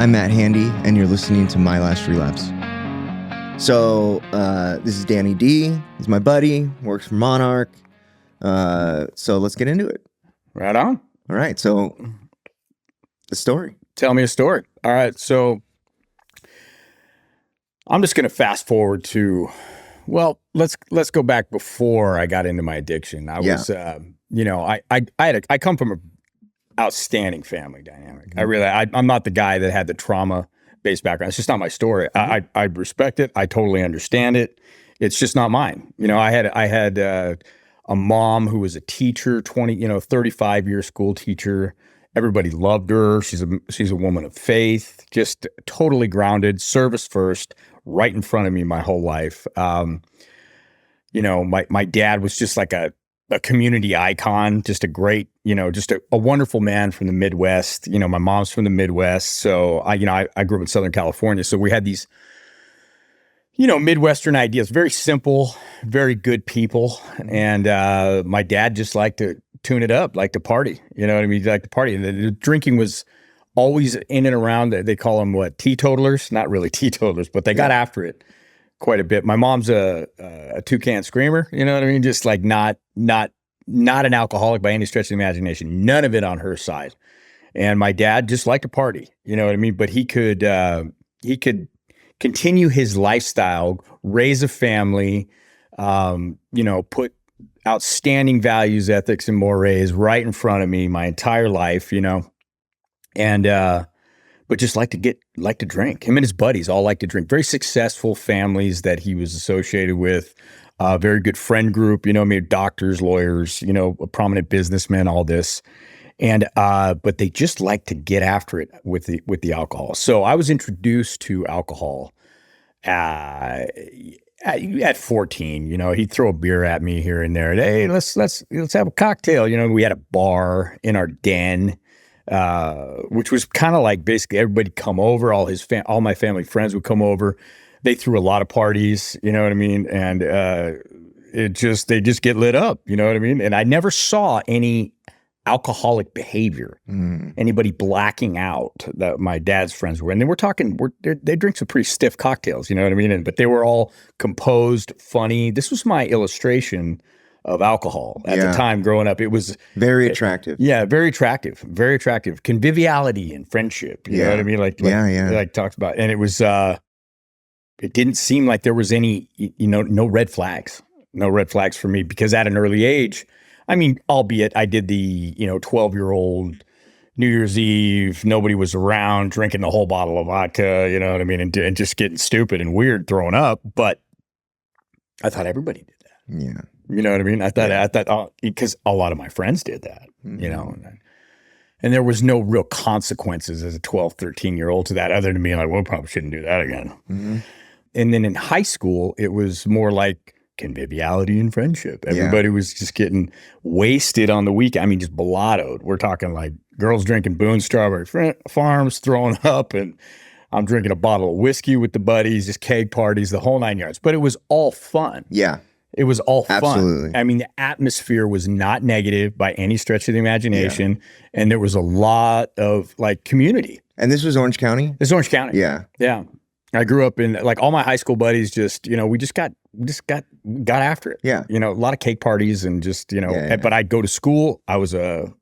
I'm Matt Handy, and you're listening to My Last Relapse. So, this is Danny D. He's my buddy, works for Monarch. So let's get into it. Right on. All right, so the story. Tell me a story. All right, so I'm just going to fast forward to, well, let's go back before I got into my addiction. I was, I come from a outstanding family dynamic. I'm not the guy that had the trauma-based background. It's just not my story. I respect it. I totally understand it. It's just not mine. You know, I had a mom who was a teacher, 35-year school teacher. Everybody loved her. She's a woman of faith, just totally grounded, service first, right in front of me my whole life. My dad was just like a community icon, just a great, just a wonderful man from the Midwest. My mom's from the Midwest. So I grew up in Southern California. So we had these, Midwestern ideas, very simple, very good people. And my dad just liked to tune it up, liked to party. You know what I mean? He liked to party. And the drinking was always in and around, they call them teetotalers? Not really teetotalers, but they got after it quite a bit. My mom's a toucan screamer, you know what I mean? Just like not an alcoholic by any stretch of the imagination. None of it on her side. And my dad just liked to party, you know what I mean? But he could continue his lifestyle, raise a family, put outstanding values, ethics, and mores right in front of me my entire life, and but just like to drink. Him and his buddies all like to drink. Very successful families that he was associated with. Very good friend group, doctors, lawyers, a prominent businessman, all this. And but they just like to get after it with the alcohol. So I was introduced to alcohol at 14. He'd throw a beer at me here and there. Hey, let's have a cocktail. We had a bar in our den. Which was kind of like basically everybody come over, all my family friends would come over. They threw a lot of parties, you know what I mean? And they just get lit up, you know what I mean? And I never saw any alcoholic behavior, anybody blacking out that my dad's friends were. And they were talking, they drink some pretty stiff cocktails, you know what I mean? But they were all composed, funny. This was my illustration of alcohol at the time growing up. It was very attractive. Very attractive. Very attractive. Conviviality and friendship. You know what I mean? Like talks about. And it was, it didn't seem like there was any, no red flags. No red flags for me because at an early age, I mean, albeit I did the, 12-year-old New Year's Eve, nobody was around drinking the whole bottle of vodka, you know what I mean? And just getting stupid and weird throwing up. But I thought everybody did that. Yeah. You know what I mean? I thought because a lot of my friends did that, and there was no real consequences as a 12, 13-year-old to that other than being like, well, probably shouldn't do that again. Mm-hmm. And then in high school, it was more like conviviality and friendship. Everybody was just getting wasted on the weekend. I mean, just blottoed. We're talking like girls drinking Boone Strawberry Farms, throwing up, and I'm drinking a bottle of whiskey with the buddies, just keg parties, the whole 9 yards. But it was all fun. Yeah. It was all fun. Absolutely. I mean, the atmosphere was not negative by any stretch of the imagination. Yeah. And there was a lot of like community. And this was Orange County? This is Orange County. Yeah. Yeah. I grew up in like all my high school buddies just, we just got after it. Yeah. A lot of cake parties and just, but I'd go to school. I was a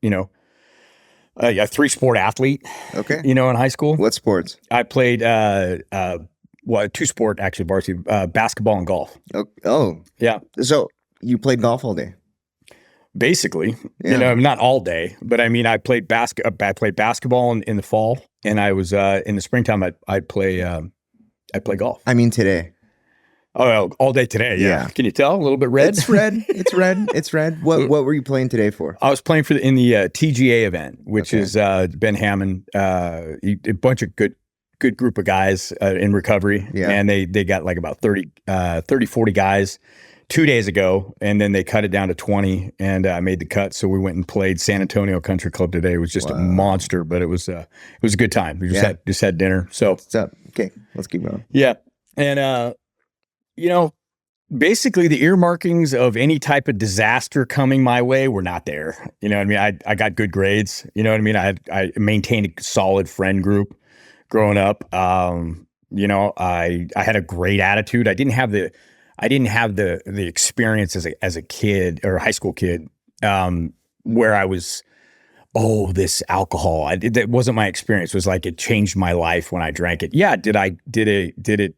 3-sport athlete. Okay. In high school. What sports? I played, 2-sport actually, varsity, basketball and golf. Oh. Yeah. So you played golf all day? Basically, not all day, but I mean, I played basketball in the fall, and I was in the springtime. I'd play golf. I mean, today. Oh, well, all day today. Yeah. Can you tell? A little bit red. It's red. It's red. It's red. What were you playing today for? I was playing in the TGA event, which is Ben Hammond, a bunch of good group of guys in recovery. Yeah. And they got like about 30, 40 guys 2 days ago, and then they cut it down to 20, and I made the cut. So we went and played San Antonio Country Club today. It was just a monster, but it was a good time. We just had dinner. So what's up? Okay, let's keep going. Yeah. And basically the earmarkings of any type of disaster coming my way were not there. You know what I mean? I got good grades. You know what I mean? I maintained a solid friend group. growing up. You know, I had a great attitude. I didn't have the experience as a kid or a high school kid, where I was, this alcohol. That wasn't my experience. It was like it changed my life when I drank it. Yeah. Did I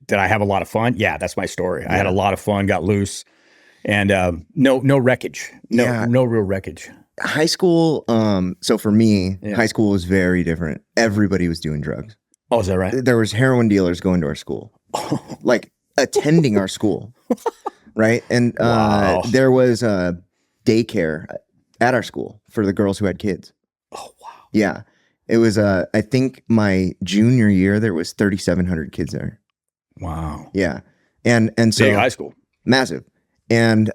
have a lot of fun? Yeah, that's my story. Yeah. I had a lot of fun, got loose, and no wreckage. No real wreckage. High school, so for me, high school was very different. Everybody was doing drugs. Oh, is that right? There was heroin dealers going to our school, like attending our school, right? And Wow. there was a daycare at our school for the girls who had kids. Oh, wow. Yeah. It was, I think my junior year, there was 3,700 kids there. Wow. Yeah. And so big high school. Massive. And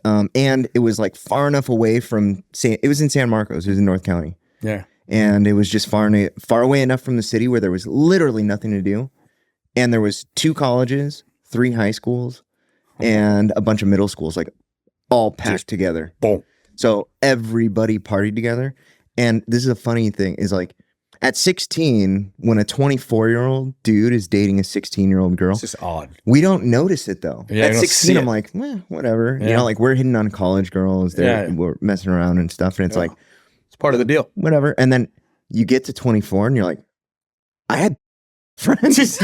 it was like far enough away from, it was in San Marcos, it was in North County. Yeah. And it was just far away enough from the city where there was literally nothing to do. And there was 2 colleges, 3 high schools, and a bunch of middle schools, like all packed together. Boom. So everybody partied together. And this is a funny thing, is like at 16, when a 24-year-old dude is dating a 16-year-old girl, It's just odd. we don't notice it though. Yeah, at you don't 16, see I'm it. like, whatever. You Yeah. know, like we're hitting on college girls. We're messing around and stuff. And it's like, It's part of the deal. whatever. And then you get to 24 and you're like, I had friends.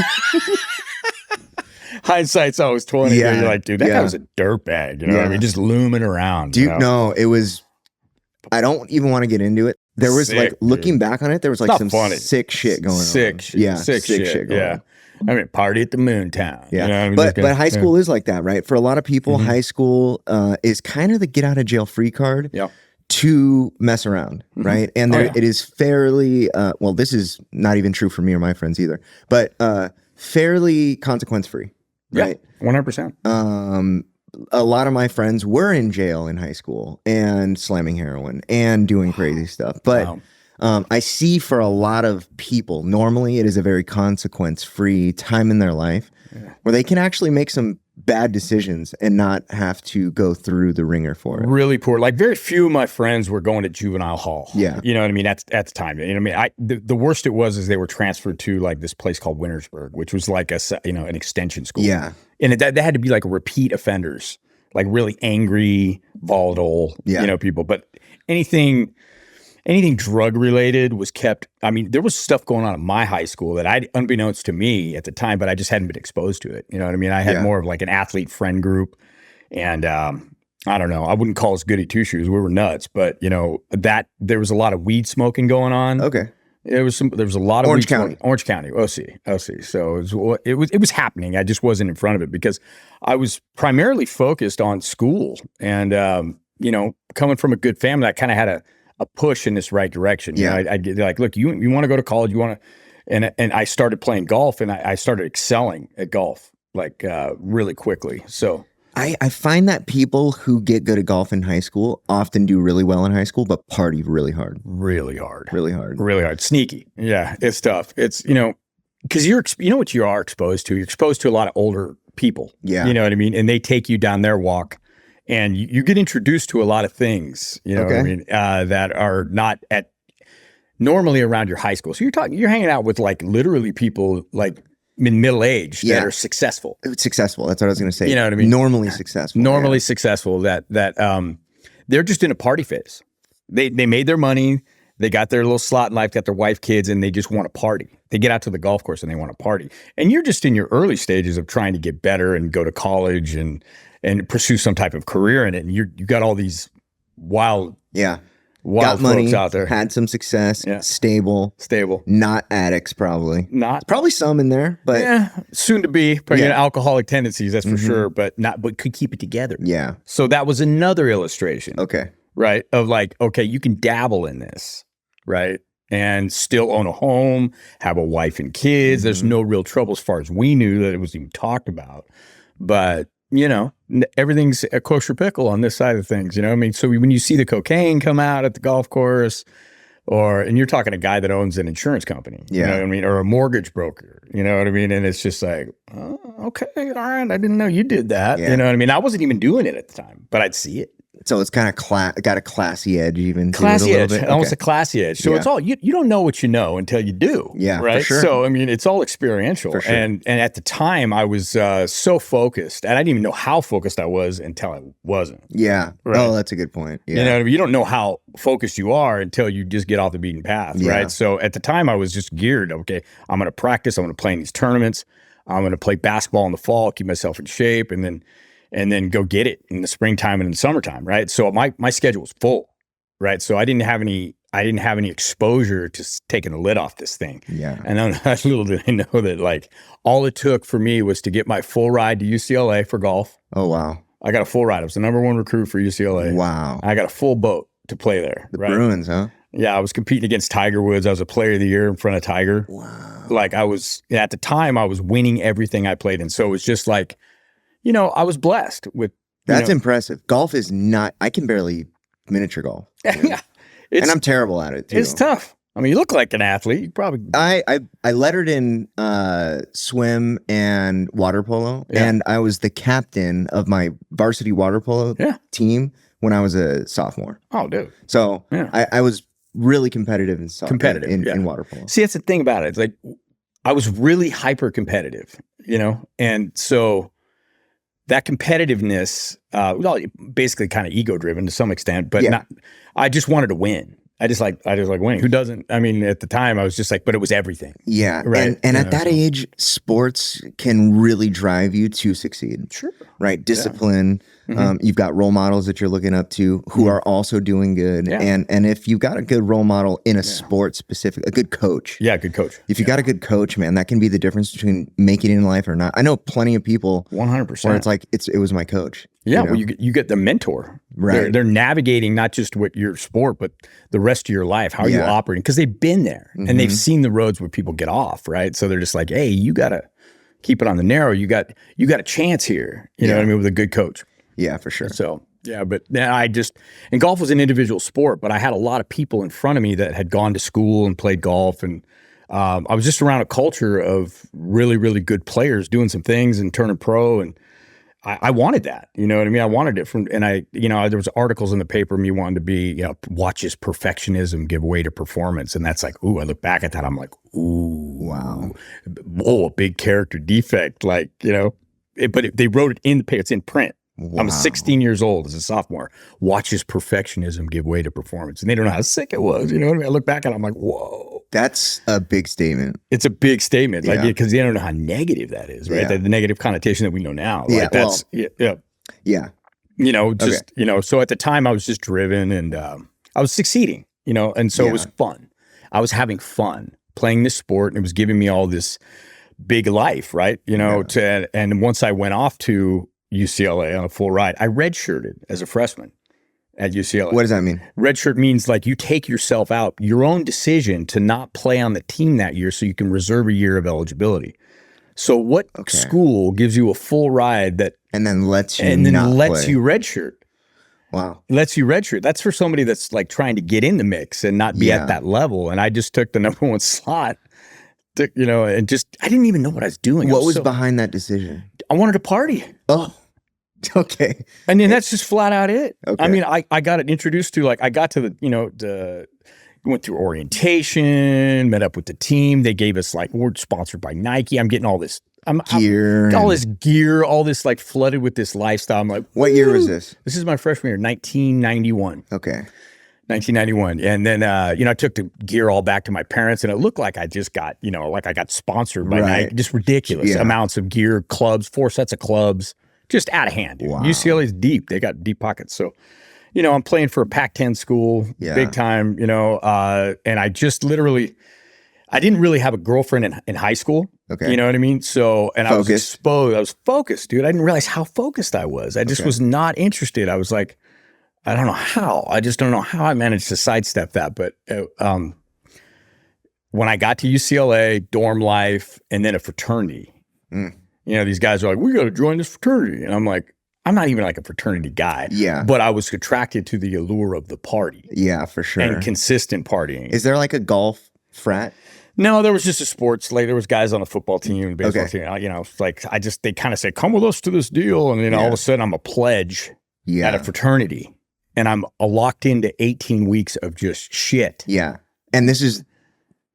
Hindsight's always 20. Yeah. You're like, dude, that guy was a dirtbag. You know what I mean? Just looming around. Dude, no, it was, I don't even want to get into it. There was Sick, like, looking dude. back on it, there was like Not some funny. sick shit going on. Sick shit. Yeah. Sick shit. going Yeah. on. I mean, party at the moon town. Yeah. You know what I mean? But high school is like that, right? For a lot of people, Mhm. high school is kind of the get out of jail free card Yeah. to mess around, right? And there, it is fairly, well, this is not even true for me or my friends either, but fairly consequence free, right? 100%. A lot of my friends were in jail in high school and slamming heroin and doing crazy stuff. But I see for a lot of people, normally it is a very consequence-free time in their life where they can actually make some bad decisions and not have to go through the ringer for it. Really poor. Like very few of my friends were going to juvenile hall. Yeah. You know what I mean? At the time. You know what I mean? The worst it was is they were transferred to like this place called Wintersburg, which was like an extension school. Yeah. And they had to be like repeat offenders, like really angry, volatile, people. But anything drug related was kept. I mean, there was stuff going on at my high school that unbeknownst to me at the time, but I just hadn't been exposed to it. You know what I mean? I had more of like an athlete friend group, and I don't know. I wouldn't call us goody two shoes. We were nuts, but that there was a lot of weed smoking going on. Okay. There was a lot of Orange weed County. Orange County, OC. So it was happening. I just wasn't in front of it because I was primarily focused on school, and coming from a good family, I kind of had a push in this right direction. Yeah. I'd get like, look, you want to go to college, you want to, and I started playing golf, and I started excelling at golf like really quickly. So I find that people who get good at golf in high school often do really well in high school, but party really hard. really hard, sneaky. Yeah, it's tough. It's because what you are exposed to. You're exposed to a lot of older people. Yeah, you know what I mean, and they take you down their walk. And you get introduced to a lot of things, what I mean, that are not normally around your high school. So you're hanging out with like literally people like in middle age that are successful. Successful. That's what I was going to say. You know what I mean? Normally successful. Normally successful. That they're just in a party phase. They made their money. They got their little slot in life. Got their wife, kids, and they just want to party. They get out to the golf course and they want to party. And you're just in your early stages of trying to get better and go to college and pursue some type of career in it. And you got all these wild got money, folks out there. had some success, stable, not addicts probably some in there, but soon to be, alcoholic tendencies, that's for sure, but could keep it together. Yeah. So that was another illustration. Okay. Right. Of like, okay, you can dabble in this, right? And still own a home, have a wife and kids. There's no real trouble as far as we knew that it was even talked about. But everything's a kosher pickle on this side of things, I mean? So when you see the cocaine come out at the golf course, and you're talking a guy that owns an insurance company, you know what I mean? Or a mortgage broker, you know what I mean? And it's just like, oh, okay, all right, I didn't know you did that. You know what I mean? I wasn't even doing it at the time, but I'd see it. So it's kind of got a classy edge, even classy to it a edge, little bit. almost a classy edge. So it's all you don't know what you know until you do. Yeah, right. For sure. So I mean, it's all experiential. For sure. And at the time, I was so focused, and I didn't even know how focused I was until I wasn't. Yeah. Right? Oh, that's a good point. Yeah. You know what I mean? You don't know how focused you are until you just get off the beaten path. Yeah. Right. So at the time, I was just geared. Okay, I'm going to practice. I'm going to play in these tournaments. I'm going to play basketball in the fall, keep myself in shape, and then go get it in the springtime and in the summertime, right? So my schedule was full, right? So I didn't have any exposure to taking the lid off this thing. Yeah. And then little did I know that like all it took for me was to get my full ride to UCLA for golf. Oh, wow. I got a full ride. I was the #1 recruit for UCLA. Wow. I got a full boat to play there. The right? Bruins, huh? Yeah, I was competing against Tiger Woods. I was a player of the year in front of Tiger. Wow. Like at the time, I was winning everything I played in. So it was just like, I was blessed with. That's impressive. Golf is not, I can barely miniature golf. Yeah. And I'm terrible at it too. It's tough. I mean, you look like an athlete. You probably. I lettered in swim and water polo, and I was the captain of my varsity water polo team when I was a sophomore. Oh, dude. So I was really competitive in water polo. See, that's the thing about it. It's like I was really hyper competitive, and so that competitiveness, basically kind of ego driven to some extent, but not. I just wanted to win. I just like winning. Who doesn't? I mean, at the time, I was just like, but it was everything. Yeah, right. And at that age, sports can really drive you to succeed. Sure. Right. Discipline. You've got role models that you're looking up to who are also doing good. Yeah. And if you've got a good role model in a sport specific, a good coach. Yeah, good coach. If you got a good coach, man, that can be the difference between making it in life or not. I know plenty of people 100% where it's like it was my coach. Yeah, well, you get the mentor. Right. They're navigating not just what your sport, but the rest of your life, how you're operating, because they've been there and they've seen the roads where people get off, right? So they're just like, hey, you got to keep it on the narrow. You got a chance here, you know what I mean, with a good coach. Yeah, for sure. So, yeah, but and golf was an individual sport, but I had a lot of people in front of me that had gone to school and played golf. And I was just around a culture of really, really good players doing some things and turning pro. And I wanted that, you know what I mean? I wanted it there was articles in the paper me wanting to be, watches perfectionism give way to performance. And that's like, ooh, I look back at that. I'm like, ooh, wow. Oh, a big character defect. Like, but they wrote it in the paper. It's in print. Wow. I'm 16 years old as a sophomore. Watches perfectionism give way to performance. And they don't know how sick it was. You know what I mean? I look back and I'm like, whoa. That's a big statement. It's a big statement. Like, because they don't know how negative that is, right? The negative connotation that we know now. Like that's, Yeah. So at the time I was just driven and I was succeeding, and so it was fun. I was having fun playing this sport and it was giving me all this big life, right? And once I went off to UCLA on a full ride, I redshirted as a freshman at UCLA. What does that mean? Redshirt means like you take yourself out, your own decision to not play on the team that year so you can reserve a year of eligibility. So what school gives you a full ride and then lets you redshirt? Wow. Lets you redshirt. That's for somebody that's like trying to get in the mix and not be at that level. And I just took the #1 slot, and just, I didn't even know what I was doing. What was behind that decision? I wanted to party. Oh, okay. And then that's just flat out it. Okay. I mean, I got introduced to, like, I got to went through orientation, met up with the team. They gave us, like, we're sponsored by Nike. I'm getting all this gear, all this like flooded with this lifestyle. I'm like, what year was this? This is my freshman year, 1991. Okay. 1991. And then, I took the gear all back to my parents and it looked like I just got, like I got sponsored by Nike. Just ridiculous amounts of gear, clubs, 4 sets of clubs, just out of hand. Wow. UCLA's deep. They got deep pockets. So, I'm playing for a Pac-10 school, big time, and I just literally, I didn't really have a girlfriend in high school. Okay. You know what I mean? So, and focused. I was exposed. I was focused, dude. I didn't realize how focused I was. I just was not interested. I was like, I don't know how. I just don't know how I managed to sidestep that. But when I got to UCLA, dorm life, and then a fraternity, these guys are like, we got to join this fraternity. And I'm like, I'm not even like a fraternity guy. Yeah. But I was attracted to the allure of the party. Yeah, for sure. And consistent partying. Is there like a golf frat? No, there was just a sports. Like there was guys on the football team and baseball team. Like they kind of say, come with us to this deal. And all of a sudden I'm a pledge at a fraternity. and I'm locked into 18 weeks of just shit. Yeah. And this is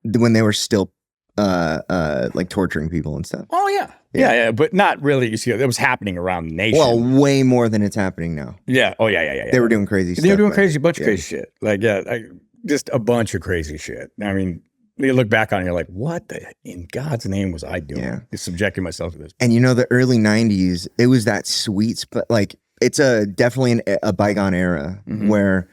when they were still like torturing people and stuff. Oh yeah. Yeah, but not really. You see, it was happening around the nation. Well, way more than it's happening now. Yeah. Oh yeah. They were doing crazy stuff. They were doing crazy, bunch of crazy shit. Like, just a bunch of crazy shit. I mean, you look back on it, you're like, what in God's name was I doing? Yeah. Subjecting myself to this. And the early 90s, it was that sweet spot. Like, it's definitely a bygone era where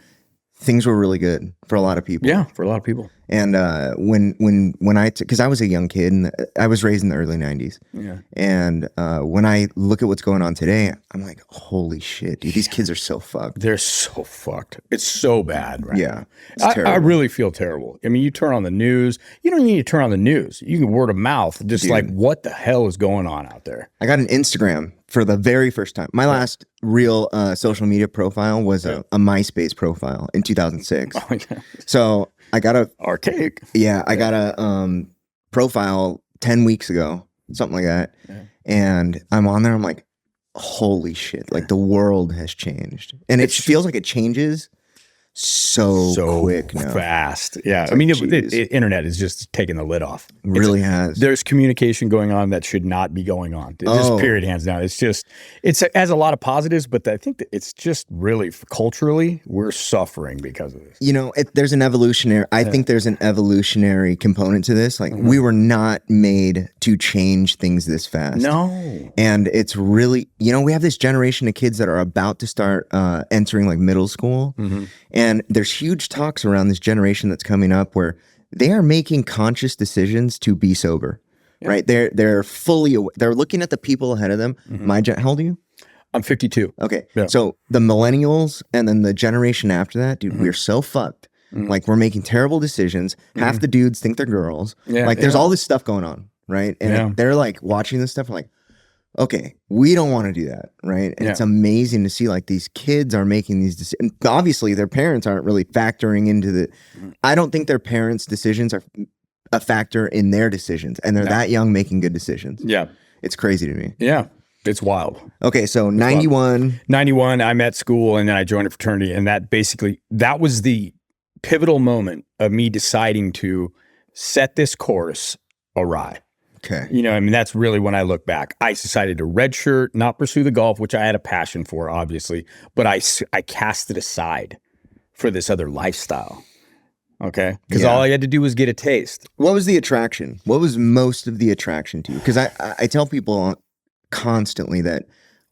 things were really good for a lot of people. Yeah, for a lot of people. And when I because I was a young kid and I was raised in the early 90s. Yeah. And when I look at what's going on today, I'm like, holy shit, dude, these kids are so fucked. They're so fucked. It's so bad right now. I really feel terrible. I mean, you turn on the news. You don't need to turn on the news. You can word of mouth. Just like, what the hell is going on out there? I got an Instagram for the very first time. My last real social media profile was a MySpace profile in 2006. Oh, yeah. So I got a archaic. Yeah, I got a profile 10 weeks ago, something like that. Yeah. And I'm on there. I'm like, holy shit! Like the world has changed, and it feels like it changes so quick now. Fast. Yeah. I mean, the internet is just taking the lid off. It really has. There's communication going on that should not be going on. Just period, hands down. It has a lot of positives, but I think that it's just really culturally, we're suffering because of this. There's an evolutionary, I think there's an evolutionary component to this. Like we were not made to change things this fast. No. And it's really, we have this generation of kids that are about to start entering like middle school. And there's huge talks around this generation that's coming up where they are making conscious decisions to be sober, right? They're fully aware. They're looking at the people ahead of them. How old are you? I'm 52. Okay. Yeah. So the millennials and then the generation after that, dude, we're so fucked. Like we're making terrible decisions. Half the dudes think they're girls. Yeah, like there's all this stuff going on, right? And they're like watching this stuff like, okay, we don't want to do that, right? And it's amazing to see like these kids are making these decisions. Obviously, their parents aren't really factoring into the. I don't think their parents' decisions are a factor in their decisions, and they're that young making good decisions. Yeah, it's crazy to me. Yeah, it's wild. Okay, so 91, I'm at school, and then I joined a fraternity, and that was the pivotal moment of me deciding to set this course awry. Okay. That's really when I look back. I decided to redshirt, not pursue the golf, which I had a passion for, obviously, but I cast it aside for this other lifestyle. Okay. Because all I had to do was get a taste. What was the attraction? What was most of the attraction to you? Because I tell people constantly that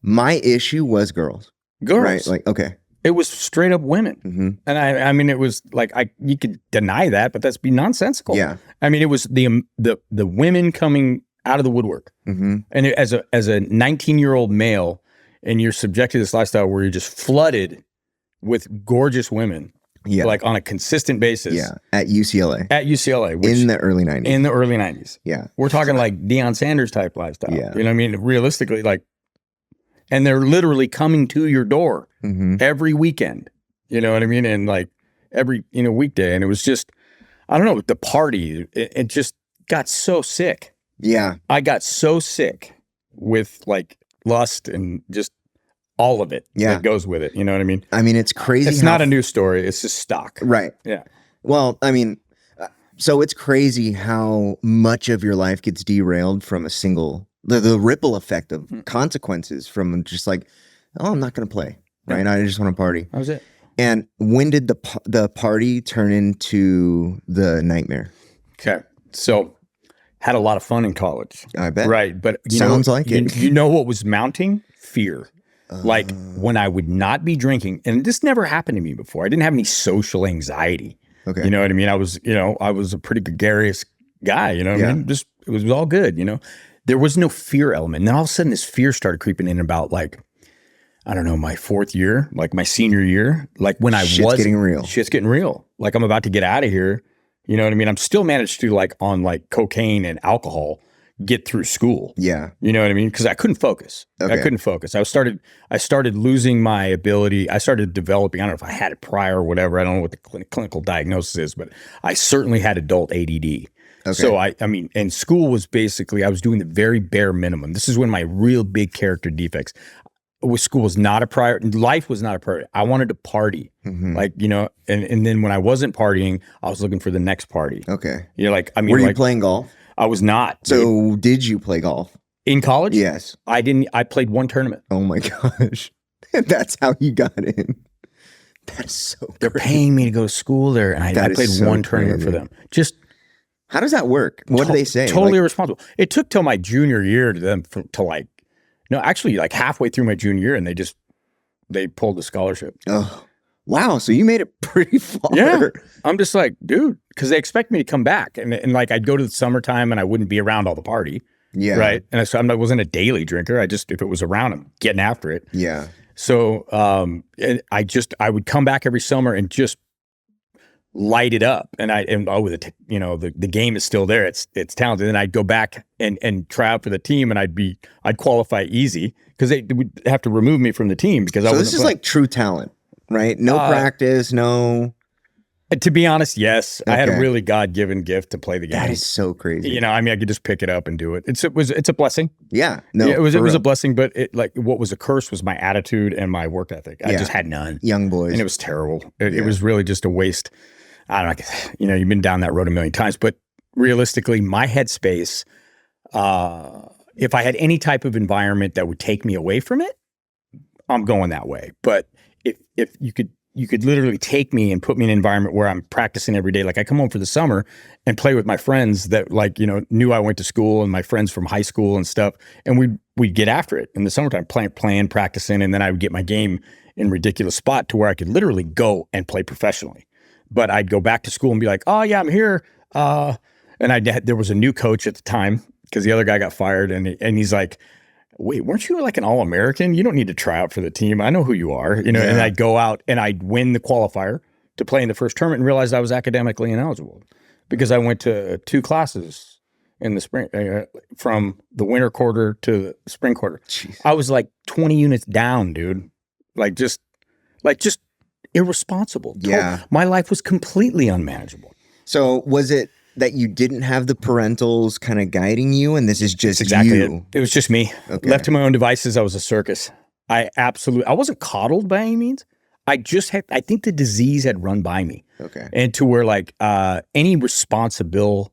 my issue was girls. Right? Like, okay. It was straight up women. And I mean, it was like, you could deny that, but that's be nonsensical. Yeah. I mean, it was the women coming out of the woodwork. And as a 19-year-old male, and you're subjected to this lifestyle where you're just flooded with gorgeous women, like on a consistent basis. Yeah. At UCLA. Which, in the early 90s. Yeah. We're talking like Deion Sanders type lifestyle. Yeah. You know what I mean? Realistically, like, and they're literally coming to your door every weekend. You know what I mean? And like every, weekday. And it was just, I don't know, the party, it just got so sick. Yeah. I got so sick with like lust and just all of it that goes with it. You know what I mean? I mean, it's crazy. It's not a new story. It's just stock. Right. Yeah. Well, I mean, so it's crazy how much of your life gets derailed from a single the ripple effect of consequences from just like, oh, I'm not going to play, right? I just want to party. That was it. And when did the party turn into the nightmare? Okay. So had a lot of fun in college. I bet. Right. But sounds like it. You know what was mounting? Fear. Like when I would not be drinking, and this never happened to me before. I didn't have any social anxiety. Okay. You know what I mean? I was a pretty gregarious guy, I mean? Just, it was all good, There was no fear element. And then all of a sudden this fear started creeping in about like, I don't know, my fourth year, like my senior year, like when shit's getting real. Like I'm about to get out of here. You know what I mean? I'm still managed to like on like cocaine and alcohol get through school. Yeah. You know what I mean? Because I couldn't focus. Okay. I couldn't focus. I started losing my ability. I started developing, I don't know if I had it prior or whatever. I don't know what the clinical diagnosis is, but I certainly had adult ADD. Okay. So I mean, and school was basically, I was doing the very bare minimum. This is when my real big character defects. school was not a priority. Life was not a priority. I wanted to party. Like, you know, and then when I wasn't partying, I was looking for the next party. Okay. You know, like, I mean, were you like, playing golf? I was not. So did you play golf? In college? Yes. I didn't. I played one tournament. Oh my gosh. That's how you got in. That's so They're crazy. paying me to go to school there, and I played so one tournament for them. Just how does that work? What do they say? Totally like, irresponsible. It took till my junior year to them to like, no, actually like halfway through my junior year, and they pulled the scholarship. Oh, wow. So you made it pretty far. Yeah. I'm just like, dude, because they expect me to come back, and like I'd go to the summertime, and I wouldn't be around all the party. Yeah. Right. And so I wasn't a daily drinker. I just, if it was around, I'm getting after it. Yeah. So and I would come back every summer and just light it up. And you know, the game is still there. It's talented. And I'd go back and try out for the team, and I'd qualify easy because they would have to remove me from the team because I wasn't. So this is like true talent, right? No practice, no. To be honest, yes. Okay. I had a really God-given gift to play the game. That is so crazy. You know, I mean, I could just pick it up and do it. It's a blessing. Yeah. No, it was a blessing, but what was a curse was my attitude and my work ethic. I just had none. Young boys. And it was terrible. It was really just a waste. I don't know, you know, you've been down that road a million times, but realistically, my headspace, if I had any type of environment that would take me away from it, I'm going that way. But if you could literally take me and put me in an environment where I'm practicing every day. Like I come home for the summer and play with my friends that like, you know, knew I went to school and my friends from high school and stuff. And we'd get after it in the summertime, playing, practicing. And then I would get my game in a ridiculous spot to where I could literally go and play professionally. But I'd go back to school and be like, oh yeah, I'm here. And there was a new coach at the time because the other guy got fired. And he's like, wait, weren't you like an All-American? You don't need to try out for the team. I know who you are. You know, and I'd go out and I'd win the qualifier to play in the first tournament and realized I was academically ineligible because I went to 2 classes in the spring, from the winter quarter to the spring quarter. Jeez. I was like 20 units down, dude. Like just irresponsible. Yeah. My life was completely unmanageable. So was it that you didn't have the parentals kind of guiding you, and this is just exactly you? It was just me. Okay. Left to my own devices, I was a circus. I wasn't coddled by any means. I think the disease had run by me. Okay. And to where like any responsible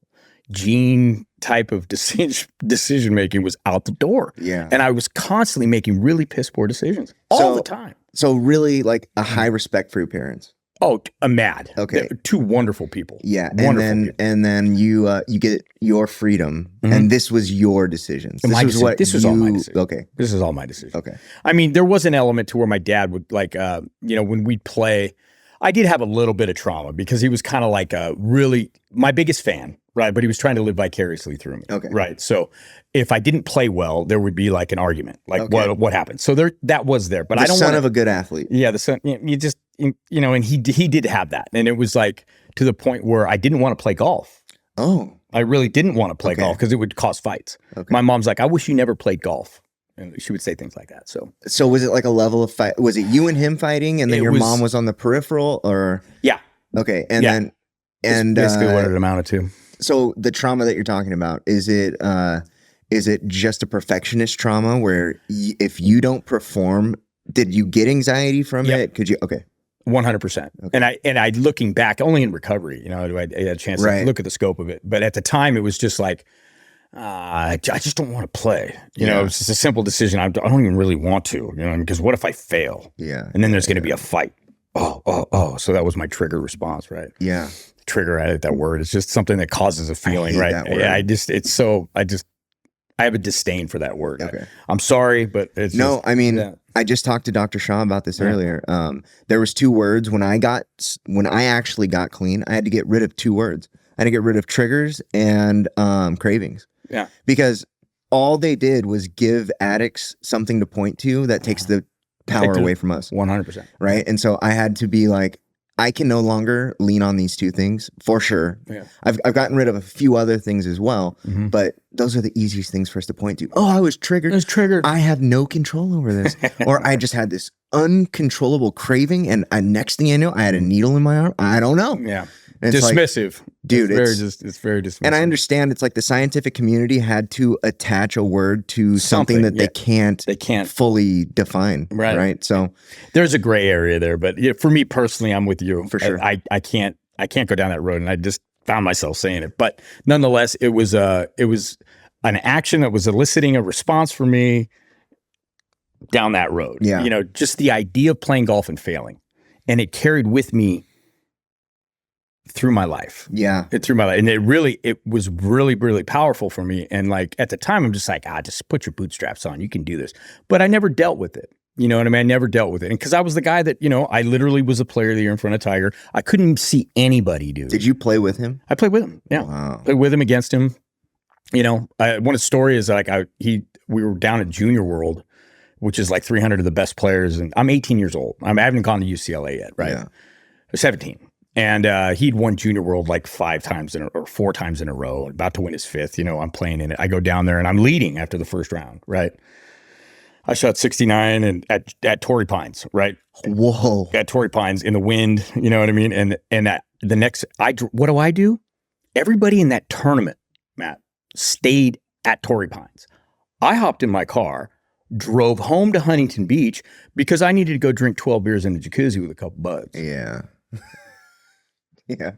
gene type of decision making was out the door. Yeah. And I was constantly making really piss poor decisions all the time. So really like a high respect for your parents. Oh, mad. Okay. They're 2 wonderful people. Yeah. Wonderful people. And then you get your freedom, and this was your decisions. This was all my decision. Okay. This is all my decision. Okay. I mean, there was an element to where my dad would like, you know, when we'd play, I did have a little bit of trauma because he was kind of like my biggest fan, right? But he was trying to live vicariously through me. Okay. Right. So if I didn't play well, there would be like an argument, like what happened. So that was there, but I don't son of a good athlete. Yeah. The son, you know, and he did have that. And it was like to the point where I didn't want to play golf. Oh. I really didn't want to play golf because it would cause fights. Okay. My mom's like, I wish you never played golf. And she would say things like that. So was it like a level of fight? Was it you and him fighting, and then your mom was on the peripheral, or? Yeah. Okay. And then, and basically what it amounted to. So the trauma that you're talking about, is it just a perfectionist trauma where if you don't perform, did you get anxiety from it? Could you? Okay. 100%. Okay. And I looking back, only in recovery, you know, I had a chance to look at the scope of it. But at the time, it was just like, I just don't want to play. You know, it's just a simple decision. I don't even really want to, you know, because what if I fail? Yeah. And then there's going to be a fight. Oh. So that was my trigger response, right? Yeah. Trigger, I hate that word. It's just something that causes a feeling, right? That word. Yeah, I have a disdain for that word. Okay. I'm sorry, but it's I mean, I just talked to Dr. Shaw about this earlier. There was 2 words when I actually got clean. I had to get rid of 2 words. I had to get rid of triggers and cravings. Yeah. Because all they did was give addicts something to point to that takes the power away from us. 100%. Right. And so I had to be like, I can no longer lean on these 2 things for sure. Yeah. I've gotten rid of a few other things as well, but those are the easiest things for us to point to. Oh, I was triggered. I have no control over this. Or I just had this uncontrollable craving, and next thing I know, I had a needle in my arm. I don't know. Yeah. And it's dismissive. Like, dude, it's very dismissive. And I understand it's like the scientific community had to attach a word to something that they can't fully define. Right. So there's a gray area there, but for me personally, I'm with you. For sure. I can't go down that road, and I just found myself saying it. But nonetheless, it was an action that was eliciting a response for me down that road. Yeah. You know, just the idea of playing golf and failing. And it carried with me through my life. Yeah. Through my life. And it was really, really powerful for me. And like at the time, I'm just like, just put your bootstraps on. You can do this. But I never dealt with it. You know what I mean? I never dealt with it. And because I was the guy that, you know, I literally was a player of the year in front of Tiger. I couldn't see anybody do. Did you play with him? I played with him. Yeah. Wow. Played with him, against him. You know, one of the story is like we were down at Junior World, which is like 300 of the best players. And I'm 18 years old. I haven't gone to UCLA yet, right? Yeah. 17. And he'd won Junior World like 4 times in a row, about to win his 5th. You know, I'm playing in it. I go down there and I'm leading after the first round, right? I shot 69 and at Torrey Pines, right? Whoa. At Torrey Pines in the wind, you know what I mean? And the next, what do? Everybody in that tournament, Matt, stayed at Torrey Pines. I hopped in my car, drove home to Huntington Beach because I needed to go drink 12 beers in the jacuzzi with a couple buds. Yeah. Yeah.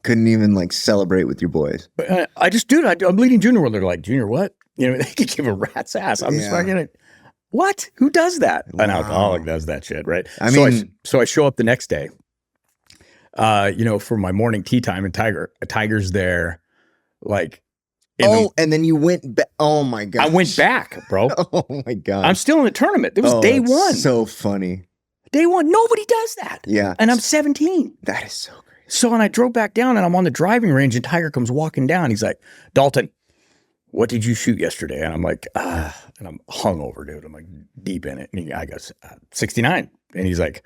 Couldn't even like celebrate with your boys. But I'm leading Junior World. They're like, Junior what? You know, they could give a rat's ass. I'm just fucking like, what? Who does that? Wow. An alcoholic does that shit, right? So I show up the next day, you know, for my morning tea time, and Tiger's there, like. And then you went back. Oh my God. I went back, bro. Oh my God. I'm still in the tournament. It was day one. So funny. Day one. Nobody does that. Yeah. And I'm 17. That is so crazy. So when I drove back down and I'm on the driving range and Tiger comes walking down, he's like, Dalton, what did you shoot yesterday? And I'm like, and I'm hungover, dude. I'm like deep in it. And I go, 69. And he's like,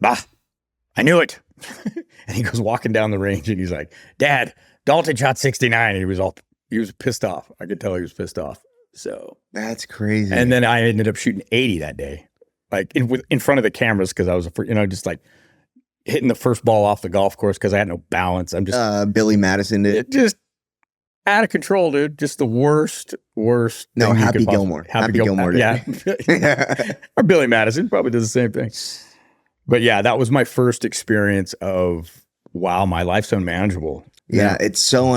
I knew it. And he goes walking down the range and he's like, Dad, Dalton shot 69. And he was pissed off. I could tell he was pissed off. So that's crazy. And then I ended up shooting 80 that day, like in front of the cameras, because I was, you know, just like hitting the first ball off the golf course because I had no balance. I'm just Billy Madison did. Just out of control, dude. Just the worst. No, Happy Gilmore. Happy Gilmore. Yeah. Or Billy Madison probably does the same thing. But yeah, that was my first experience of, wow, my life's unmanageable. Yeah, it's so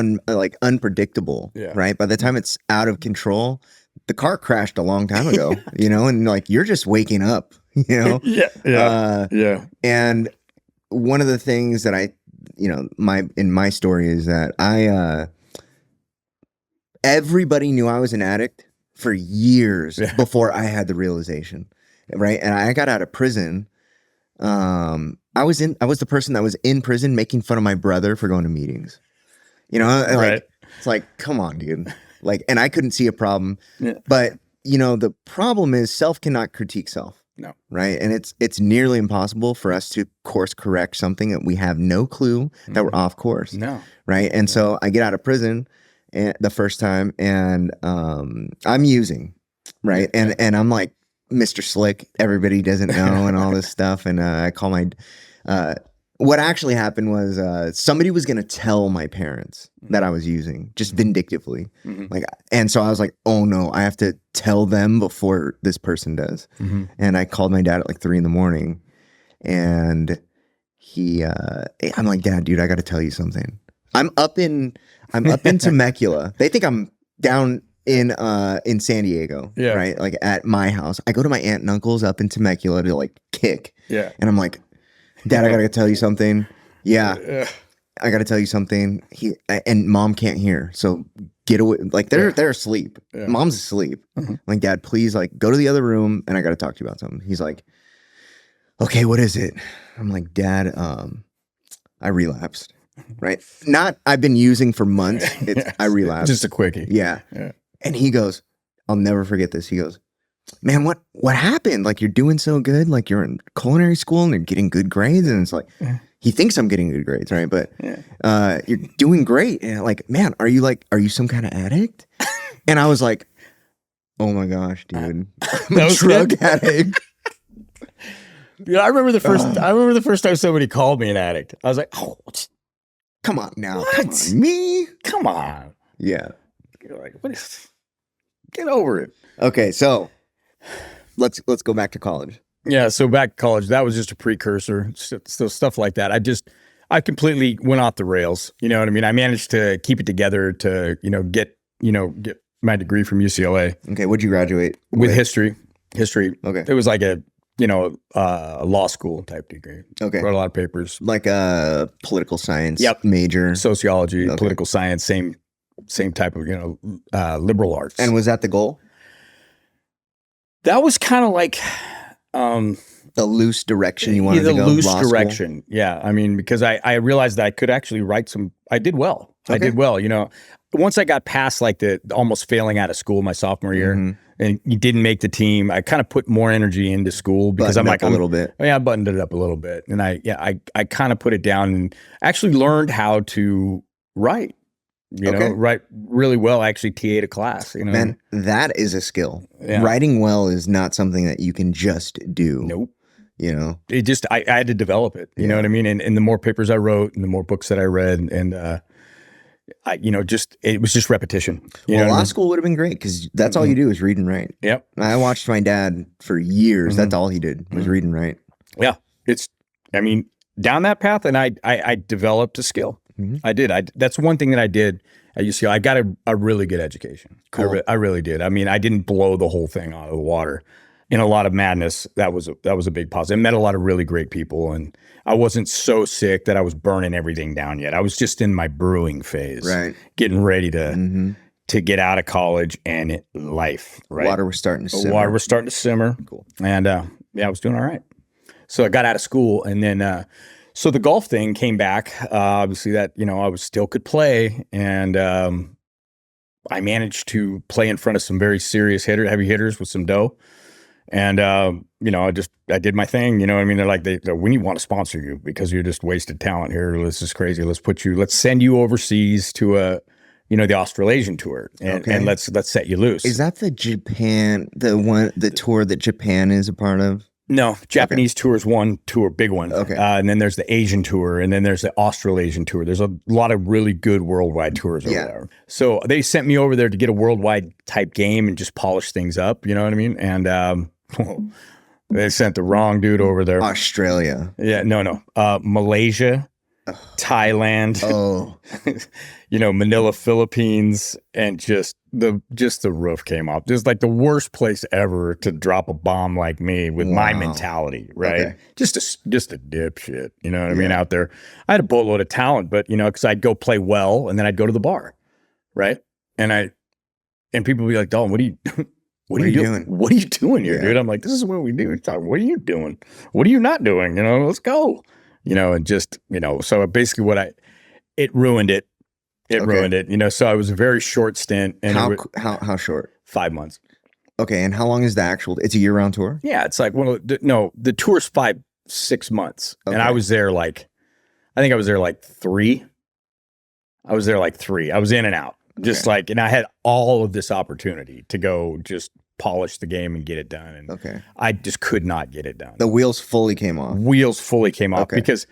unpredictable, right? By the time it's out of control, the car crashed a long time ago, you know, and like you're just waking up, you know? Yeah. And one of the things that in my story is that everybody knew I was an addict for years before I had the realization, right? And I got out of prison. I was the person that was in prison making fun of my brother for going to meetings. You know, like it's like, come on, dude. Like, and I couldn't see a problem. Yeah. But you know, the problem is self cannot critique self. No. Right. And it's nearly impossible for us to course correct something that we have no clue that we're off course. No. Right. And so I get out of prison the first time and I'm using. Right. And I'm like Mr. Slick, everybody doesn't know and all this stuff. And I call my what actually happened was somebody was going to tell my parents that I was using just vindictively. Like, and so I was like, oh no, I have to tell them before this person does. And I called my dad at like 3 a.m. and I'm like, Dad, dude, I got to tell you something. I'm up in Temecula. They think I'm down in San Diego, right? Like at my house. I go to my aunt and uncle's up in Temecula to like kick. Yeah. And I'm like, Dad, I gotta tell you something. Yeah. I gotta tell you something. And Mom can't hear. So get away. Like they're asleep. Yeah. Mom's asleep. I'm like, Dad, please, like, go to the other room and I gotta talk to you about something. He's like, okay, what is it? I'm like, Dad, I relapsed. Right? Not I've been using for months. I relapsed. Just a quickie. Yeah. And he goes, I'll never forget this. He goes, man, what happened? Like, you're doing so good. Like, you're in culinary school and you're getting good grades. And it's like, he thinks I'm getting good grades, right? But you're doing great. And like, man, are you some kind of addict? And I was like, oh my gosh, dude. I'm a drug addict. Yeah, I remember the first time somebody called me an addict. I was like, oh, Come on now. What? Come on, me? Come on. Yeah. You're like, get over it. Okay, so let's go back to college. Yeah, so back to college, that was just a precursor. So stuff like that. I completely went off the rails. You know what I mean? I managed to keep it together to, get my degree from UCLA. Okay, what'd you graduate with? History. Okay. It was like a law school type degree. Okay. Wrote a lot of papers. Like a political science Yep. major. Sociology, political science, same type of, liberal arts. And was that the goal? That was kind of like the loose direction you wanted to go? The loose direction. Yeah. I mean, because I realized that I could actually write I did well. Okay. I did well, Once I got past like the almost failing out of school my sophomore year, and you didn't make the team, I kind of put more energy into school because I'm a little bit. Yeah, I buttoned it up a little bit. And I kind of put it down and actually learned how to write. Write really well. I actually TA'd a class. Man, that is a skill. Yeah. Writing well is not something that you can just do. Nope. It just I had to develop it. You know what I mean? And the more papers I wrote and the more books that I read and it was just repetition. Law school would have been great because that's all you do is read and write. Yep. I watched my dad for years. That's all he did was read and write. Yeah. Down that path, and I developed a skill. I did. That's one thing that I did at UCLA. I got a really good education. Cool. I really did. I mean, I didn't blow the whole thing out of the water. In a lot of madness, that was a big positive. I met a lot of really great people, and I wasn't so sick that I was burning everything down yet. I was just in my brewing phase, right? Getting ready to get out of college and life. Right, water was starting to simmer. Water was starting to simmer. Cool. And I was doing all right. So I got out of school, and then so the golf thing came back. Obviously, that I was still could play, and I managed to play in front of some very serious heavy hitters with some dough. And, I did my thing, you know what I mean? They're like, we want to sponsor you because you're just wasted talent here. This is crazy. Let's send you overseas to the Australasian tour and let's set you loose. Is that the Japan, the tour that Japan is a part of? No, Japanese tour is one tour, big one. Okay. And then there's the Asian tour, and then there's the Australasian tour. There's a lot of really good worldwide tours over there. So they sent me over there to get a worldwide type game and just polish things up, you know what I mean? And they sent the wrong dude over there. Australia. Yeah, no. Malaysia, Thailand, Manila, Philippines, and just the roof came off. Just like the worst place ever to drop a bomb like me with my mentality, right? Okay. Just a dipshit, you know what I mean, out there. I had a boatload of talent, but because I'd go play well and then I'd go to the bar, right? And people would be like, Dalton, what are you doing? What are you doing here, dude? I'm like, this is what we do. What are you doing? What are you not doing? Let's go. And just, so basically it ruined it. It ruined it, so it was a very short stint. And how short? 5 months. Okay. And how long is the actual, it's a year-round tour? Yeah. It's like, the tour's 6 months. Okay. And I was there I think I was there like 3. I was in and out. Just and I had all of this opportunity to go just polish the game and get it done. And I just could not get it done. The wheels fully came off. Because,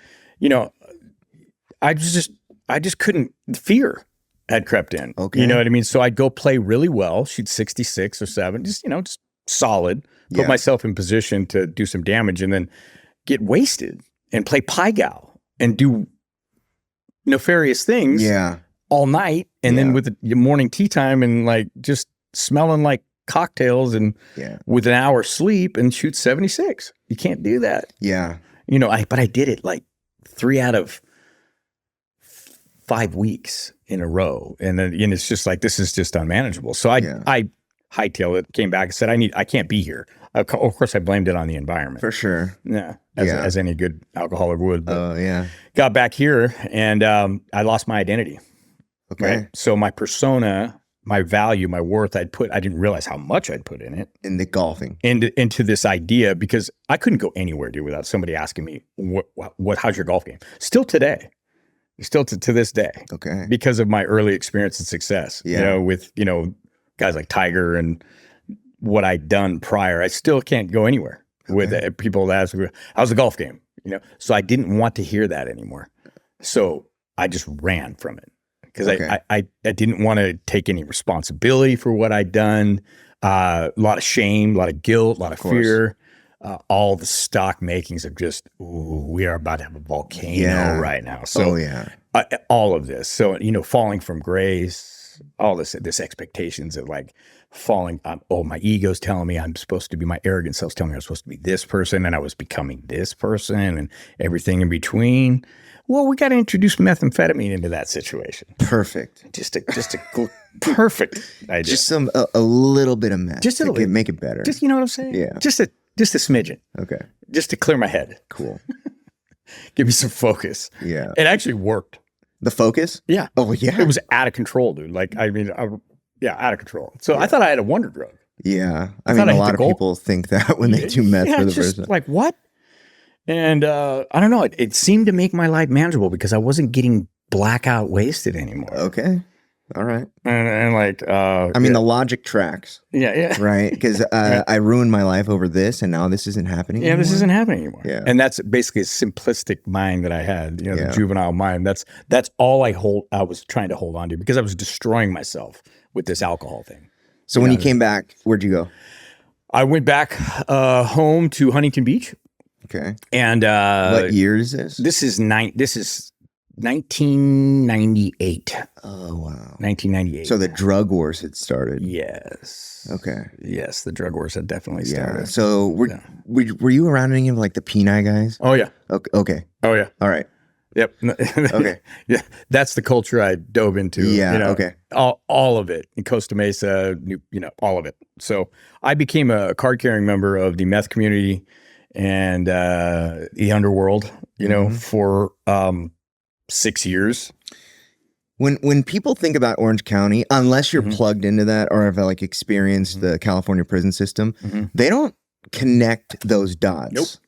I just couldn't. Fear had crept in. Okay. You know what I mean? So I'd go play really well, shoot 66 or 7, just solid, put myself in position to do some damage and then get wasted and play pie gal and do nefarious things all night. And then with the morning tea time and just smelling like cocktails and with an hour sleep and shoot 76. You can't do that. Yeah. But I did it 3 out of 5 weeks in a row. And then it's just this is just unmanageable. So I hightailed it, came back and said, I can't be here. Of course, I blamed it on the environment. For sure. Yeah. As any good alcoholic would. Oh, yeah. Got back here and I lost my identity. Okay. Right? So my persona, my value, my worth, I didn't realize how much I'd put in it. In the golfing. Into this idea because I couldn't go anywhere, dude, without somebody asking me, how's your golf game? Still today. Still to this day. Okay. Because of my early experience and success. Yeah. With, guys like Tiger and what I'd done prior. I still can't go anywhere with people that ask me, how's the golf game? So I didn't want to hear that anymore. So I just ran from it because Okay. I didn't want to take any responsibility for what I'd done. A lot of shame, a lot of guilt, a lot of fear. All the stock makings of just, ooh, we are about to have a volcano right now. So, all of this. So, falling from grace, all this expectations of like falling. My ego's telling me I'm supposed to be, my arrogant self's telling me I'm supposed to be this person, and I was becoming this person, and everything in between. Well, we got to introduce methamphetamine into that situation. Perfect. Just a perfect idea. Just a little bit of meth. Just a little bit. Make it better. Just, you know what I'm saying? Yeah. Just a smidgen. Okay. Just to clear my head. Cool. Give me some focus. Yeah. It actually worked. The focus? Yeah. Oh, yeah. It was out of control, dude. Like, I mean, out of control. So I thought I had a wonder drug. Yeah. I mean, a lot of people think that when they do meth for the first time. Like, what? And I don't know. It seemed to make my life manageable because I wasn't getting blackout wasted anymore. Okay. All right. And like, I mean, the logic tracks. Yeah. Right. Because I ruined my life over this, and now this isn't happening anymore. This isn't happening anymore. Yeah. And that's basically a simplistic mind that I had, the juvenile mind. That's all I was trying to hold on to because I was destroying myself with this alcohol thing. So when you came back, where'd you go? I went back home to Huntington Beach. Okay. And what year is this? This is 1998. Oh, wow. 1998. So the drug wars had started. Yes. Okay. Yes, the drug wars had definitely started. Yeah. So were you around any of like the P9 guys? Oh, yeah. Okay. Oh, yeah. All right. Yep. Okay. Yeah. That's the culture I dove into. Yeah. Okay. All of it. In Costa Mesa, all of it. So I became a card carrying member of the meth community and the underworld, for 6 years. When people think about Orange County, unless you're plugged into that or have like experienced the California prison system, they don't connect those dots.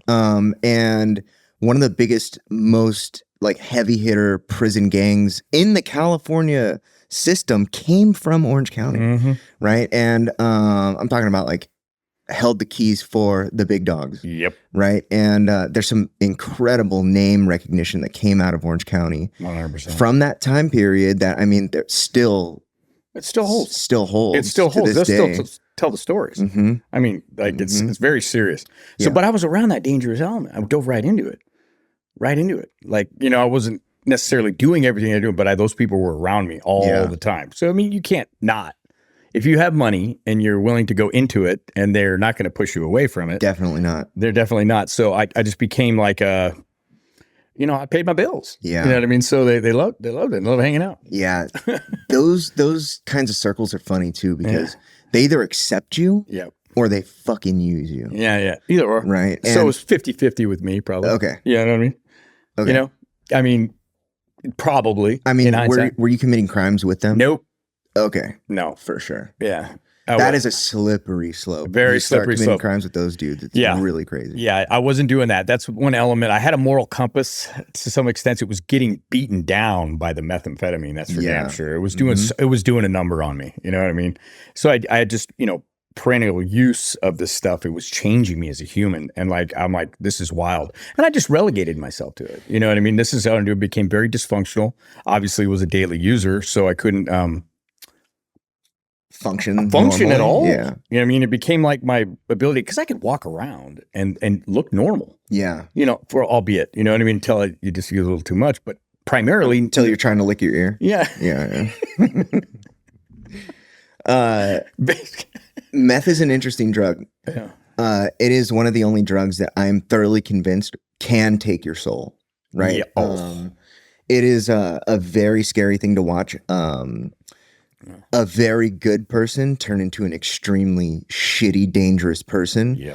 Nope. And one of the biggest, most like heavy hitter prison gangs in the California system came from Orange County, right? And I'm talking about like held the keys for the big dogs. Yep. Right. And there's some incredible name recognition that came out of Orange County 100%. from that time period that, I mean, it still holds. It still holds. It still holds. They'll still tell the stories. I mean, like it's very serious. So, but I was around that dangerous element. I dove right into it. Like, I wasn't necessarily doing everything I do, but those people were around me all the time. So, I mean, you can't not. If you have money and you're willing to go into it and they're not going to push you away from it. Definitely not. They're definitely not. So I just became like I paid my bills. Yeah. You know what I mean? So they loved it. They loved hanging out. Yeah. Those kinds of circles are funny too because they either accept you or they fucking use you. Yeah. Either or. Right. And so it was 50-50 with me probably. Okay. You know what I mean? Okay. I mean, probably. I mean, were you committing crimes with them? Nope. Okay. No. For sure. Yeah. That is a slippery slope. Very slippery slope. Crimes with those dudes. It's really crazy. Yeah, I wasn't doing that. That's one element. I had a moral compass to some extent. It was getting beaten down by the methamphetamine. That's for damn sure. It was doing a number on me. You know what I mean? So I had just, perennial use of this stuff. It was changing me as a human. And I'm like, this is wild. And I just relegated myself to it. You know what I mean? This is how I became very dysfunctional. Obviously was a daily user, so I couldn't function at all. Yeah. You know what I mean? It became like my ability because I could walk around and look normal. Yeah. For albeit, you know what I mean? Until you just use a little too much, but primarily until you're trying to lick your ear. Yeah. Yeah. Meth is an interesting drug. Yeah. It is one of the only drugs that I'm thoroughly convinced can take your soul. Right. Yeah. It is a very scary thing to watch. A very good person turn into an extremely shitty, dangerous person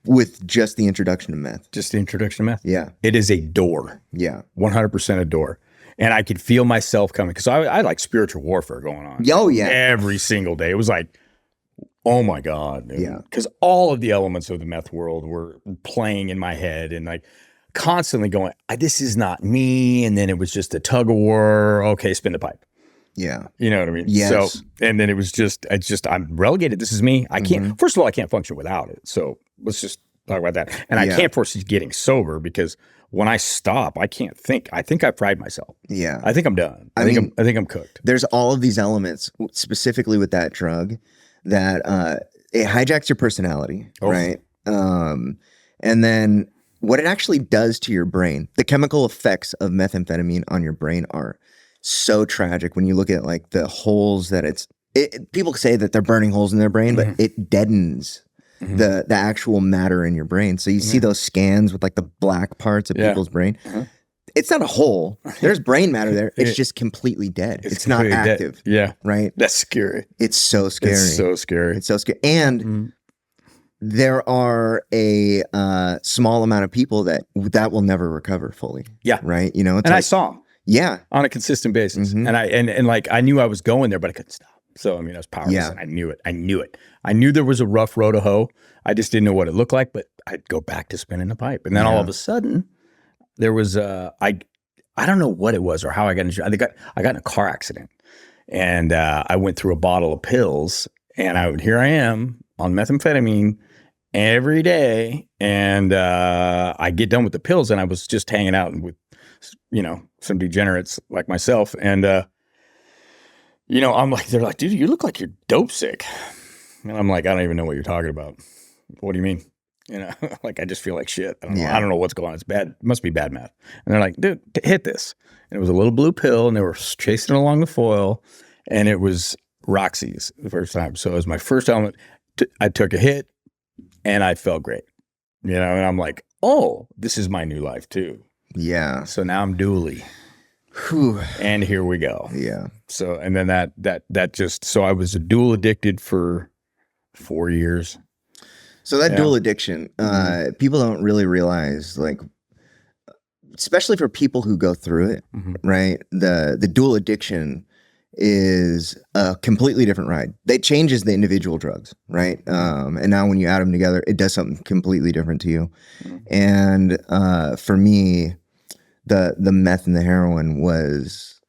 with just the introduction of meth. Just the introduction of meth? Yeah. It is a door. Yeah. 100% a door. And I could feel myself coming because I like spiritual warfare going on. Oh, yeah. Every single day. It was like, oh my God. Dude. Yeah. Because all of the elements of the meth world were playing in my head and like constantly going, this is not me. And then it was just a tug of war. Okay, spin the pipe. Yeah. You know what I mean? Yes. So, and then it's just, I'm relegated. This is me. I can't, first of all, I can't function without it. So let's just talk about that. And I can't foresee getting sober because when I stop, I can't think. I think I've fried myself. Yeah. I think I'm done. I think I'm cooked. There's all of these elements specifically with that drug that it hijacks your personality, right? And then what it actually does to your brain, the chemical effects of methamphetamine on your brain are so tragic when you look at like the holes that people say that they're burning holes in their brain, but it deadens the actual matter in your brain. So you see those scans with like the black parts of people's brain. It's not a hole. There's brain matter there. It's just completely dead. It's not active. Dead. Yeah. Right? That's scary. It's so scary. It's so scary. It's so scary. And there are a small amount of people that will never recover fully. Yeah. Right? You know, it's and I saw them. Yeah. On a consistent basis. And I knew I was going there, but I couldn't stop. So, I mean, I was powerless and I knew it. I knew there was a rough road to hoe. I just didn't know what it looked like, but I'd go back to spinning the pipe. And then all of a sudden, there was I don't know what it was or how I got injured. I got in a car accident, and I went through a bottle of pills, and here I am on methamphetamine every day, and I get done with the pills, and I was just hanging out with, some degenerates like myself, and I'm like, they're like, dude, you look like you're dope sick, and I'm like, I don't even know what you're talking about. What do you mean? Like I just feel like shit. I don't know what's going on. It's bad. It must be bad meth. And they're like, dude, hit this. And it was a little blue pill, and they were chasing it along the foil, and it was Roxy's the first time. So it was my first element. I took a hit, and I felt great. And I'm like, oh, this is my new life too. Yeah. So now I'm dually. Whew. And here we go. Yeah. So and then that just so I was a dual addicted for 4 years. So that dual addiction, people don't really realize, like, especially for people who go through it, right? The dual addiction is a completely different ride. It changes the individual drugs, right? And now when you add them together, it does something completely different to you. And for me, the meth and the heroin was,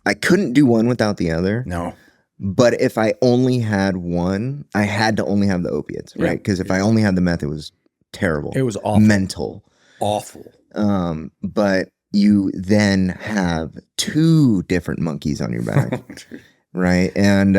I couldn't do one without the other. No. But if I only had one, I had to only have the opiates, right? Because if I only had the meth, it was terrible. It was awful. Mental. Awful. But you then have two different monkeys on your back, right? And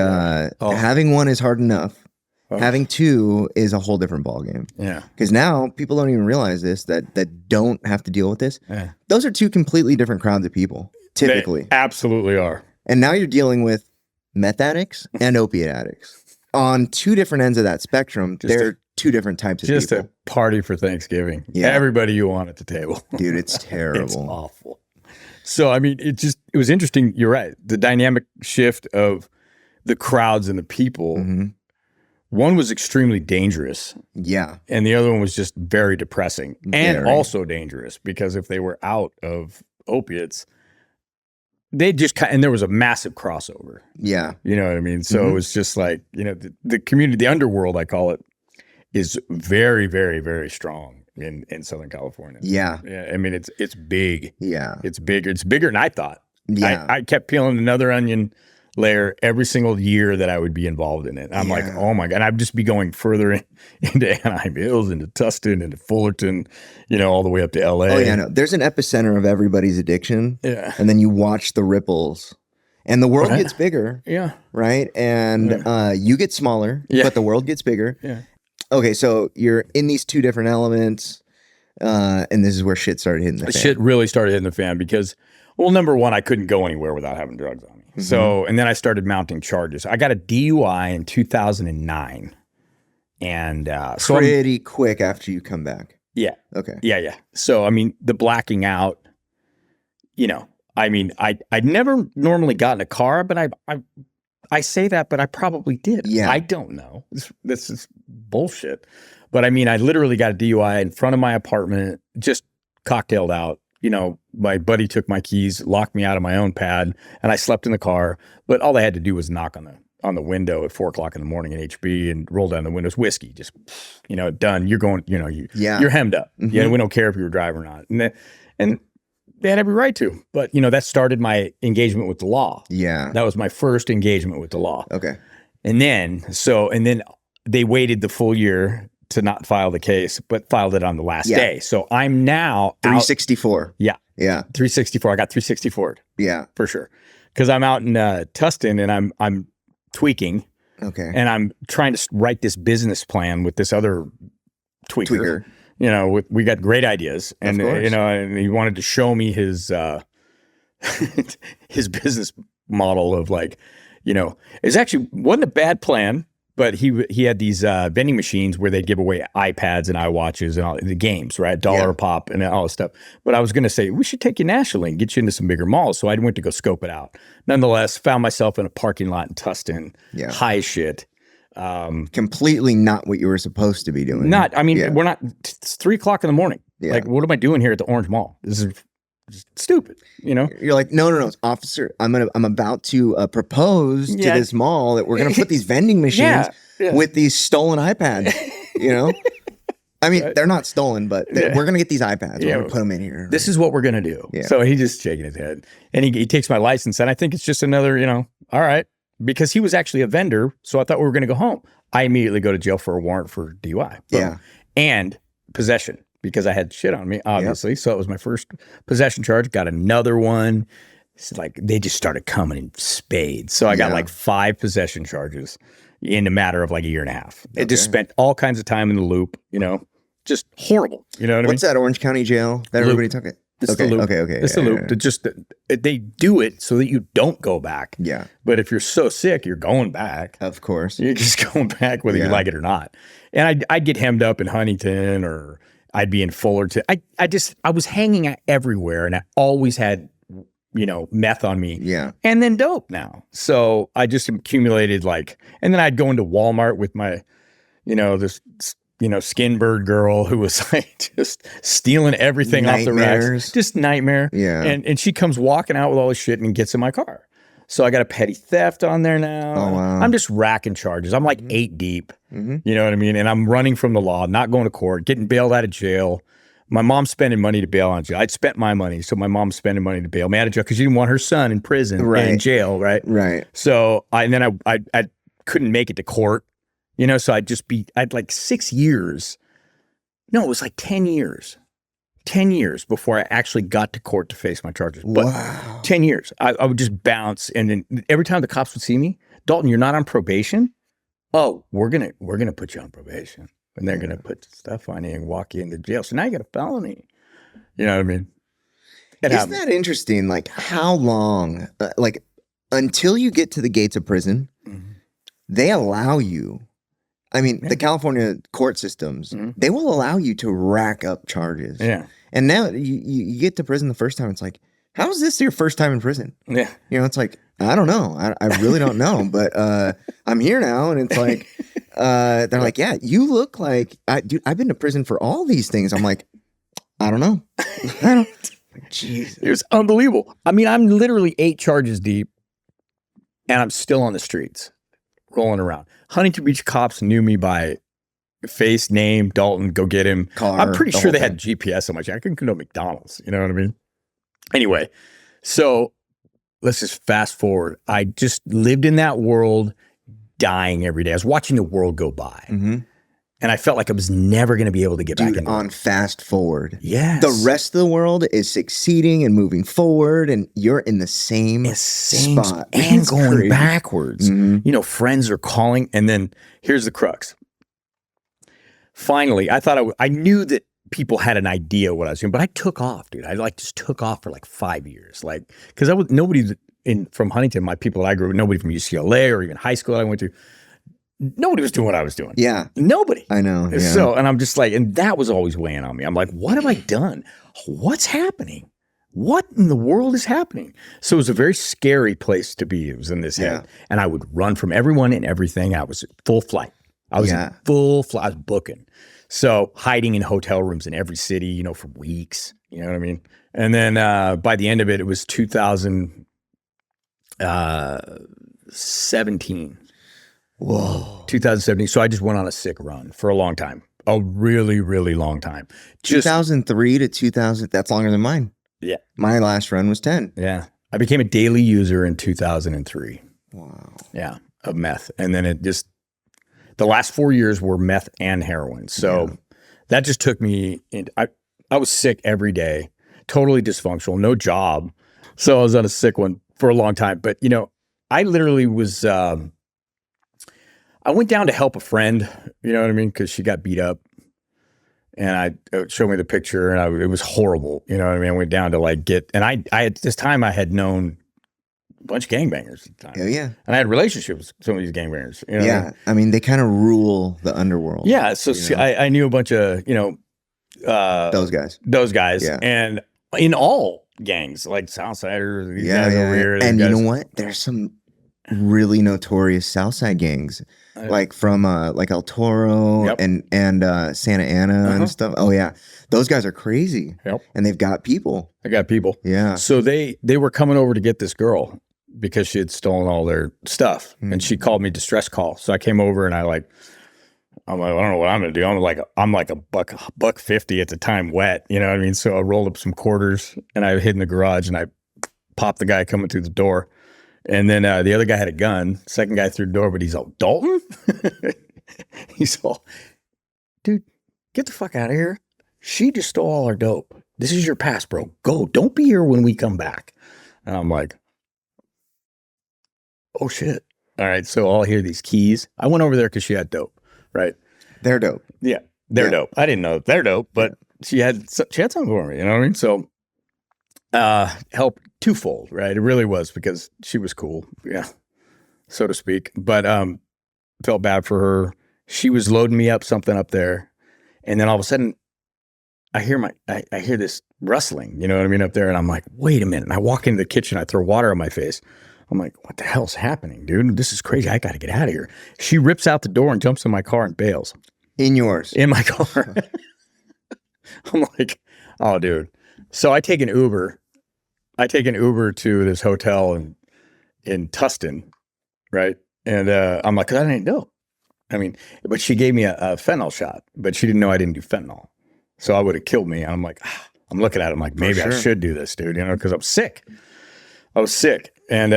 having one is hard enough. Having two is a whole different ballgame. Yeah. Because now people don't even realize this, that don't have to deal with this. Yeah. Those are two completely different crowds of people, typically. They absolutely are. And now you're dealing with meth addicts and opiate addicts. On two different ends of that spectrum, they're two different types of people. Just a party for Thanksgiving. Yeah. Everybody you want at the table. Dude, it's terrible. It's awful. So, I mean, it was interesting. You're right. The dynamic shift of the crowds and the people. One was extremely dangerous. Yeah. And the other one was just very depressing and also dangerous, because if they were out of opiates, they just and there was a massive crossover. Yeah. You know what I mean? So it was just like, the community, the underworld, I call it, is very, very, very strong in Southern California. Yeah. Yeah. I mean, it's big. Yeah. It's bigger. It's bigger than I thought. Yeah. I kept peeling another onion layer every single year that I would be involved in it. I'm like, oh my God. And I'd just be going further into Anaheim Hills, into Tustin, into Fullerton, all the way up to LA. Oh yeah, no. There's an epicenter of everybody's addiction. Yeah. And then you watch the ripples. And the world gets bigger. Yeah. Right? And you get smaller, but the world gets bigger. Yeah. Okay, so you're in these two different elements, and this is where shit started hitting the fan. Shit really started hitting the fan because, well, number one, I couldn't go anywhere without having drugs on me. So, and then I started mounting charges. I got a DUI in 2009. And so pretty quick after you come back. Yeah. Okay. Yeah. So, I mean, the blacking out, I mean, I'd never normally got in a car, but I say that, but I probably did. Yeah. I don't know. This is bullshit. But I mean, I literally got a DUI in front of my apartment, just cocktailed out. My buddy took my keys, locked me out of my own pad, and I slept in the car. But all they had to do was knock on the window at 4:00 in the morning in HB and roll down the windows, whiskey, just, done. You're going, you're hemmed up. Yeah. We don't care if you were driving or not. And they had every right to. But, that started my engagement with the law. Yeah. That was my first engagement with the law. Okay. And then they waited the full year to not file the case, but filed it on the last day. So I'm now 364. Yeah. 364. I got 364. Yeah. For sure. Because I'm out in Tustin and I'm tweaking. Okay. And I'm trying to write this business plan with this other tweaker. You know, we got great ideas. And, you know, and he wanted to show me his his business model of like, you know, it wasn't a bad plan, but he had these vending machines where they'd give away iPads and iWatches and all the games, right? $1 a pop and all this stuff. But I was going to say, we should take you nationally and get you into some bigger malls. So I went to go scope it out. Nonetheless, found myself in a parking lot in Tustin, high as shit. Completely not what you were supposed to be doing. We're not, it's 3 o'clock in the morning. Like, what am I doing here at the Orange Mall? This is stupid, you know? You're like, no, officer, I'm about to propose to this mall that we're going to put these vending machines with these stolen iPads, you know? I mean, they're not stolen, but we're going to get these iPads. We're going to put them in here. This is what we're going to do. So he's just shaking his head. And he takes my license, and I think it's just another, you know, all right. Because he was actually a vendor, so I thought we were going to go home. I immediately go to jail for a warrant for DUI. And possession. Because I had shit on me, obviously. So it was my first possession charge. Got another one. It's like they just started coming in spades. So I got like 5 possession charges in a matter of like a year and a half. It just spent all kinds of time in the loop, you know, just horrible. You know what I mean? What's that Orange County jail that everybody took it? It's the loop. It's the loop. They do it so that you don't go back. Yeah. But if you're so sick, you're going back. Of course. You're just going back whether you like it or not. And I'd get hemmed up in Huntington or I'd be in Fullerton. I was hanging out everywhere and I always had, you know, meth on me. Yeah. And then dope now. So I just accumulated and then I'd go into Walmart with my, you know, this, you know, skin bird girl who was like just stealing everything off the racks. Just nightmare. Yeah. And she comes walking out with all this shit and gets in my car. So I got a petty theft on there now. Oh, wow. I'm just racking charges. I'm like 8 deep. You know what I mean? And I'm running from the law, not going to court, getting bailed out of jail. My mom's spending money to bail on jail. I'd spent my money, so my mom's spending money to bail me out of jail because she didn't want her son in prison and in jail, right? Right. So I couldn't make it to court, you know. So I'd like 6 years. No, it was like 10 years. 10 years before I actually got to court to face my charges. But 10 years. I would just bounce, and then every time the cops would see me, Dalton, you're not on probation? Oh, we're gonna put you on probation. And they're gonna put stuff on you and walk you into jail. So now you got a felony. You know what I mean? Isn't that interesting? Like how long, until you get to the gates of prison, they allow you. I mean, the California court systems, they will allow you to rack up charges. Yeah. And now you get to prison the first time, it's like, how is this your first time in prison? Yeah. You know, it's like, I don't know. I really don't know. But I'm here now. And it's like, they're like, yeah, you look like, dude, I've been to prison for all these things. I'm like, I don't know. Jesus. It was unbelievable. I mean, I'm literally 8 charges deep and I'm still on the streets rolling around. Huntington Beach cops knew me by face, name, Dalton, go get him. Car, I'm pretty sure they had GPS on my check. I couldn't go to McDonald's. You know what I mean? Anyway, so let's just fast forward. I just lived in that world, dying every day. I was watching the world go by. And I felt like I was never going to be able to get back in. On fast forward. Yes. The rest of the world is succeeding and moving forward, and you're in the same spot. And going backwards. You know, friends are calling. And then here's the crux. Finally, I knew that people had an idea what I was doing, but I took off, dude. I just took off for like 5 years. Because nobody from Huntington, my people that I grew up with, nobody from UCLA or even high school that I went to, nobody was doing what I was doing. Yeah. Nobody. I know. Yeah. So, and I'm just like, and that was always weighing on me. I'm like, what have I done? What's happening? What in the world is happening? So it was a very scary place to be. It was in this head. And I would run from everyone and everything. I was full flight. I was in full flight. I was booking. So hiding in hotel rooms in every city, you know, for weeks. You know what I mean? And then by the end of it, it was 2017. Whoa. 2017. So I just went on a sick run for a long time. A really, really long time. 2003 to 2000. That's longer than mine. Yeah. My last run was 10. Yeah. I became a daily user in 2003. Wow. Yeah. Of meth. And then the last 4 years were meth and heroin. So that just took me I was sick every day, totally dysfunctional, no job. So I was on a sick one for a long time. But, you know, I literally was, I went down to help a friend, you know what I mean? Because she got beat up. And showed me the picture, and it was horrible. You know what I mean? I went down to like and I at this time I had known a bunch of gangbangers at the time. Yeah. And I had relationships with some of these gangbangers. You know yeah. what I mean? I mean, they kind of rule the underworld. Yeah. So you know? I knew a bunch of, you know, those guys. Yeah. And in all gangs, like Southsiders, these guys yeah. over here. And you know what? There's some really notorious Southside gangs. Like from like El Toro and Santa Ana and stuff. Oh yeah, those guys are crazy. Yep. And they've got people. I got people. Yeah. So they were coming over to get this girl because she had stolen all their stuff, and she called me distress call. So I came over and I'm like, I don't know what I'm gonna do. I'm like a buck 50 at the time, wet. You know what I mean? So I rolled up some quarters and I hid in the garage and I popped the guy coming through the door. And then the other guy had a gun. Second guy through the door, but he's all, Dalton? He's all, dude, get the fuck out of here. She just stole all our dope. This is your pass, bro. Go. Don't be here when we come back. And I'm like, oh, shit. All right. So I'll hear these keys. I went over there because she had dope, right? They're dope. Yeah. They're dope. I didn't know they're dope, but she had something for me. You know what I mean? So help twofold, right? It really was because she was cool, so to speak. But felt bad for her. She was loading me up something up there, and then all of a sudden, I hear this rustling. You know what I mean, up there, and I'm like, wait a minute. And I walk into the kitchen. I throw water on my face. I'm like, what the hell's happening, dude? This is crazy. I got to get out of here. She rips out the door and jumps in my car and bails. In yours? In my car. I'm like, oh, dude. So I take an Uber to this hotel in Tustin, right? And I'm like, that ain't dope. I mean, but she gave me a fentanyl shot, but she didn't know I didn't do fentanyl. So I would have killed me. And I'm like, I'm looking at it. I'm like, maybe I should do this, dude, because I'm sick. I was sick. And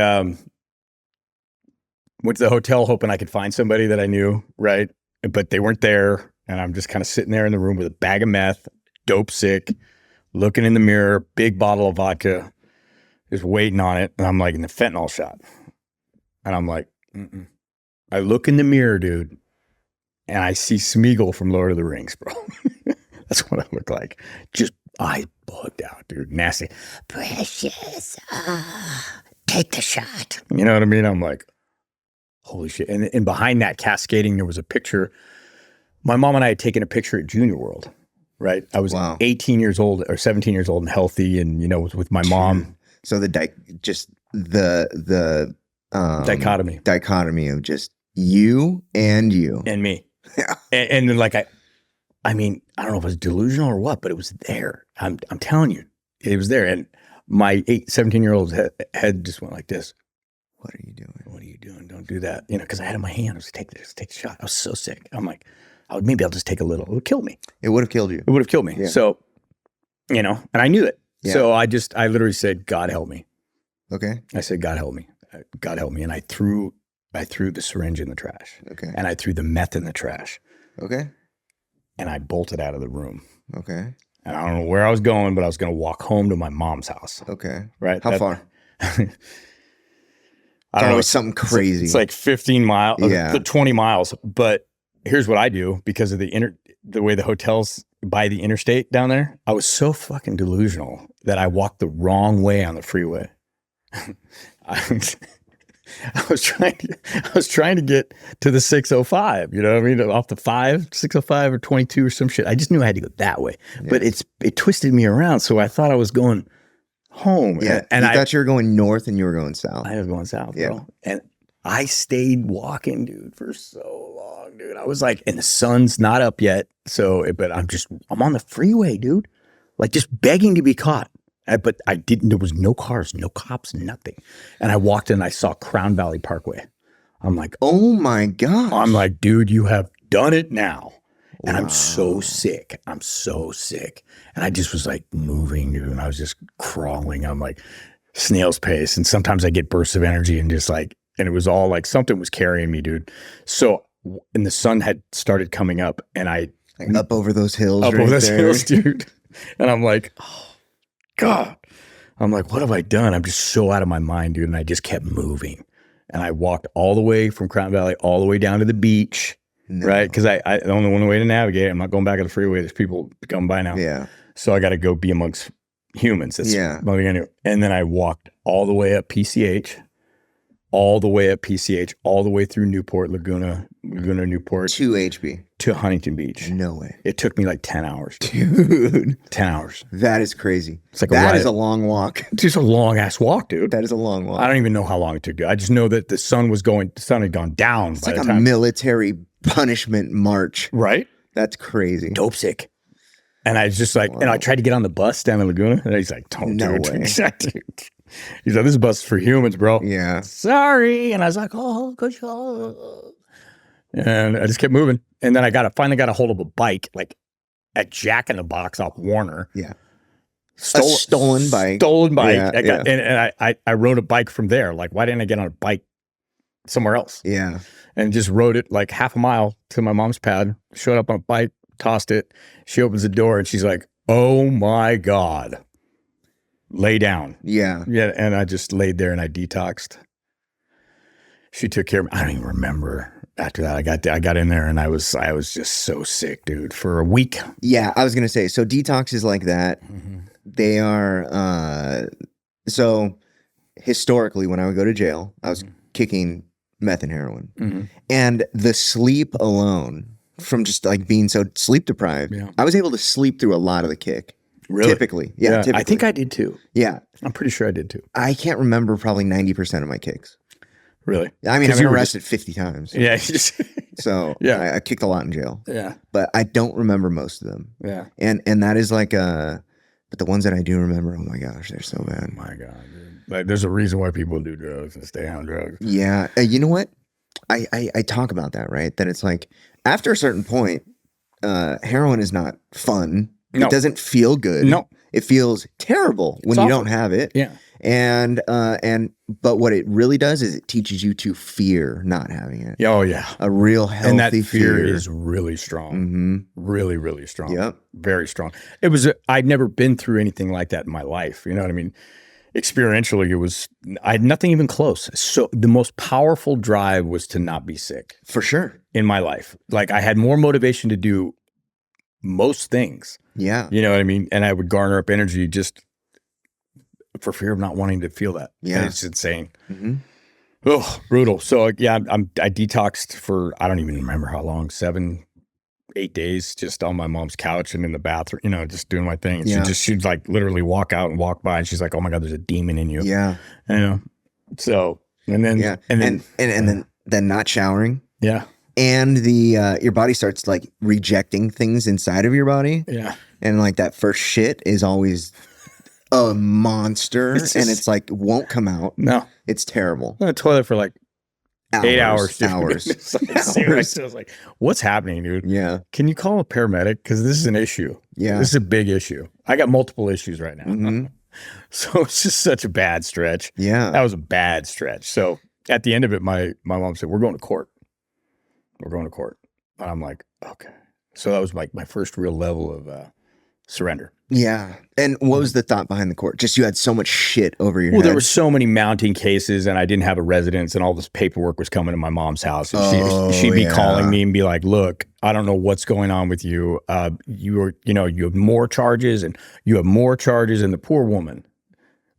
went to the hotel hoping I could find somebody that I knew, right? But they weren't there. And I'm just kind of sitting there in the room with a bag of meth, dope sick, looking in the mirror, big bottle of vodka, just waiting on it. And I'm like, in the fentanyl shot. And I'm like, mm-mm. I look in the mirror, dude, and I see Smeagol from Lord of the Rings, bro. That's what I look like. Just eye bugged out, dude. Nasty. Precious. Take the shot. You know what I mean? I'm like, holy shit. And behind that cascading, there was a picture. My mom and I had taken a picture at Junior World, right? I was 18 years old or 17 years old and healthy, and was with my mom. So the dichotomy of just you and me. Yeah. And then like I mean, I don't know if it was delusional or what, but it was there. I'm telling you, it was there. And my 17-year-old head just went like this. What are you doing? What are you doing? Don't do that. Because I had it in my hand. I was like, take the shot. I was so sick. I'm like, maybe I'll just take a little. It would kill me. It would have killed you. It would have killed me. Yeah. So, and I knew it. Yeah. So I literally said, God help me. Okay. I said, God help me. God help me. And I threw the syringe in the trash. Okay. And I threw the meth in the trash. Okay. And I bolted out of the room. Okay. And I don't know where I was going, but I was going to walk home to my mom's house. Okay. Right? How far? I don't know. It's something crazy. It's like 15 miles, 20 miles. But here's what I do because of the way the hotels by the interstate down there. I was so fucking delusional that I walked the wrong way on the freeway. I was trying to get to the 605, you know what I mean? Off the 605 or 22 or some shit. I just knew I had to go that way, but it twisted me around. So I thought I was going home. Yeah. And I thought you were going north and you were going south. I was going south, bro. And I stayed walking, dude, for so long, dude. I was like, and the sun's not up yet. But I'm on the freeway, dude. Like just begging to be caught. But I didn't, there was no cars, no cops, nothing. And I walked in and I saw Crown Valley Parkway. I'm like, oh my God. I'm like, dude, you have done it now. And I'm so sick. I'm so sick. And I just was like moving, dude. And I was just crawling. I'm like snail's pace. And sometimes I get bursts of energy and just like, and it was all like something was carrying me, dude. So and the sun had started coming up, and like up over those hills, up right over those there. hills, dude. And I'm like, oh God. I'm like, what have I done? I'm just so out of my mind, dude. And I just kept moving. And I walked all the way from Crown Valley all the way down to the beach, right? Because I only one way to navigate. I'm not going back on the freeway. There's people coming by now. Yeah. So I got to go be amongst humans. That's and then I walked all the way up PCH, all the way through Newport, Laguna, Newport. To HB. To Huntington Beach. No way. It took me like 10 hours. Dude. 10 hours. That is crazy. It's like that is a long walk. It's just a long ass walk, dude. That is a long walk. I don't even know how long it took. I just know that the sun had gone down. It's like a military punishment march. Right? That's crazy. Dope sick. And I was just like, and I tried to get on the bus down in Laguna, and he's like, don't do it. He's like, this bus is for humans, bro. Yeah. Sorry. And I was like, oh, good job. And I just kept moving. And then I finally got a hold of a bike, like at Jack in the Box off Warner. Yeah. A stolen bike. Stolen bike. Yeah, And I rode a bike from there. Like, why didn't I get on a bike somewhere else? Yeah. And just rode it like half a mile to my mom's pad, showed up on a bike, tossed it. She opens the door and she's like, oh my God. Lay down. Yeah. Yeah. And I just laid there and I detoxed. She took care of me. I don't even remember. After that, I got in there and I was just so sick, dude, for a week. Yeah, I was gonna say, so detox is like that. Mm-hmm. They are so historically when I would go to jail, I was kicking meth and heroin. Mm-hmm. And the sleep alone from just like being so sleep deprived, I was able to sleep through a lot of the kick. Really? Typically. Yeah, typically. I think I did too. Yeah. I'm pretty sure I did too. I can't remember probably 90% of my kicks. Really? I mean, I've been arrested 50 times. Yeah. So I kicked a lot in jail. Yeah. But I don't remember most of them. Yeah. And that is like but the ones that I do remember, oh my gosh, they're so bad. Oh my God, dude. Like there's a reason why people do drugs and stay on drugs. Yeah. You know what? I talk about that, right? That it's like after a certain point, heroin is not fun. No. It doesn't feel good. No. It feels terrible when you don't have it. Yeah. But what it really does is it teaches you to fear not having it. Oh yeah. A real healthy and that fear is really strong. Mm-hmm. Really, really strong. Yep. Very strong. I'd never been through anything like that in my life. You know what I mean? Experientially, I had nothing even close. So the most powerful drive was to not be sick. For sure. In my life. Like I had more motivation to do most things. Yeah. You know what I mean? And I would garner up energy just for fear of not wanting to feel that. Yeah. And it's insane. Mm-hmm. Oh, brutal. So yeah, I detoxed for, I don't even remember how long, 7, 8 days, just on my mom's couch and in the bathroom, you know, just doing my thing. And she'd like literally walk out and walk by and she's like, oh my God, there's a demon in you. Yeah. You know? So, and then, and then not showering. Yeah. And your body starts like rejecting things inside of your body. Yeah. And like that first shit is always a monster and it's like won't come out. No. It's terrible. I'm on the toilet for like 8 hours. Dude. Hours. I was like, what's happening, dude? Yeah. Can you call a paramedic? Because this is an issue. Yeah. This is a big issue. I got multiple issues right now. Mm-hmm. So it's just such a bad stretch. Yeah. That was a bad stretch. So at the end of it, my mom said, we're going to court. We're going to court. And I'm like, okay. So that was like my first real level of surrender. Yeah. And what was the thought behind the court? Just you had so much shit over your head. Well, there were so many mounting cases and I didn't have a residence and all this paperwork was coming to my mom's house. And she'd be calling me and be like, look, I don't know what's going on with you. You have more charges and you have more charges. And the poor woman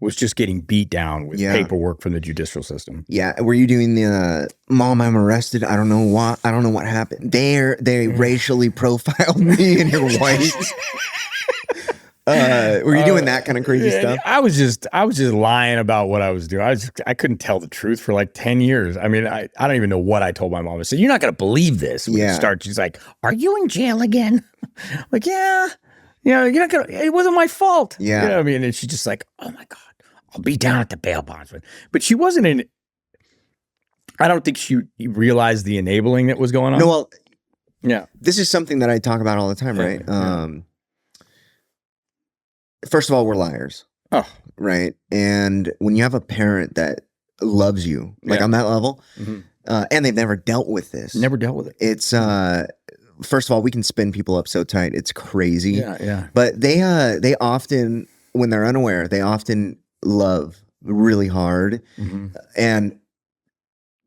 was just getting beat down with paperwork from the judicial system. Yeah. Were you doing the mom, I'm arrested. I don't know what happened. They racially profiled me and you're white. Were you doing that kind of crazy stuff? I was just lying about what I was doing. I couldn't tell the truth for like 10 years. I mean, I don't even know what I told my mom. I said, you're not going to believe this. When you start, she's like, are you in jail again? I'm like, yeah. You know, you're not going to, it wasn't my fault. Yeah. You know what I mean? And she's just like, oh my God, I'll be down at the bail bondsman. But she wasn't in, I don't think she realized the enabling that was going on. No, well, yeah. This is something that I talk about all the time, right? Yeah. First of all, we're liars. Oh. Right. And when you have a parent that loves you, like on that level, And they've never dealt with this. Never dealt with it. It's first of all, we can spin people up so tight. It's crazy. Yeah. But they often, when they're unaware, they often love really hard. And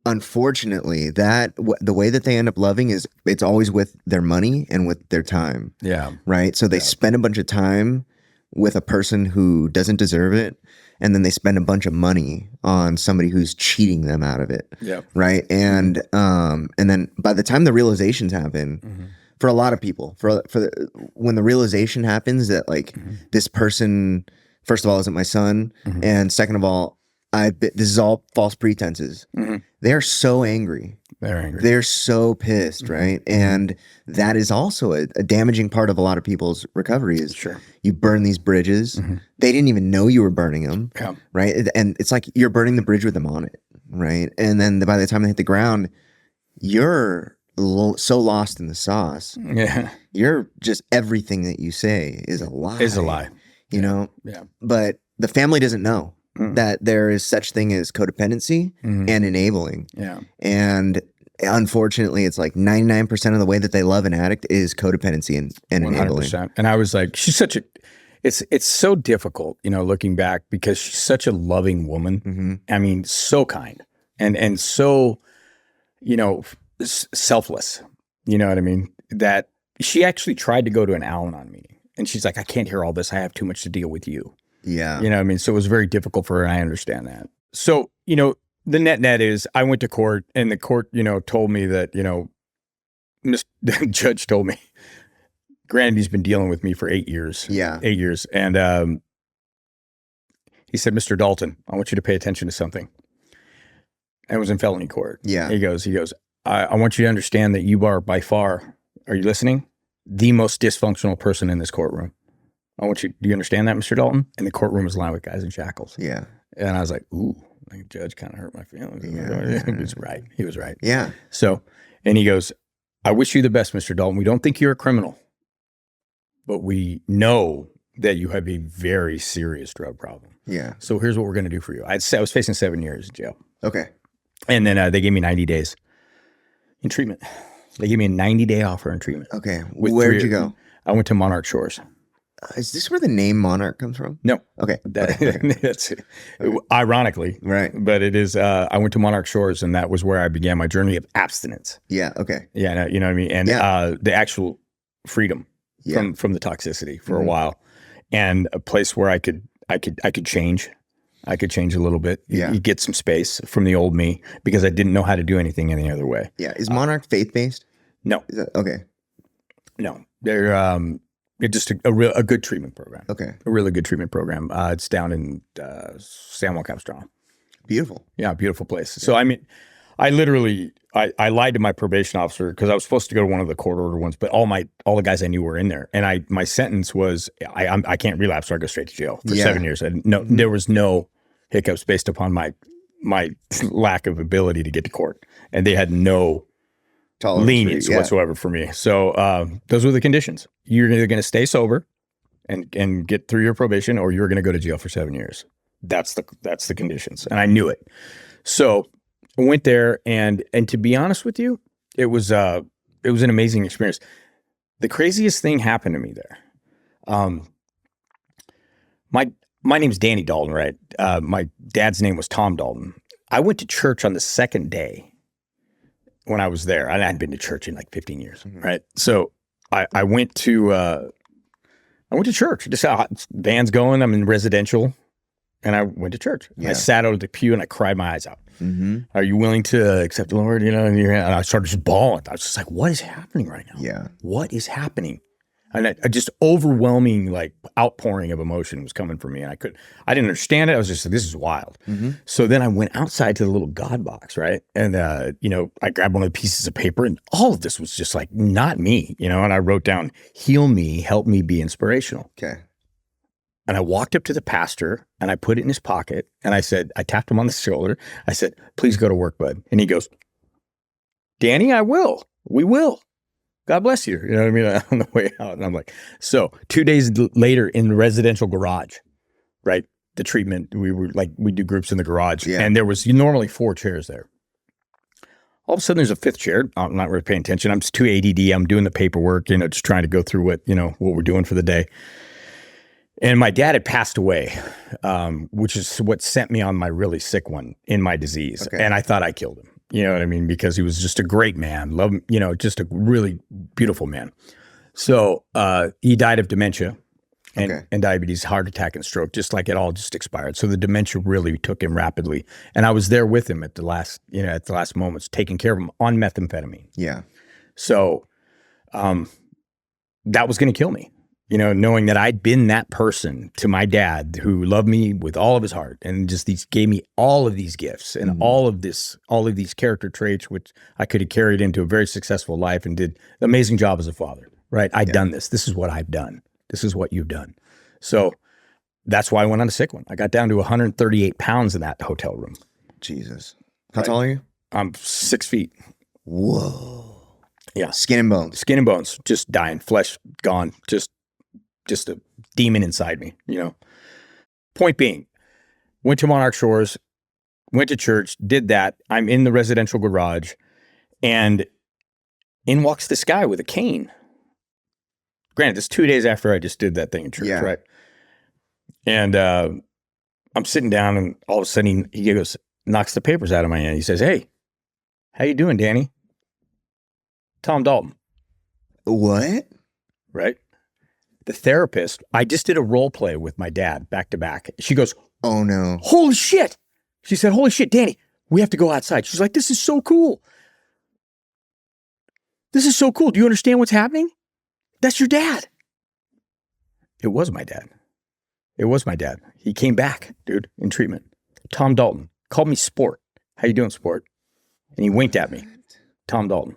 unfortunately, the way that they end up loving is it's always with their money and with their time. Yeah. Right. So they spend a bunch of time with a person who doesn't deserve it, and then they spend a bunch of money on somebody who's cheating them out of it. Yeah. Right. And then by the time the realizations happen, for a lot of people, when the realization happens that like this person, first of all, isn't my son, and second of all, this is all false pretenses. They're so angry. They're angry. They're so pissed, right? And that is also a damaging part of a lot of people's recovery is you burn these bridges. They didn't even know you were burning them, right? And it's like you're burning the bridge with them on it, right? And then by the time they hit the ground, you're so lost in the sauce. Yeah. You're just, everything that you say is a lie. Is a lie. You know? Yeah. But the family doesn't know that there is such thing as codependency and enabling. Yeah. And unfortunately, it's like 99% of the way that they love an addict is codependency and enabling. 100%. And I was like, she's such a, it's so difficult, you know, looking back because she's such a loving woman. I mean, so kind and so, you know, selfless, you know what I mean? That she actually tried to go to an Al-Anon meeting and she's like, I can't hear all this. I have too much to deal with you. Yeah. You know what I mean? So it was very difficult for her. And I understand that. So, you know, the net is I went to court and the court, you know, told me that, you know, the judge told me, granted, he's been dealing with me for 8 years. Yeah. 8 years. And he said, Mr. Dalton, I want you to pay attention to something. I was in felony court. Yeah. He goes, I want you to understand that you are by far, are you listening? The most dysfunctional person in this courtroom. Do you understand that, Mr. Dalton? And the courtroom was lined with guys in shackles. Yeah. And I was like, ooh, the judge kind of hurt my feelings. Yeah. He was right. He was right. Yeah. So, and he goes, I wish you the best, Mr. Dalton. We don't think you're a criminal, but we know that you have a very serious drug problem. Yeah. So here's what we're going to do for you. I was facing 7 years in jail. Okay. And then they gave me 90 days in treatment. They gave me a 90-day offer in treatment. Okay. Where'd you go? I went to Monarch Shores. Is this where the name Monarch comes from? No. Okay. That's ironically. Right. But it is, I went to Monarch Shores and that was where I began my journey of abstinence. Yeah. Okay. Yeah. You know what I mean? And the actual freedom from the toxicity for a while and a place where I could change. I could change a little bit. Yeah. You get some space from the old me because I didn't know how to do anything any other way. Yeah. Is Monarch faith-based? No. Okay. No. They're just a good treatment program. Okay. A really good treatment program. It's down in San Juan Capistrano. Beautiful. Yeah, beautiful place. Yeah. So, I mean, I literally, I lied to my probation officer because I was supposed to go to one of the court order ones, but all the guys I knew were in there. And my sentence was, I can't relapse, so I go straight to jail for 7 years. And there was no hiccups based upon my lack of ability to get to court. And they had no lenience whatsoever for me. So those were the conditions. You're either going to stay sober and get through your probation, or you're going to go to jail for 7 years. That's the conditions, and I knew it. So I went there, and to be honest with you, it was an amazing experience. The craziest thing happened to me there. My name's Danny Dalton, right? My dad's name was Tom Dalton. I went to church on the second day. When I was there, I hadn't been to church in like 15 years, right? So I went to church. Just band's going. I'm in residential, and I went to church. Yeah. I sat out at the pew and I cried my eyes out. Are you willing to accept the Lord? You know, and I started just bawling. I was just like, "What is happening right now? Yeah, what is happening?" And I just overwhelming like outpouring of emotion was coming from me, and I didn't understand it. I was just like, this is wild. So then I went outside to the little God box, right? And I grabbed one of the pieces of paper, and all of this was just like not me, you know. And I wrote down, "Heal me, help me be inspirational." Okay. And I walked up to the pastor, and I put it in his pocket, and I tapped him on the shoulder. I said, "Please go to work, bud." And he goes, "Danny, I will. We will. God bless you." You know what I mean? On the way out. And I'm like, so 2 days later in the residential garage, right? The treatment, we do groups in the garage. Yeah. And there was normally 4 chairs there. All of a sudden there's a fifth chair. I'm not really paying attention. I'm just too ADD. I'm doing the paperwork, just trying to go through what we're doing for the day. And my dad had passed away, which is what sent me on my really sick one in my disease. Okay. And I thought I killed him. You know what I mean? Because he was just a great man. Love, just a really beautiful man. So he died of dementia and diabetes, heart attack, and stroke, just like it all just expired. So the dementia really took him rapidly. And I was there with him at the last, moments, taking care of him on methamphetamine. Yeah. So that was going to kill me, knowing that I'd been that person to my dad who loved me with all of his heart and just gave me all of these gifts and all of these character traits, which I could have carried into a very successful life and did an amazing job as a father, right? I'd done this. This is what I've done. This is what you've done. So that's why I went on a sick one. I got down to 138 pounds in that hotel room. Jesus. How tall are you? I'm 6 feet. Whoa. Yeah. Skin and bones. Skin and bones. Just dying. Flesh gone. Just a demon inside me, Point being, went to Monarch Shores, went to church, did that. I'm in the residential garage, and in walks this guy with a cane. Granted, this 2 days after I just did that thing in church, right? And I'm sitting down, and all of a sudden he goes, knocks the papers out of my hand. He says, "Hey, how you doing, Danny?" Tom Dalton. What? Right? The therapist, I just did a role play with my dad back to back. She goes, "Oh no. Holy shit." She said, "Holy shit, Danny, we have to go outside." She's like, "This is so cool. This is so cool. Do you understand what's happening? That's your dad." It was my dad. It was my dad. He came back, dude, in treatment. Tom Dalton called me Sport. "How you doing, Sport?" And he winked at me. Tom Dalton.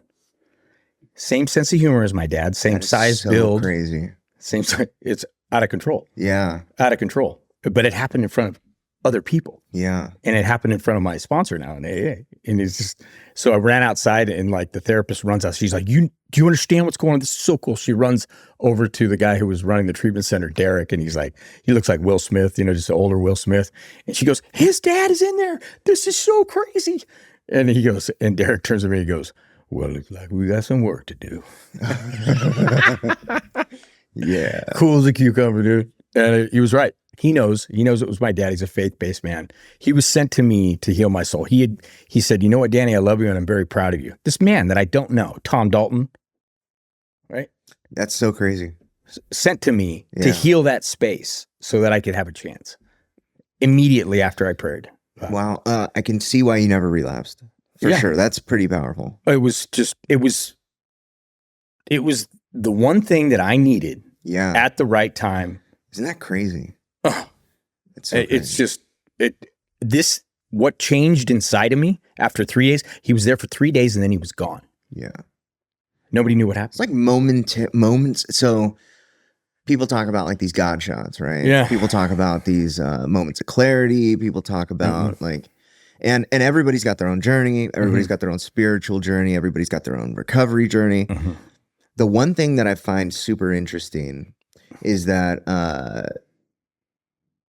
Same sense of humor as my dad. Same size, build. Crazy. Same. It's out of control. Yeah. Out of control. But it happened in front of other people. Yeah. And it happened in front of my sponsor now in AA. And it's just, so I ran outside, and the therapist runs out. She's like, do you understand what's going on? This is so cool. She runs over to the guy who was running the treatment center, Derek. And he's like, he looks like Will Smith, just an older Will Smith. And she goes, "His dad is in there. This is so crazy." And he goes, and Derek turns to me and he goes, "Well, looks like we got some work to do." Yeah. Cool as a cucumber, dude. And he was right. He knows it was my dad. He's a faith-based man. He was sent to me to heal my soul. He said, "You know what, Danny, I love you and I'm very proud of you." This man that I don't know, Tom Dalton, right? That's so crazy. Sent to me to heal that space so that I could have a chance immediately after I prayed. Wow. I can see why you never relapsed. For sure. That's pretty powerful. It was the one thing that I needed at the right time. Isn't that crazy? It's so crazy. What changed inside of me after 3 days, he was there for 3 days and then he was gone. Yeah. Nobody knew what happened. It's like moments. So people talk about these God shots, right? Yeah. People talk about these moments of clarity. People talk about and everybody's got their own journey. Everybody's got their own spiritual journey. Everybody's got their own recovery journey. The one thing that I find super interesting is that,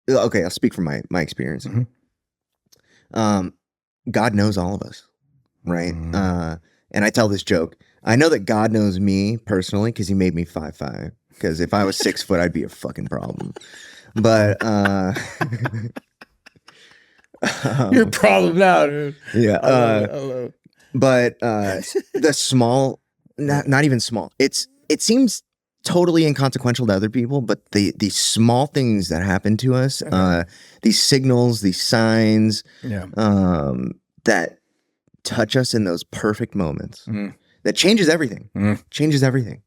I'll speak from my experience. God knows all of us, right? And I tell this joke. I know that God knows me personally because he made me 5'5". Because if I was 6 foot, I'd be a fucking problem. But your problem now, dude. Yeah. I love it. But the small, not even small. It seems totally inconsequential to other people, but the small things that happen to us, these signals, these signs, that touch us in those perfect moments, that changes everything. Changes everything.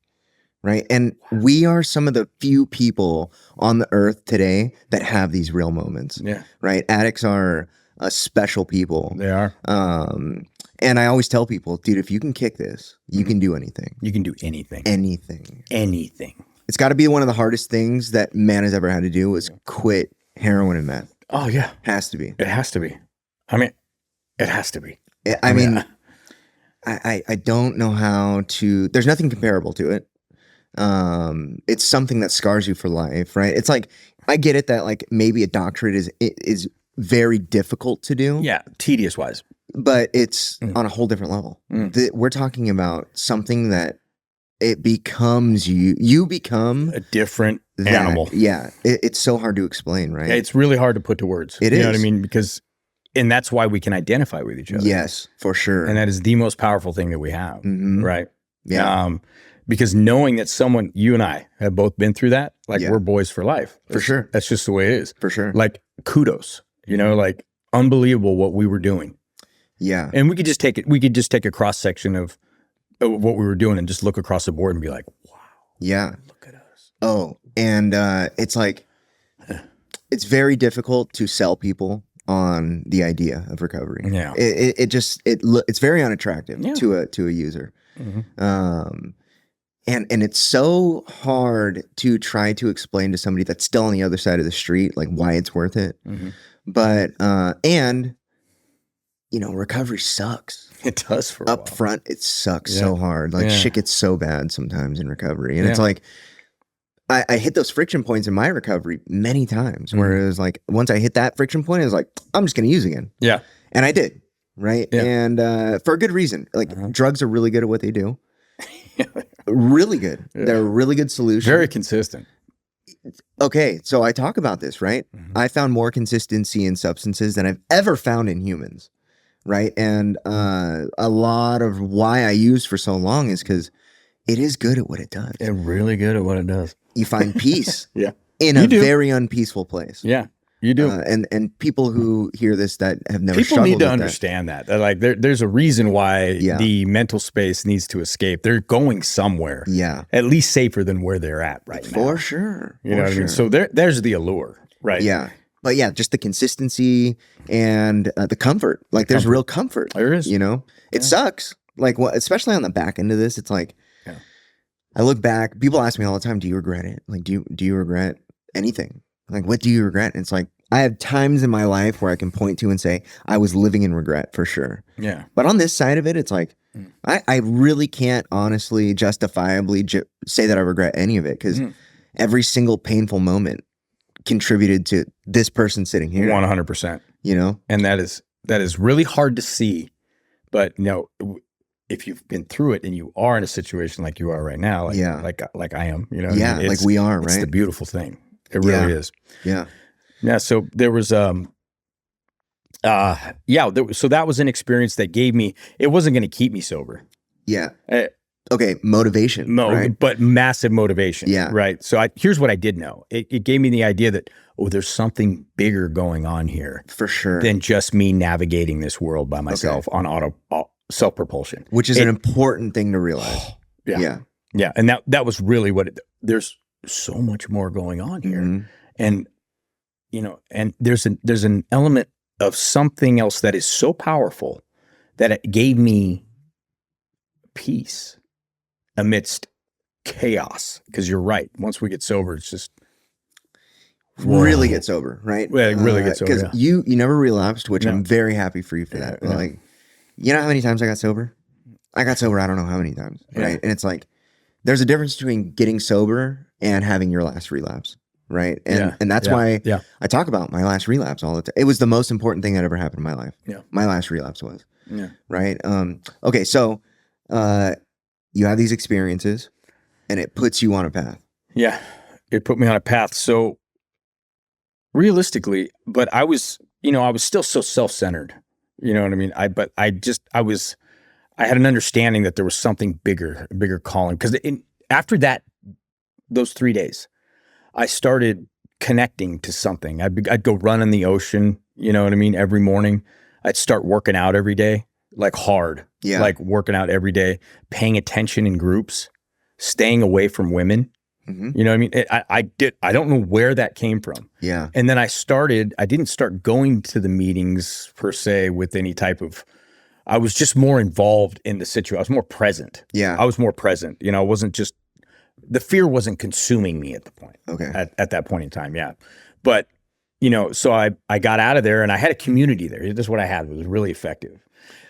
Right. And we are some of the few people on the earth today that have these real moments. Yeah. Right. Addicts are a special people. They are. And I always tell people, dude, if you can kick this, you can do anything. You can do anything. Anything. It's got to be one of the hardest things that man has ever had to do was quit heroin and meth. Oh, yeah. Has to be. It has to be. I mean, it has to be. I mean, I don't know how to, there's nothing comparable to it. It's something that scars you for life, right? It's like, I get it that maybe a doctorate is very difficult to do. Yeah, tedious wise. but it's on a whole different level. We're talking about something that it becomes you become a different animal. Yeah. It's so hard to explain, right? It's really hard to put to words. It you is. know what I mean? And that's why we can identify with each other. Yes, for sure. And that is the most powerful thing that we have. Right. Yeah. Because knowing that someone, you and I have both been through that, like we're boys for life. For sure. That's just the way it is. For sure. Like kudos, like unbelievable what we were doing. Yeah. And we could just take a cross section of what we were doing and just look across the board and be like, wow. Yeah. Look at us. Oh, and it's like, it's very difficult to sell people on the idea of recovery. Yeah. It's very unattractive to a user. And it's so hard to try to explain to somebody that's still on the other side of the street, like why it's worth it. But, recovery sucks. It does for up front. It sucks so hard. Like shit gets so bad sometimes in recovery. And it's like, I hit those friction points in my recovery many times where it was like, once I hit that friction point, I was like, I'm just going to use again. Yeah. And I did. Right. Yeah. And for a good reason. Like drugs are really good at what they do. Really good. Yeah. They're a really good solution. Very consistent. Okay. So I talk about this, right? I found more consistency in substances than I've ever found in humans. Right. And a lot of why I used for so long is because it is good at what it does. It's really good at what it does. You find peace in a very unpeaceful place. Yeah, you do. And people who hear this that have never people need to understand that. Like there's a reason why the mental space needs to escape. They're going somewhere. Yeah. At least safer than where they're at right now. For sure. You know what I mean? So there's the allure, right? Yeah. But yeah, just the consistency and the comfort. Like there's real comfort. There is. It sucks. Like especially on the back end of this, it's like, I look back, people ask me all the time, do you regret it? Like, do you regret anything? Like, what do you regret? And it's like, I have times in my life where I can point to and say, I was living in regret for sure. Yeah. But on this side of it, it's like, I really can't honestly, justifiably say that I regret any of it because every single painful moment contributed to this person sitting here. 100%. And that is really hard to see, but if you've been through it and you are in a situation like you are right now, like I am, like we are, right? It's the beautiful thing. It really is. Yeah. Yeah. So there was, so that was an experience that gave me, it wasn't going to keep me sober. Yeah. Okay. Motivation. Right? But massive motivation. Yeah. Right. So here's what I did know. It gave me the idea that, there's something bigger going on here. For sure. Than just me navigating this world by myself on self-propulsion. Which is an important thing to realize. Yeah. And that was really there's so much more going on here. And, and there's an element of something else that is so powerful that it gave me peace amidst chaos. Because you're right. Once we get sober, it's just. Really get sober, right? Yeah, really get sober. Because you never relapsed, which I'm very happy for you for that. But like, you know how many times I got sober? I got sober, I don't know how many times, right? And it's like, there's a difference between getting sober and having your last relapse, right? And that's why I talk about my last relapse all the time. It was the most important thing that ever happened in my life. Yeah. My last relapse was. Yeah. Right? Okay, so you have these experiences and it puts you on a path. Yeah, it put me on a path. So realistically, but I was still so self-centered. You know what I mean? I had an understanding that there was something bigger, a bigger calling. Because after those 3 days, I started connecting to something. I'd go run in the ocean, you know what I mean, every morning. I'd start working out every day, like hard, like working out every day, paying attention in groups, staying away from women. You know what I mean? I don't know where that came from. Yeah. And then I didn't start going to the meetings per se with any type of, I was just more involved in the situation. I was more present. Yeah. I was more present. I wasn't just, the fear wasn't consuming me at the point. Okay. At that point in time. Yeah. But, so I got out of there and I had a community there. This is what I had. It was really effective.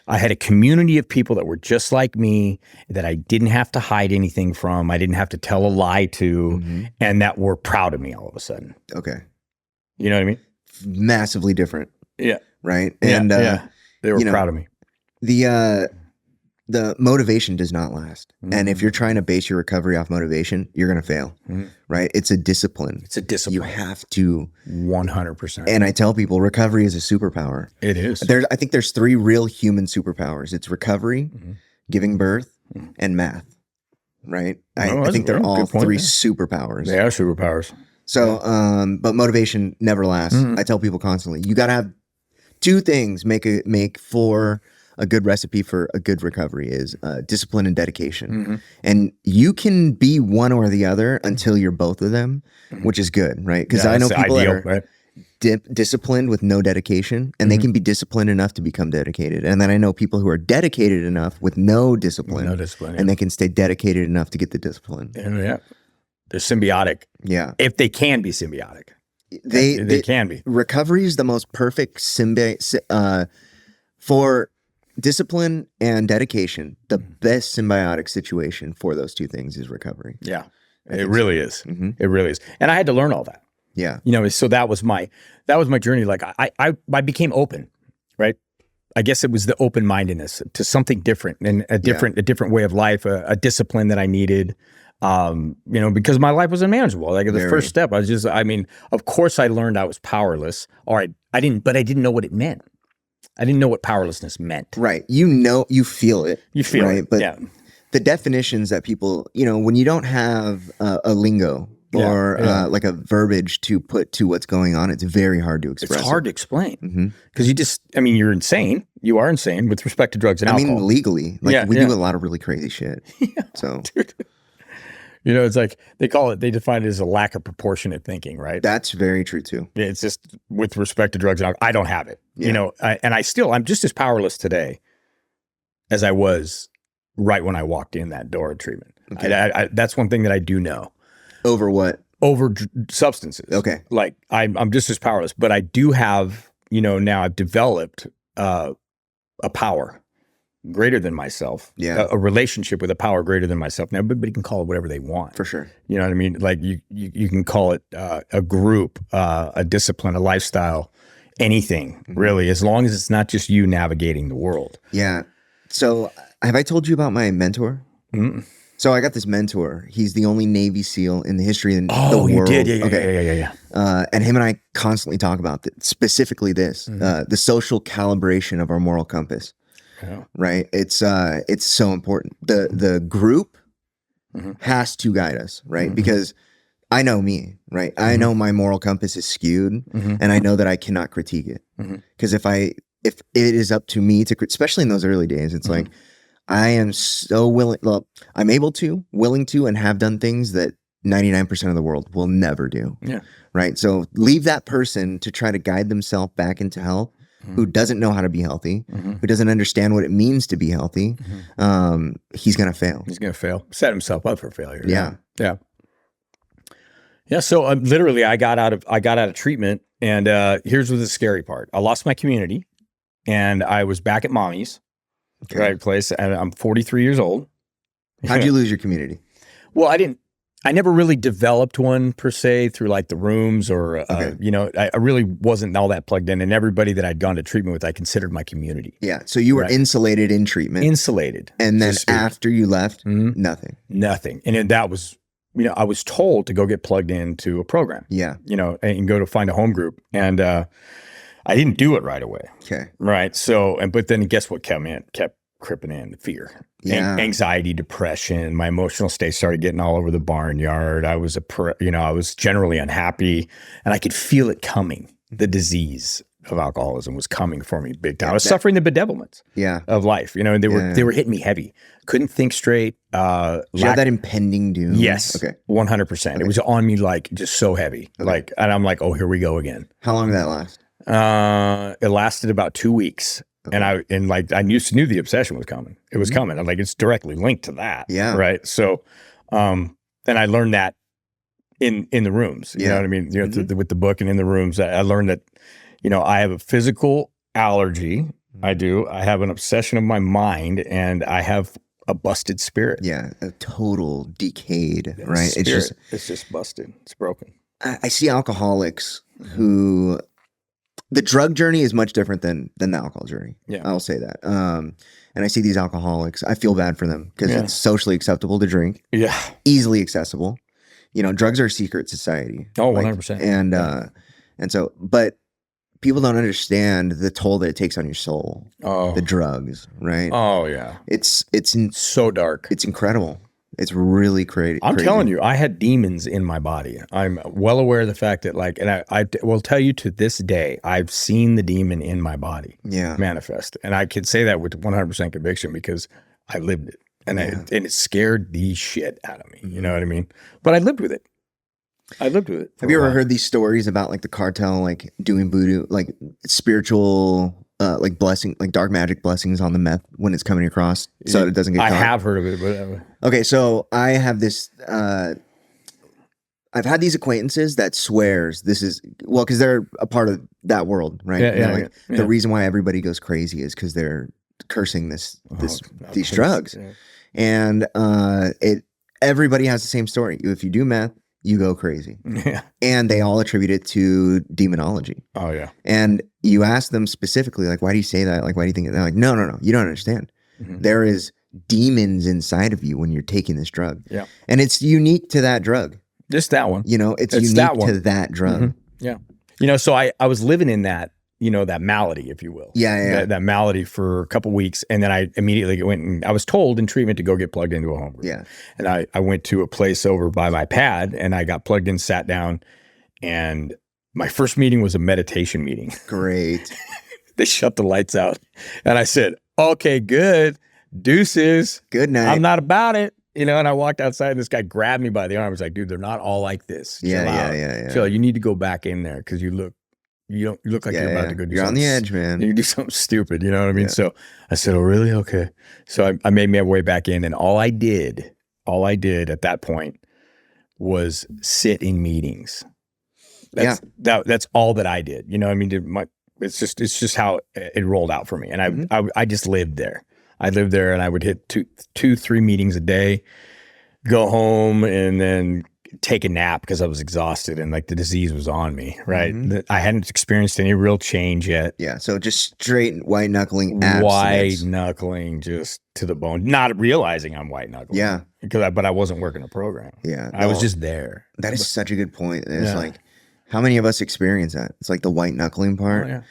I had a community of people that were just like me, that I didn't have to hide anything from. I didn't have to tell a lie to, and that were proud of me all of a sudden. Okay. You know what I mean? Massively different. Yeah. Right. Yeah, And They were proud of me. The motivation does not last. And if you're trying to base your recovery off motivation, you're going to fail, right? It's a discipline. It's a discipline. You have to 100%. And I tell people recovery is a superpower. It is. I think there's 3 real human superpowers. It's recovery, giving birth, and math, right? I think they're all 3 superpowers. They are superpowers. So, but motivation never lasts. I tell people constantly, you got to have 2 things make for a good recipe for a good recovery is discipline and dedication. And you can be one or the other until you're both of them, which is good, right? Because I know people that are disciplined with no dedication, and they can be disciplined enough to become dedicated. And then I know people who are dedicated enough with no discipline, and they can stay dedicated enough to get the discipline. Yeah. They're symbiotic. Yeah. If they can be symbiotic. They can be. Recovery is the most perfect for discipline and dedication. The best symbiotic situation for those 2 things is recovery. Yeah, it really is. It really is. And I had to learn all that. Yeah. So that was my journey. Like I became open, right? I guess it was the open-mindedness to something different and a different way of life, a discipline that I needed. Because my life was unmanageable. Like the first step, of course I learned I was powerless. All right. I didn't know what it meant. I didn't know what powerlessness meant. Right. You feel it. You feel right? it. But the definitions that people, when you don't have a lingo or like a verbiage to put to what's going on, it's very hard to express. It's hard to explain because you're insane. You are insane with respect to drugs and alcohol. I mean, legally, we do a lot of really crazy shit. So, dude. It's like they define it as a lack of proportionate thinking, right? That's very true too. Yeah, it's just with respect to drugs and alcohol, I don't have it. Yeah. I'm just as powerless today as I was right when I walked in that door of treatment. Okay. That's one thing that I do know. Over what? Over substances. Okay. Like I'm just as powerless, but I do have, now I've developed a power greater than myself. Yeah. A relationship with a power greater than myself. Now, everybody can call it whatever they want. For sure. You know what I mean? Like you can call it a group, a discipline, a lifestyle, anything really, as long as it's not just you navigating the world. Yeah. So have I told you about my mentor? So I got this mentor. He's the only Navy SEAL in the history of the world. Oh, you did? Yeah, okay. Yeah. And him and I constantly talk about specifically this, the social calibration of our moral compass. Yeah. Right. It's so important. The group has to guide us, right? Because I know me, right? I know my moral compass is skewed, and I know that I cannot critique it. Because if it is up to me to, especially in those early days, it's like I am so willing. Well, I'm willing to, and have done things that 99% of the world will never do. Yeah. Right. So leave that person to try to guide themselves back into health. Who doesn't know how to be healthy, who doesn't understand what it means to be healthy, he's going to fail. He's going to fail. Set himself up for failure. Yeah. So literally I got out of treatment, and here's the scary part. I lost my community, and I was back at mommy's right place, and I'm 43 years old. How'd you lose your community? Well, I never really developed one per se through like the rooms or, I really wasn't all that plugged in, and everybody that I'd gone to treatment with, I considered my community. Yeah. So you were insulated in treatment. Insulated. And then after you left, nothing. Nothing. And then that was, I was told to go get plugged into a program. Yeah. And go to find a home group. And I didn't do it right away. Okay. Right. So, but then guess what kept creeping in? Fear. Yeah. Anxiety, depression. My emotional state started getting all over the barnyard. I was I was generally unhappy, and I could feel it coming. The disease of alcoholism was coming for me big time. I was suffering the bedevilments of life. And they were hitting me heavy. Couldn't think straight. You had that impending doom. Yes. Okay. 100%. Okay. It was on me like just so heavy. Okay. And I'm like, oh, here we go again. How long did that last? It lasted about 2 weeks. Okay. And I knew the obsession was coming. It was coming. I'm like, it's directly linked to that. Yeah. Right. So, then I learned that in the rooms, you know what I mean? With the book and in the rooms, I learned that, I have a physical allergy. I do. I have an obsession of my mind, and I have a busted spirit. Yeah. A total decayed, right? It's just busted. It's broken. I see alcoholics who the drug journey is much different than the alcohol journey. Yeah. I'll say that. And I see these alcoholics, I feel bad for them because it's socially acceptable to drink. Yeah. Easily accessible. You know, drugs are a secret society. Oh, 100%. And so, but people don't understand the toll that it takes on your soul. Oh. The drugs, right? Oh, yeah. It's so dark. It's incredible. It's really crazy. I'm telling you, I had demons in my body. I'm well aware of the fact that, like, and I will tell you to this day, I've seen the demon in my body manifest. And I can say that with 100% conviction because I lived it. And, and it scared the shit out of me. You know what I mean? But I lived with it. Have you ever heard these stories about like the cartel, like doing voodoo, like spiritual, like blessing, like dark magic blessings on the meth when it's coming across so that it doesn't get caught? I have heard of it, but okay. So I have this, I've had these acquaintances that swears this is, well, cause they're a part of that world, right? The reason why everybody goes crazy is cause they're cursing these drugs. Yeah. And everybody has the same story. If you do meth, you go crazy. Yeah. And they all attribute it to demonology. Oh, yeah. And you ask them specifically, like, why do you say that? Like, why do you think they're like, no, you don't understand. Mm-hmm. There is demons inside of you when you're taking this drug. Yeah. And it's unique to that drug. Just that one. You know, it's unique to that drug. Mm-hmm. Yeah. You know, so I was living in that, you know, that malady, if you will. Yeah. That malady for a couple of weeks. And then I immediately went and I was told in treatment to go get plugged into a home group. Yeah. And I went to a place over by my pad and I got plugged in, sat down, and my first meeting was a meditation meeting. Great. They shut the lights out. And I said, okay, good. Deuces. Good night. I'm not about it. You know, and I walked outside and this guy grabbed me by the arm. I was like, dude, they're not all like this. Yeah. Chill, you need to go back in there because you look like you're about to go do something. You're on the edge, man. You do something stupid, you know what I mean? Yeah. So I said, oh, really? Okay. So I made my way back in, and all I did at that point was sit in meetings. That's all that I did. You know what I mean? It's just how it rolled out for me. And I just lived there. I lived there and I would hit 2-3 meetings a day, go home, and then take a nap because I was exhausted and like the disease was on me, right? Mm-hmm. I hadn't experienced any real change yet. Yeah, so just straight white knuckling abstinence. White knuckling just to the bone, not realizing I'm white knuckling. Yeah. But I wasn't working a program. Yeah. I was just there. That is such a good point. It's like, how many of us experience that? It's like the white knuckling part. Oh, yeah.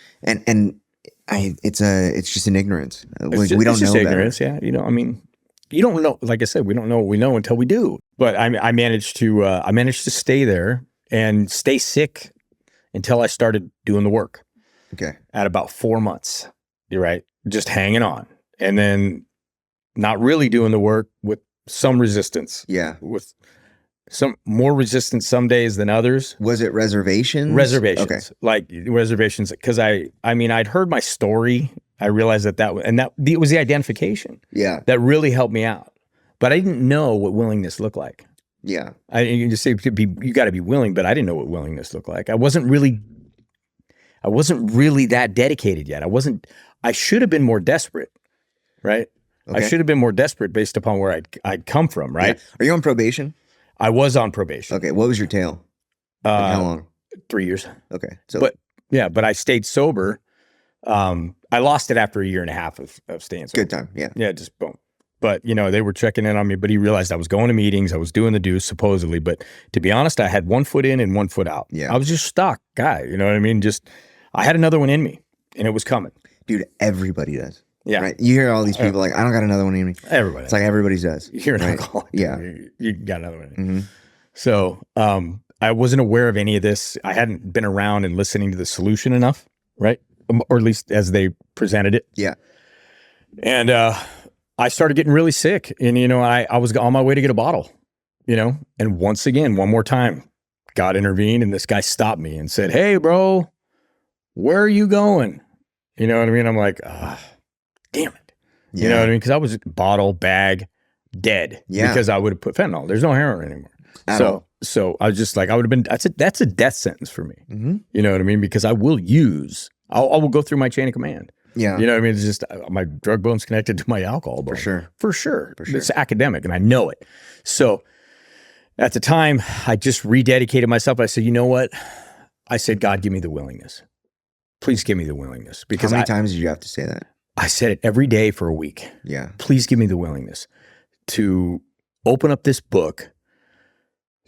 And it's just an ignorance. We don't know that. Ignorance, yeah. You know, I mean, you don't know. Like I said, we don't know what we know until we do. But I managed to stay there and stay sick until I started doing the work. Okay. At about 4 months, you're right, just hanging on, and then not really doing the work with some resistance. Yeah. With some more resistance some days than others. Was it reservations? Reservations. Okay. Like reservations, because I mean, I'd heard my story. I realized that it was the identification. Yeah. That really helped me out. But I didn't know what willingness looked like. Yeah. You just say you got to be willing, but I didn't know what willingness looked like. I wasn't really that dedicated yet. I should have been more desperate, right? Okay. I should have been more desperate based upon where I'd come from, right? Yeah. Are you on probation? I was on probation. Okay. What was your tail? How long? 3 years. Okay. So, but I stayed sober. I lost it after 1.5 years of staying sober. Good time. Yeah. Yeah. Just boom. But, you know, they were checking in on me, but he realized I was going to meetings. I was doing the deuce, supposedly. But to be honest, I had 1 foot in and 1 foot out. Yeah. I was just stuck guy. You know what I mean? I had another one in me and it was coming. Dude, everybody does. Yeah. Right? You hear all these people like, I don't got another one in me. Everybody. It's like everybody does. You're an alcoholic. Yeah. You got another one in you. Mm-hmm. So I wasn't aware of any of this. I hadn't been around and listening to the solution enough, right? Or at least as they presented it. Yeah. And I started getting really sick. And, you know, I was on my way to get a bottle, you know, and once again, one more time, God intervened and this guy stopped me and said, hey, bro, where are you going? You know what I mean? I'm like, damn it. You know what I mean? Because I was bottle, bag, dead. Yeah. Because I would have put fentanyl. There's no heroin anymore. So I was just like, I would have been, that's a death sentence for me. Mm-hmm. You know what I mean? Because I will go through my chain of command. Yeah. You know what I mean? It's just my drug bone's connected to my alcohol bone. For sure. It's academic and I know it. So at the time, I just rededicated myself. I said, you know what? I said, God, give me the willingness. Please give me the willingness. Because how many times did you have to say that? I said it every day for a week. Yeah. Please give me the willingness to open up this book,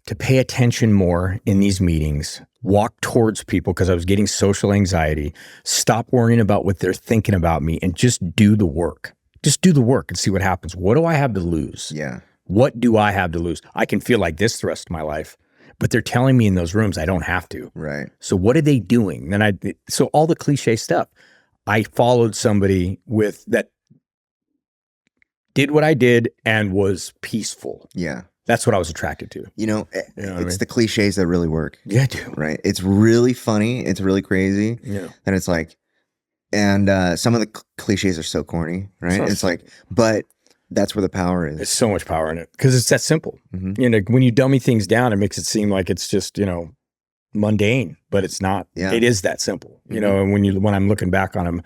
to pay attention more in these meetings, walk towards people because I was getting social anxiety, stop worrying about what they're thinking about me, and just do the work. Just do the work and see what happens. What do I have to lose? Yeah. What do I have to lose? I can feel like this the rest of my life, but they're telling me in those rooms I don't have to. Right. So what are they doing? So all the cliche stuff. I followed somebody that did what I did and was peaceful. Yeah. That's what I was attracted to. It's the cliches that really work. Yeah, dude. Right. It's really funny. It's really crazy. Yeah. And it's like, and some of the cliches are so corny, right? It's like, but that's where the power is. There's so much power in it because it's that simple. Mm-hmm. When you dummy things down, it makes it seem like it's just, mundane, but it's not. Yeah. It is that simple, and when I'm looking back on him,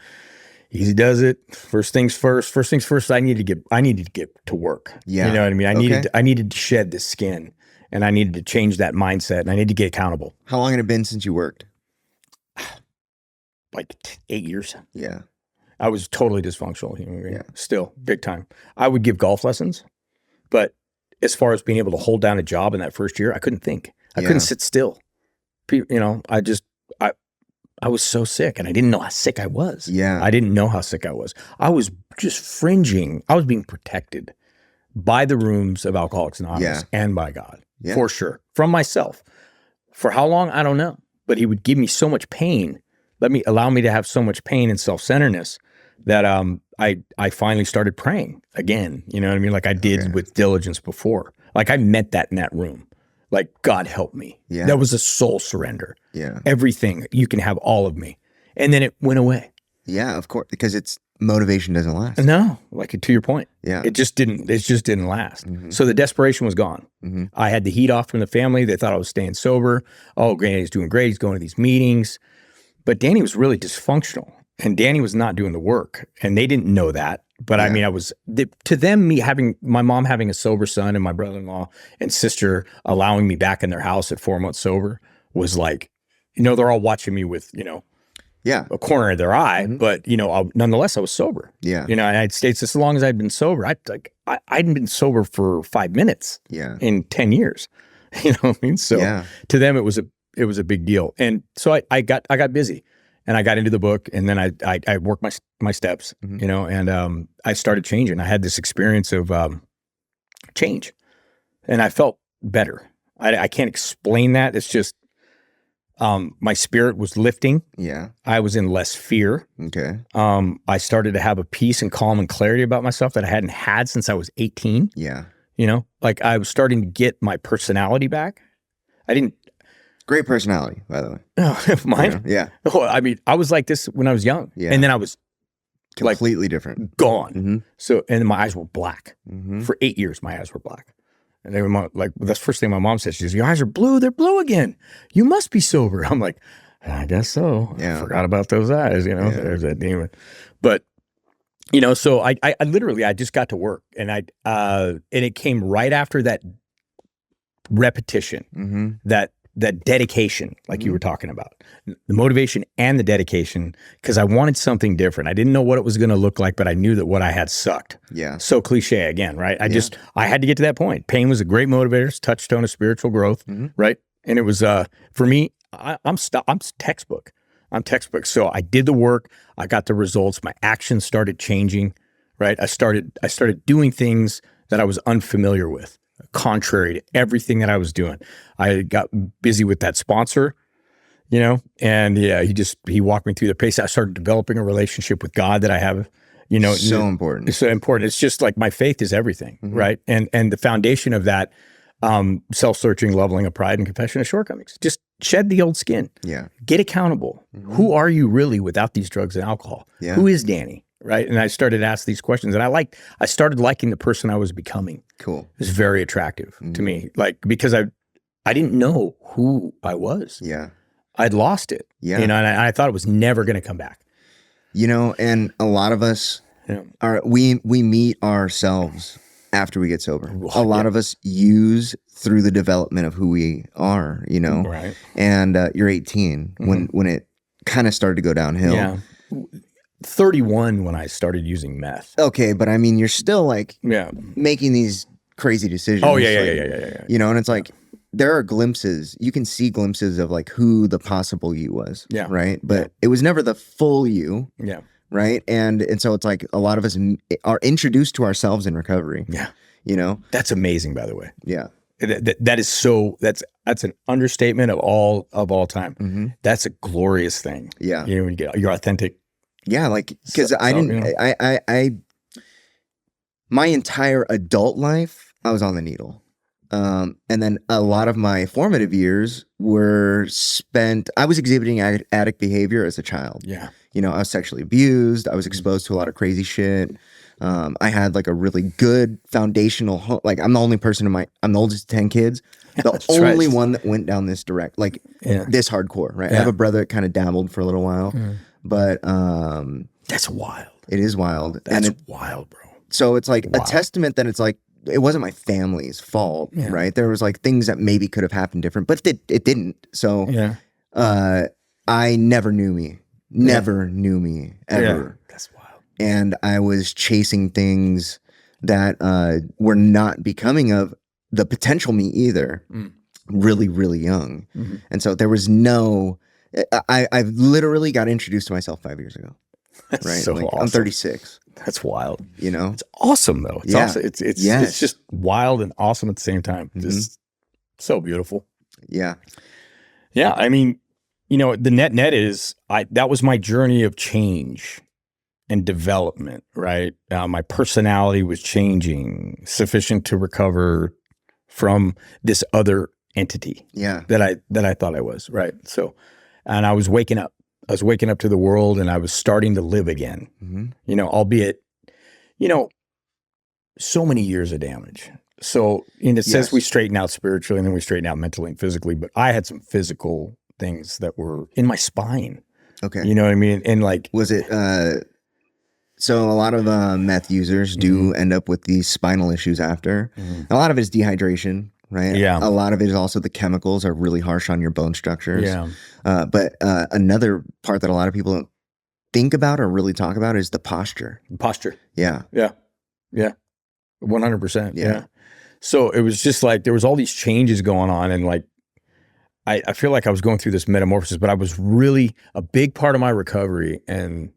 easy does it. First things first, I needed to get to work. Yeah. You know what I mean? I needed to shed the skin, and I needed to change that mindset, and I needed to get accountable. How long had it been since you worked? Like 8 years. Yeah. I was totally dysfunctional human being. Yeah. Still, big time. I would give golf lessons, but as far as being able to hold down a job in that first year, I couldn't think. I couldn't sit still. I was so sick, and I didn't know how sick I was. Yeah. I didn't know how sick I was. I was just fringing. I was being protected by the rooms of Alcoholics Anonymous and by God, for sure, from myself. For how long? I don't know. But he would give me so much pain, allow me to have so much pain and self-centeredness that I finally started praying again. You know what I mean? Like I did with diligence before. Like I meant that in that room. Like, God help me. Yeah. That was a soul surrender. Yeah. Everything, you can have all of me. And then it went away. Yeah, of course, because motivation doesn't last. No, like to your point. Yeah. It just didn't last. Mm-hmm. So the desperation was gone. Mm-hmm. I had the heat off from the family. They thought I was staying sober. Oh, Granny's doing great. He's going to these meetings. But Danny was really dysfunctional, and Danny was not doing the work. And they didn't know that. But I mean, to them, my mom having a sober son and my brother-in-law and sister allowing me back in their house at 4 months sober was like, they're all watching me with, a corner of their eye, but nonetheless, I was sober. Yeah. I'd stayed as long as I'd been sober. I hadn't been sober for 5 minutes. Yeah. In 10 years. You know what I mean? So to them, it was a big deal. And so I got busy. And I got into the book, and then I worked my steps, and I started changing. I had this experience of change, and I felt better. I can't explain that. It's just my spirit was lifting. Yeah. I was in less fear. Okay. I started to have a peace and calm and clarity about myself that I hadn't had since I was 18. Yeah. Like I was starting to get my personality back. Great personality, by the way. Oh, mine? Yeah. Well, I mean, I was like this when I was young. Yeah. And then I was completely different. Gone. Mm-hmm. So, and my eyes were black. Mm-hmm. For 8 years, my eyes were black. And they were like, that's the first thing my mom said. She says, your eyes are blue. They're blue again. You must be sober. I'm like, I guess so. Yeah. I forgot about those eyes, There's that demon. But, so I literally, I just got to work, and and it came right after that repetition, that dedication, like you were talking about, the motivation and the dedication, because I wanted something different. I didn't know what it was going to look like, but I knew that what I had sucked. Yeah. So cliche again, right? I had to get to that point. Pain was a great motivator, it's a touchstone of spiritual growth, right? And it was, for me, I'm textbook. I'm textbook. So I did the work. I got the results. My actions started changing, right? I started doing things that I was unfamiliar with, contrary to everything that I was doing. I got busy with that sponsor, and he walked me through the pace. I started developing a relationship with God that I have, so important. It's so important. It's just like my faith is everything, right? And the foundation of that, self-searching, leveling of pride, and confession of shortcomings. Just shed the old skin. Yeah. Get accountable. Who are you really without these drugs and alcohol? Yeah. Who is Danny? Right. And I started to ask these questions, and I started liking the person I was becoming. Cool. It was very attractive to me. Like, because I didn't know who I was. Yeah. I'd lost it. Yeah. And I thought it was never going to come back. And a lot of us we meet ourselves after we get sober. A lot of us use through the development of who we are, Right. And you're 18 when it kind of started to go downhill. Yeah. 31 when I started using meth. Okay, but I mean, you're still like making these crazy decisions. Oh, yeah. You know, and it's like there are glimpses. You can see glimpses of like who the possible you was. Yeah. Right. But it was never the full you. Yeah. Right. And so it's like a lot of us are introduced to ourselves in recovery. Yeah. You know, that's amazing, by the way. Yeah. That is so, that's an understatement of all time. Mm-hmm. That's a glorious thing. Yeah. You know, when you get, you're authentic. Yeah. Like, cause I didn't, you know. I my entire adult life, I was on the needle. And then a lot of my formative years were spent, I was exhibiting addict behavior as a child. Yeah. You know, I was sexually abused. I was exposed to a lot of crazy shit. I had like a really good foundational, like I'm the only person I'm the oldest of 10 kids. The only one that went down this direct, like this hardcore, right? I have a brother that kind of dabbled for a little while, but that's wild. It is wild. That's wild, bro. So it's like a testament that it's like, it wasn't my family's fault, right? There was like things that maybe could have happened different, but it didn't. So I never knew me. Never knew me ever. Yeah. That's wild. And I was chasing things that were not becoming of the potential me either. Really, really young. Mm-hmm. And so there was no, I literally got introduced to myself 5 years ago. That's right? So like, awesome. I'm 36. That's wild. You know? It's awesome though. It's awesome. It's just wild and awesome at the same time. Just so beautiful. Yeah. Yeah. I mean, you know, the net is that was my journey of change and development, right? My personality was changing sufficient to recover from this other entity that I thought I was, right? So, and I was waking up. I was waking up to the world and I was starting to live again, you know, albeit, you know, so many years of damage. So, and it says we straighten out spiritually and then we straighten out mentally and physically, but I had some physical things that were in my spine. Okay. You know what I mean? And like, was it, so a lot of meth users do end up with these spinal issues after. A lot of it is dehydration, right? Yeah. A lot of it is also the chemicals are really harsh on your bone structures. Yeah. But another part that a lot of people don't think about or really talk about is the posture. Posture. Yeah. Yeah. Yeah. 100%. Yeah. So it was just like, there was all these changes going on and like, I feel like I was going through this metamorphosis, but I was really a big part of my recovery and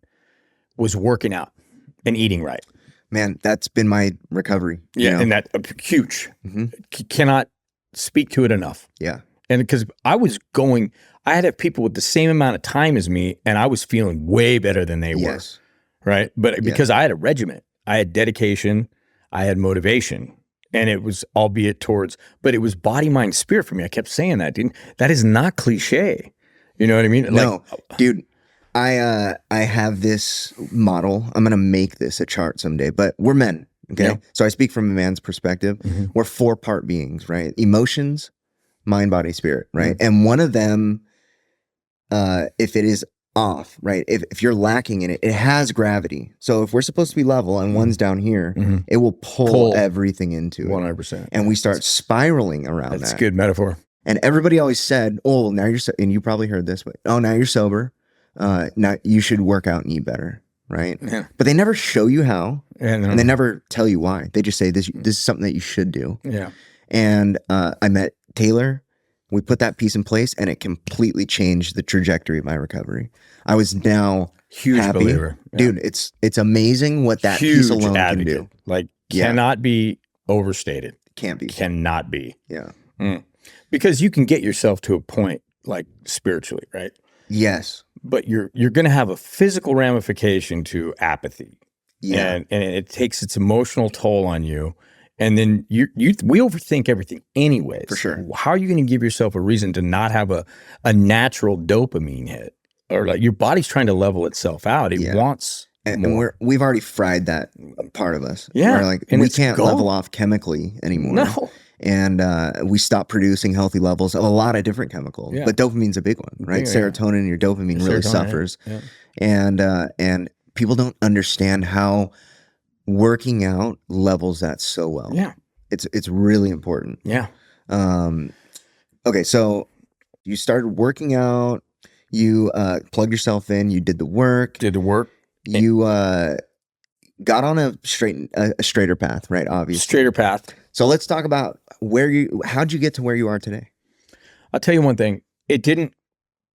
was working out and eating right. Man, that's been my recovery. Yeah. You know? And that huge. Cannot speak to it enough. Yeah. And because I had people with the same amount of time as me and I was feeling way better than they were. Right. But because I had a regiment, I had dedication, I had motivation. And it was albeit but it was body, mind, spirit for me. I kept saying that, dude. That is not cliche. You know what I mean? No, dude, I have this model. I'm going to make this a chart someday, but we're men. Okay. Yeah. So I speak from a man's perspective. We're 4-part beings, right? Emotions, mind, body, spirit, right? And one of them, if it is off, right? If you're lacking in it, it has gravity. So if we're supposed to be level and one's down here, it will pull everything into 100%. And we start spiraling around that. That's a good metaphor. And everybody always said, oh, now you're, and you probably heard this, but now you're sober. Now you should work out and eat better, right? Yeah. But they never show you how, and they never tell you why. They just say this is something that you should do. Yeah. And I met Taylor. We put that piece in place, and it completely changed the trajectory of my recovery. I was now huge happy. Believer. Yeah. Dude, it's amazing what that piece alone can do. Like, cannot be overstated. Can't be. Cannot be. Yeah. Because you can get yourself to a point, like spiritually, right? Yes. But you're going to have a physical ramification to apathy. Yeah. And it takes its emotional toll on you. And then we overthink everything anyways. For sure. How are you going to give yourself a reason to not have a natural dopamine hit? Or like your body's trying to level itself out. It wants more. And we've already fried that part of us. Yeah. We're like, we can't level off chemically anymore. No. And we stop producing healthy levels of a lot of different chemicals. Yeah. But dopamine's a big one, right? Serotonin, your dopamine really suffers. Yeah. And people don't understand how working out levels that so well. Yeah. It's really important. Yeah. Okay, so you started working out, You plugged yourself in. You did the work. You got on a straighter path, right? Obviously, straighter path. So let's talk about how'd you get to where you are today? I'll tell you one thing. It didn't,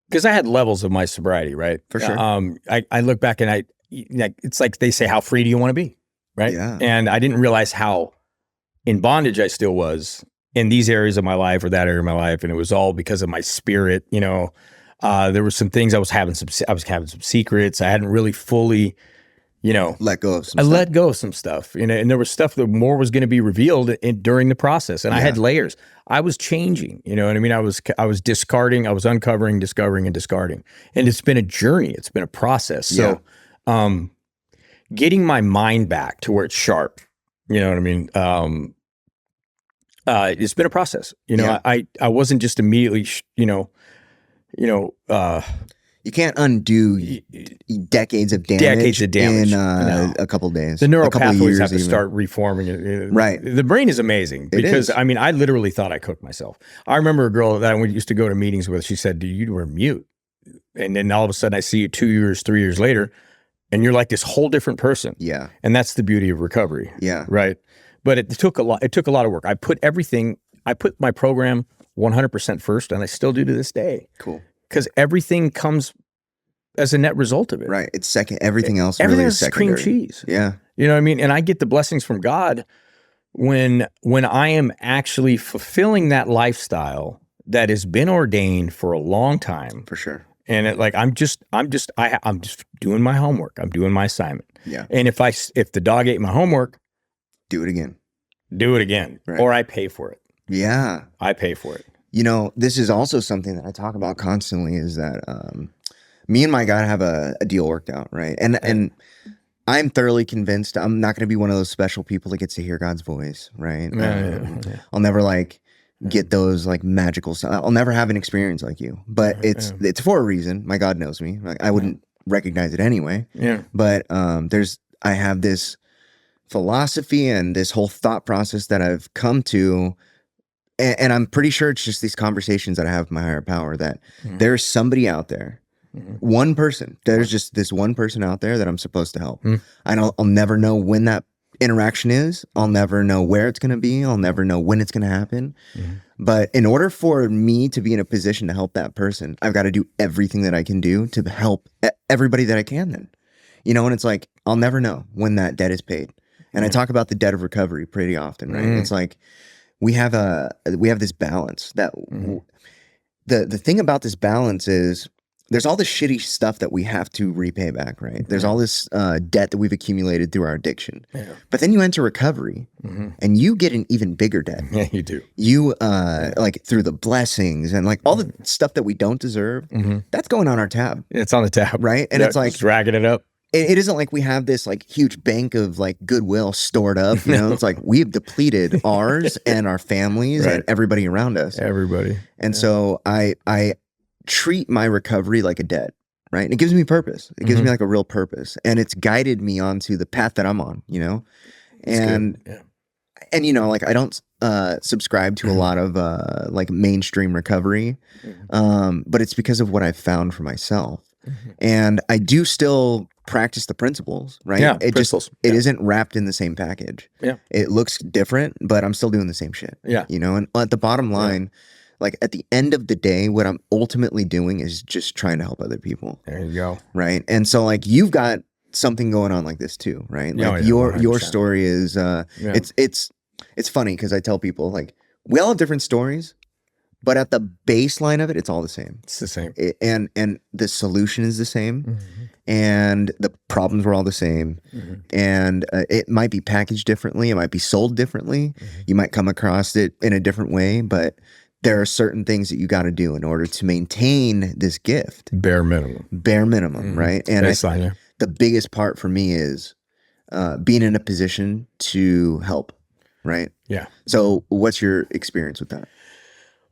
because I had levels of my sobriety, right? For sure. I look back and it's like they say, how free do you want to be? Right. Yeah. And I didn't realize how in bondage I still was in these areas of my life or that area of my life. And it was all because of my spirit. You know, there were some things I was having some secrets. I hadn't really fully, you know, let go of some stuff, you know, and there was stuff that more was going to be revealed during the process. And I had layers. I was changing, you know what I mean? I was discarding, I was uncovering, discovering, and discarding. And it's been a journey. It's been a process. So, getting my mind back to where it's sharp, you know what I mean? It's been a process, you know, I wasn't just immediately, you can't undo decades of damage in a couple of days. The neural pathways have to start reforming. Right. The brain is amazing because, I mean, I literally thought I cooked myself. I remember a girl that I used to go to meetings with, she said, dude, you were mute. And then all of a sudden I see you 2 years, 3 years later, and you're like this whole different person. Yeah. And that's the beauty of recovery. Yeah. Right. But it took a lot of work. I put my program 100% first, and I still do to this day. Cool. Because everything comes as a net result of it. Right. It's second. Everything else really is cream secondary. cheese. Yeah. You know what I mean? And I get the blessings from God when I am actually fulfilling that lifestyle that has been ordained for a long time. For sure. And I'm just doing my homework. I'm doing my assignment. Yeah. And if the dog ate my homework, do it again. Right. Or I pay for it. Yeah. I pay for it. You know, this is also something that I talk about constantly is that me and my God have a deal worked out, right? And I'm thoroughly convinced I'm not going to be one of those special people that gets to hear God's voice, right? I'll never get those magical stuff. I'll never have an experience like you, but it's for a reason. My God knows me. I wouldn't recognize it anyway. Yeah. But I have this philosophy and this whole thought process that I've come to. And I'm pretty sure it's just these conversations that I have with my higher power that there's somebody out there, one person, there's just this one person out there that I'm supposed to help. I'll never know when that interaction is. I'll never know where it's going to be. I'll never know when it's going to happen. But in order for me to be in a position to help that person, I've got to do everything that I can do to help everybody that I can then. You know, and it's like, I'll never know when that debt is paid. And I talk about the debt of recovery pretty often, right? It's like, we have this balance that the thing about this balance is there's all this shitty stuff that we have to repay back, right? There's all this debt that we've accumulated through our addiction. Yeah. But then you enter recovery and you get an even bigger debt. Yeah, you do. You through the blessings and all the stuff that we don't deserve, that's going on our tab. It's on the tab. Right? And it's like just dragging it up. It isn't like we have this huge bank of goodwill stored up, you know. It's like we've depleted ours and our families and everybody around us. Everybody. And so I treat my recovery like a debt, right? And it gives me purpose. It gives me a real purpose. And it's guided me onto the path that I'm on, you know? And you know, I don't subscribe to a lot of mainstream recovery. But it's because of what I've found for myself. And I do still practice the principles, right? Yeah, it isn't wrapped in the same package. Yeah. It looks different, but I'm still doing the same shit. Yeah. You know, and at the bottom line, at the end of the day, what I'm ultimately doing is just trying to help other people. There you go. Right. And so you've got something going on like this too, right? Your story is it's funny because I tell people we all have different stories. But at the baseline of it, it's all the same. It's the same. And the solution is the same. And the problems were all the same. And it might be packaged differently. It might be sold differently. You might come across it in a different way. But there are certain things that you got to do in order to maintain this gift. Bare minimum, right? And the biggest part for me is being in a position to help, right? Yeah. So what's your experience with that?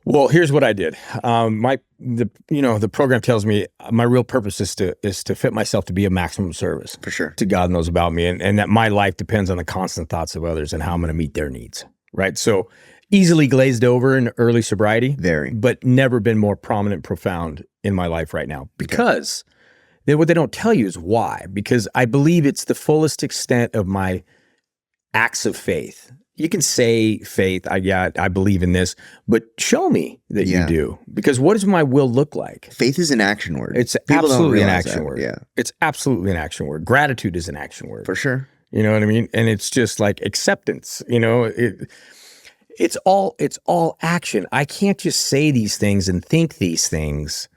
Well, here's what I did. The program tells me my real purpose is to fit myself to be a maximum service. For sure. To God knows about me, and that my life depends on the constant thoughts of others and how I'm going to meet their needs. Right. So easily glazed over in early sobriety. Very. But never been more prominent, profound in my life right now because what they don't tell you is why. Because I believe it's the fullest extent of my acts of faith. You can say faith, I believe in this, but show me that you do. Because what does my will look like? Faith is an action word. It's absolutely an action word. Yeah. It's absolutely an action word. Gratitude is an action word. For sure. You know what I mean? And it's just like acceptance, you know, it's all action. I can't just say these things and think these things.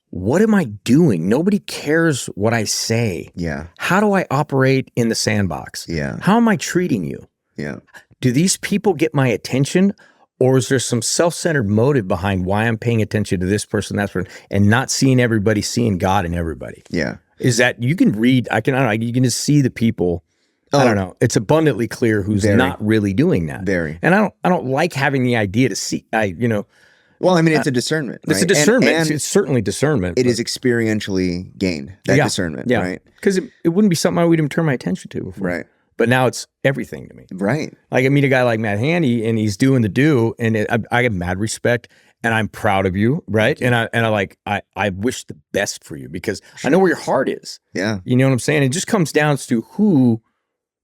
What am I doing? Nobody cares what I say. Yeah. How do I operate in the sandbox? Yeah. How am I treating you? Yeah. Do these people get my attention, or is there some self-centered motive behind why I'm paying attention to this person, that person, and not seeing everybody, seeing God in everybody? Yeah. Is that you can read, I don't know, you can just see the people. I don't know. It's abundantly clear who's not really doing that. Very. And I don't like having the idea to see, well, I mean, it's a discernment. It's a discernment. And it's certainly discernment. It is experientially gained, that discernment, right? Because it wouldn't be something I would even turn my attention to before. Right. But now it's everything to me. Right. Like I meet a guy like Matt Handy and he's doing the do, and I get mad respect, and I'm proud of you, right? And I wish the best for you because I know where your heart is. Yeah. You know what I'm saying? It just comes down to who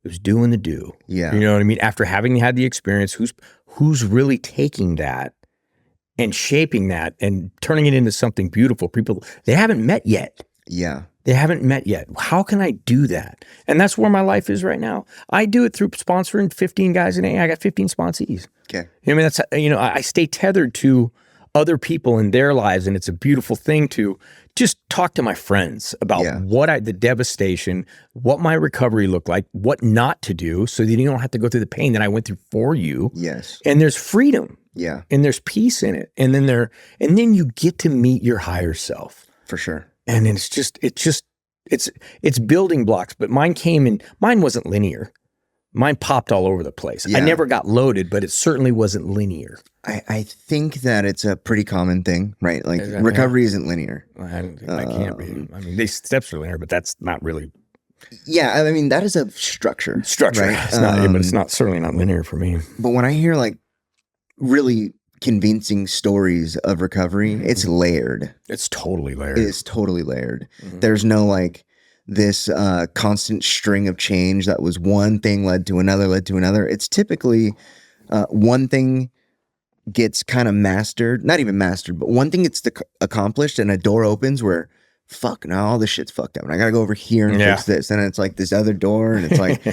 is doing the do. Yeah. You know what I mean? After having had the experience, who's really taking that and shaping that and turning it into something beautiful. People, they haven't met yet. Yeah. They haven't met yet. How can I do that? And that's where my life is right now. I do it through sponsoring 15 guys in AA. I got 15 sponsees. Okay. I mean, that's, I stay tethered to other people in their lives, and it's a beautiful thing to just talk to my friends about the devastation, what my recovery looked like, what not to do, so that you don't have to go through the pain that I went through for you. Yes. And there's freedom. Yeah. And there's peace in it. And then you get to meet your higher self. For sure. And then it's building blocks, but mine wasn't linear. Mine popped all over the place. Yeah. I never got loaded, but it certainly wasn't linear. I think that it's a pretty common thing, right? Like recovery isn't linear. I can't be. I mean, these steps are linear, but that's not really. Yeah, I mean, that is a structure. Right? It's not, but it's not certainly not linear for me. But when I hear like really convincing stories of recovery, it's layered. It's totally layered. It is totally layered. Mm-hmm. There's no like this constant string of change that was one thing led to another. It's typically one thing gets kind of mastered, not even mastered, but one thing gets accomplished and a door opens where, fuck, now all this shit's fucked up and I gotta go over here and fix this. And it's like this other door and it's like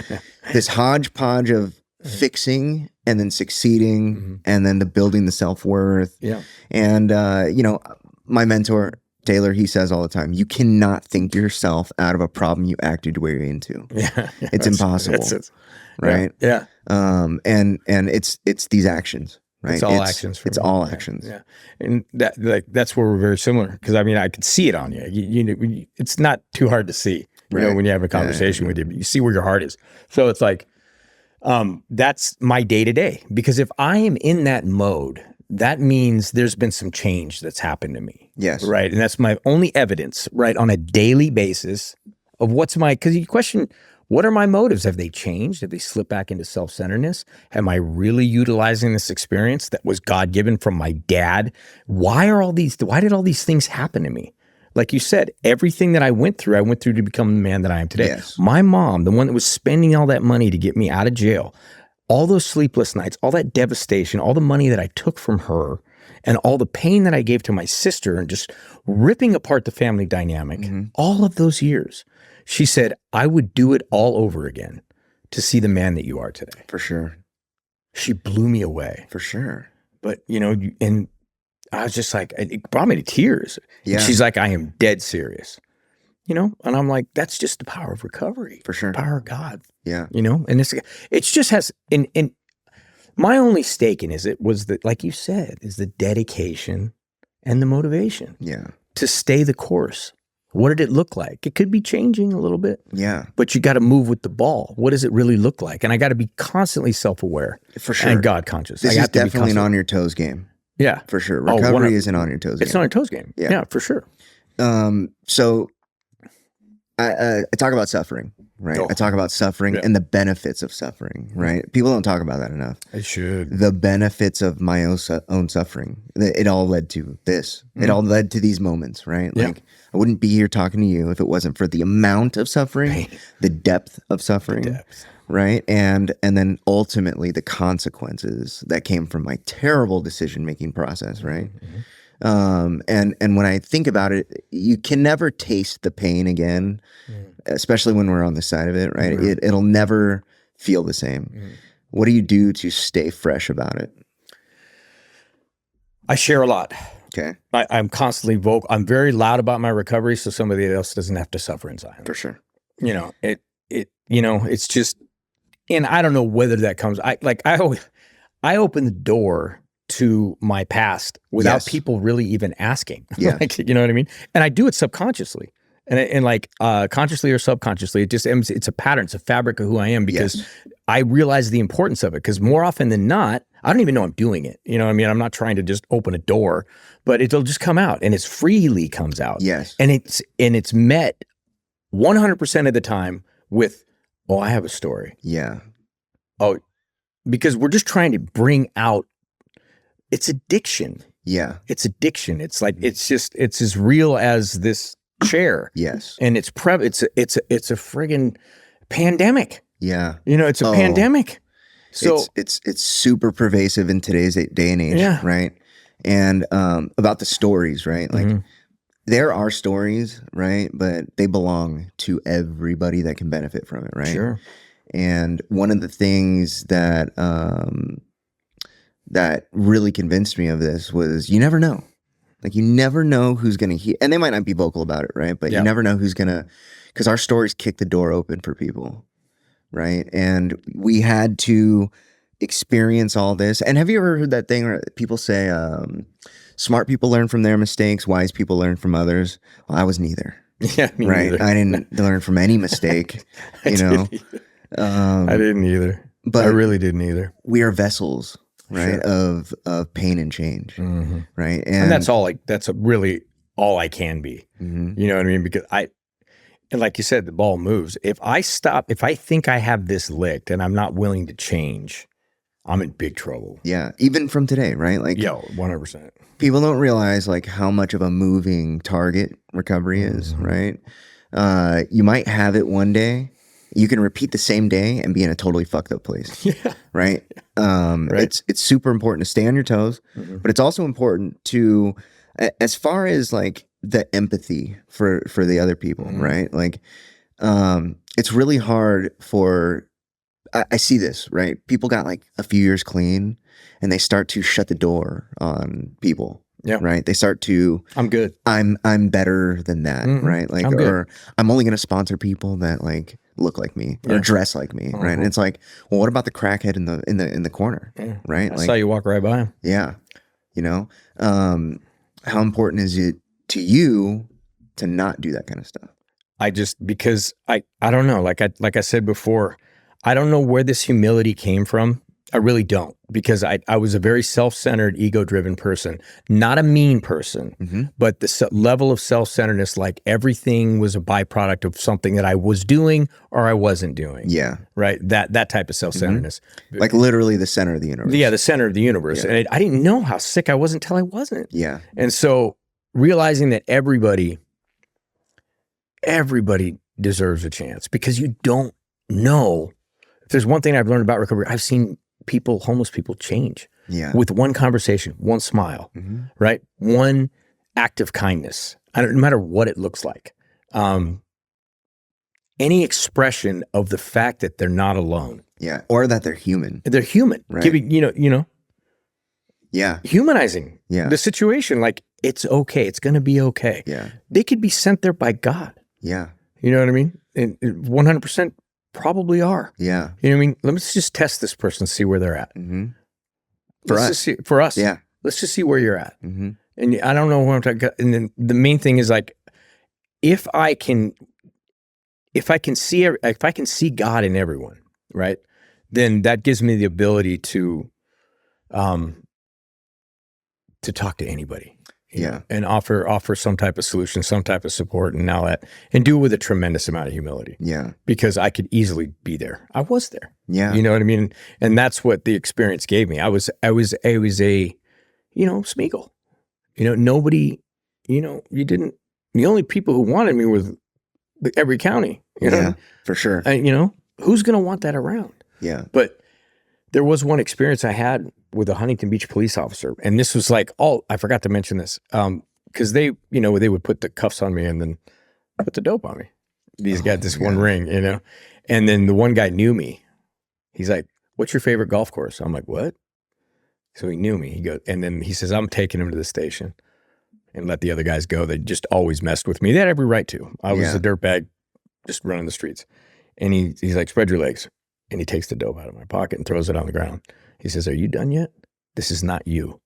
this hodgepodge of fixing and then succeeding and then building the self-worth. Yeah. And, my mentor, Taylor, he says all the time, you cannot think yourself out of a problem you acted your way into. Yeah. It's impossible. Right? Yeah. And it's these actions. Right? It's all actions. It's all actions. Yeah. And that's where we're very similar. Because I mean, I could see it on you. It's not too hard to see, when you have a conversation with you, but you see where your heart is. So it's like, that's my day to day. Because if I am in that mode, that means there's been some change that's happened to me. Yes. Right. And that's my only evidence, right, on a daily basis of because you question, what are my motives? Have they changed? Have they slipped back into self-centeredness? Am I really utilizing this experience that was God-given from my dad? Why did all these things happen to me? Like you said, everything that I went through to become the man that I am today. Yes. My mom, the one that was spending all that money to get me out of jail, all those sleepless nights, all that devastation, all the money that I took from her, and all the pain that I gave to my sister and just ripping apart the family dynamic, all of those years, she said, I would do it all over again to see the man that you are today. For sure. She blew me away. For sure. But, and I was just like, it brought me to tears. Yeah. And she's like, I am dead serious. And I'm like, that's just the power of recovery. For sure. The power of God. Yeah. And it just has, and my only stake in it was that, like you said, is the dedication and the motivation. Yeah. To stay the course. What did it look like? It could be changing a little bit. Yeah. But you got to move with the ball. What does it really look like? And I got to be constantly self-aware. For sure. And God conscious. This is definitely an on your toes game. Yeah. For sure. Recovery is an on your toes game. It's an on your toes game. Yeah, for sure. So I talk about suffering, right? I talk about suffering and the benefits of suffering, right? People don't talk about that enough. I should. The benefits of my own suffering. It all led to this. It all led to these moments, right? Like I wouldn't be here talking to you if it wasn't for the amount of suffering, the depth of suffering, right? And then ultimately the consequences that came from my terrible decision-making process, right? And when I think about it, you can never taste the pain again, especially when we're on the side of it, right? It'll never feel the same. What do you do to stay fresh about it? I share a lot. Okay. I'm constantly vocal. I'm very loud about my recovery, so somebody else doesn't have to suffer in silence. For sure. It's just, and I don't know whether that comes. I open the door to my past without people really even asking. Yeah. You know what I mean? And I do it subconsciously. And consciously or subconsciously, it's a pattern, it's a fabric of who I am, because I realize the importance of it. Because more often than not, I don't even know I'm doing it. You know what I mean? I'm not trying to just open a door, but it'll just come out, and it freely comes out. Yes. And it's met 100% of the time with, oh, I have a story. Yeah. Oh, because we're just trying to bring out, it's addiction. Yeah. It's addiction. It's like, it's as real as this chair. Yes. And it's a friggin' pandemic. Yeah. It's a pandemic. So it's super pervasive in today's day and age, right? And about the stories, right? Like there are stories, right? But they belong to everybody that can benefit from it, right? Sure. And one of the things that that really convinced me of this was you never know. Like you never know who's going to hear, and they might not be vocal about it, right? But you never know who's going to, because our stories kick the door open for people, right? And we had to experience all this. And have you ever heard that thing where people say, smart people learn from their mistakes, wise people learn from others? Well, I was neither. Yeah, me right? neither. I didn't learn from any mistake, I didn't either. But I really didn't either. We are vessels, right? Sure. Of pain and change, right? And that's really all I can be. You know what I mean? Because and like you said, the ball moves. If I think I have this licked and I'm not willing to change, I'm in big trouble. Yeah. Even from today, right? Like 100%. People don't realize like how much of a moving target recovery is, right? You might have it one day. You can repeat the same day and be in a totally fucked up place. Yeah. Right? Right. It's super important to stay on your toes, but it's also important to, as far as like the empathy for the other people, right? Like, it's really hard for, I see this, right? People got like a few years clean and they start to shut the door on people. Yeah. Right. They start to, I'm good. I'm better than that. Right. Like, I'm only going to sponsor people that like look like me or dress like me. Right. And it's like, well, what about the crackhead in the corner? Yeah. Right. I saw you walk right by him. Yeah. How important is it to you to not do that kind of stuff? Because I don't know, like I said before, I don't know where this humility came from. I really don't, because I was a very self-centered, ego-driven person, not a mean person, but the level of self-centeredness, like everything was a byproduct of something that I was doing or I wasn't doing. Yeah. Right? That type of self-centeredness. Like literally the center of the universe. Yeah, the center of the universe. Yeah. And I didn't know how sick I was until I wasn't. Yeah. And so realizing that everybody deserves a chance, because you don't know. If there's one thing I've learned about recovery, I've seen homeless people change with one conversation, one smile, right? One act of kindness, no matter what it looks like. Any expression of the fact that they're not alone. Yeah. Or that they're human. They're human. Right. Giving, humanizing the situation. Like, it's okay. It's going to be okay. Yeah. They could be sent there by God. Yeah. You know what I mean? And 100% probably are. Yeah. You know what I mean? Let's just test this person, see where they're at. For us. Yeah. Let's just see where you're at. And I don't know what I'm talking about. And then the main thing is like, if I can see God in everyone, right? Then that gives me the ability to talk to anybody. Yeah. and offer some type of solution, some type of support, and do it with a tremendous amount of humility. Yeah. Because I could easily be there. I was there. Yeah. You know what I mean? And that's what the experience gave me. I was a, Smeagol. Nobody, the only people who wanted me were every county. Yeah, for sure. Who's going to want that around? Yeah. But there was one experience I had with a Huntington Beach police officer. And this was like, I forgot to mention this. Because they would put the cuffs on me and then put the dope on me. These got this one ring, and then the one guy knew me. He's like, "What's your favorite golf course?" I'm like, "What?" So he knew me. He goes, and then he says, "I'm taking him to the station and let the other guys go. They just always messed with me. They had every right to. I was a dirtbag just running the streets." And he's like, "Spread your legs." And he takes the dope out of my pocket and throws it on the ground. He says, "Are you done yet? This is not you.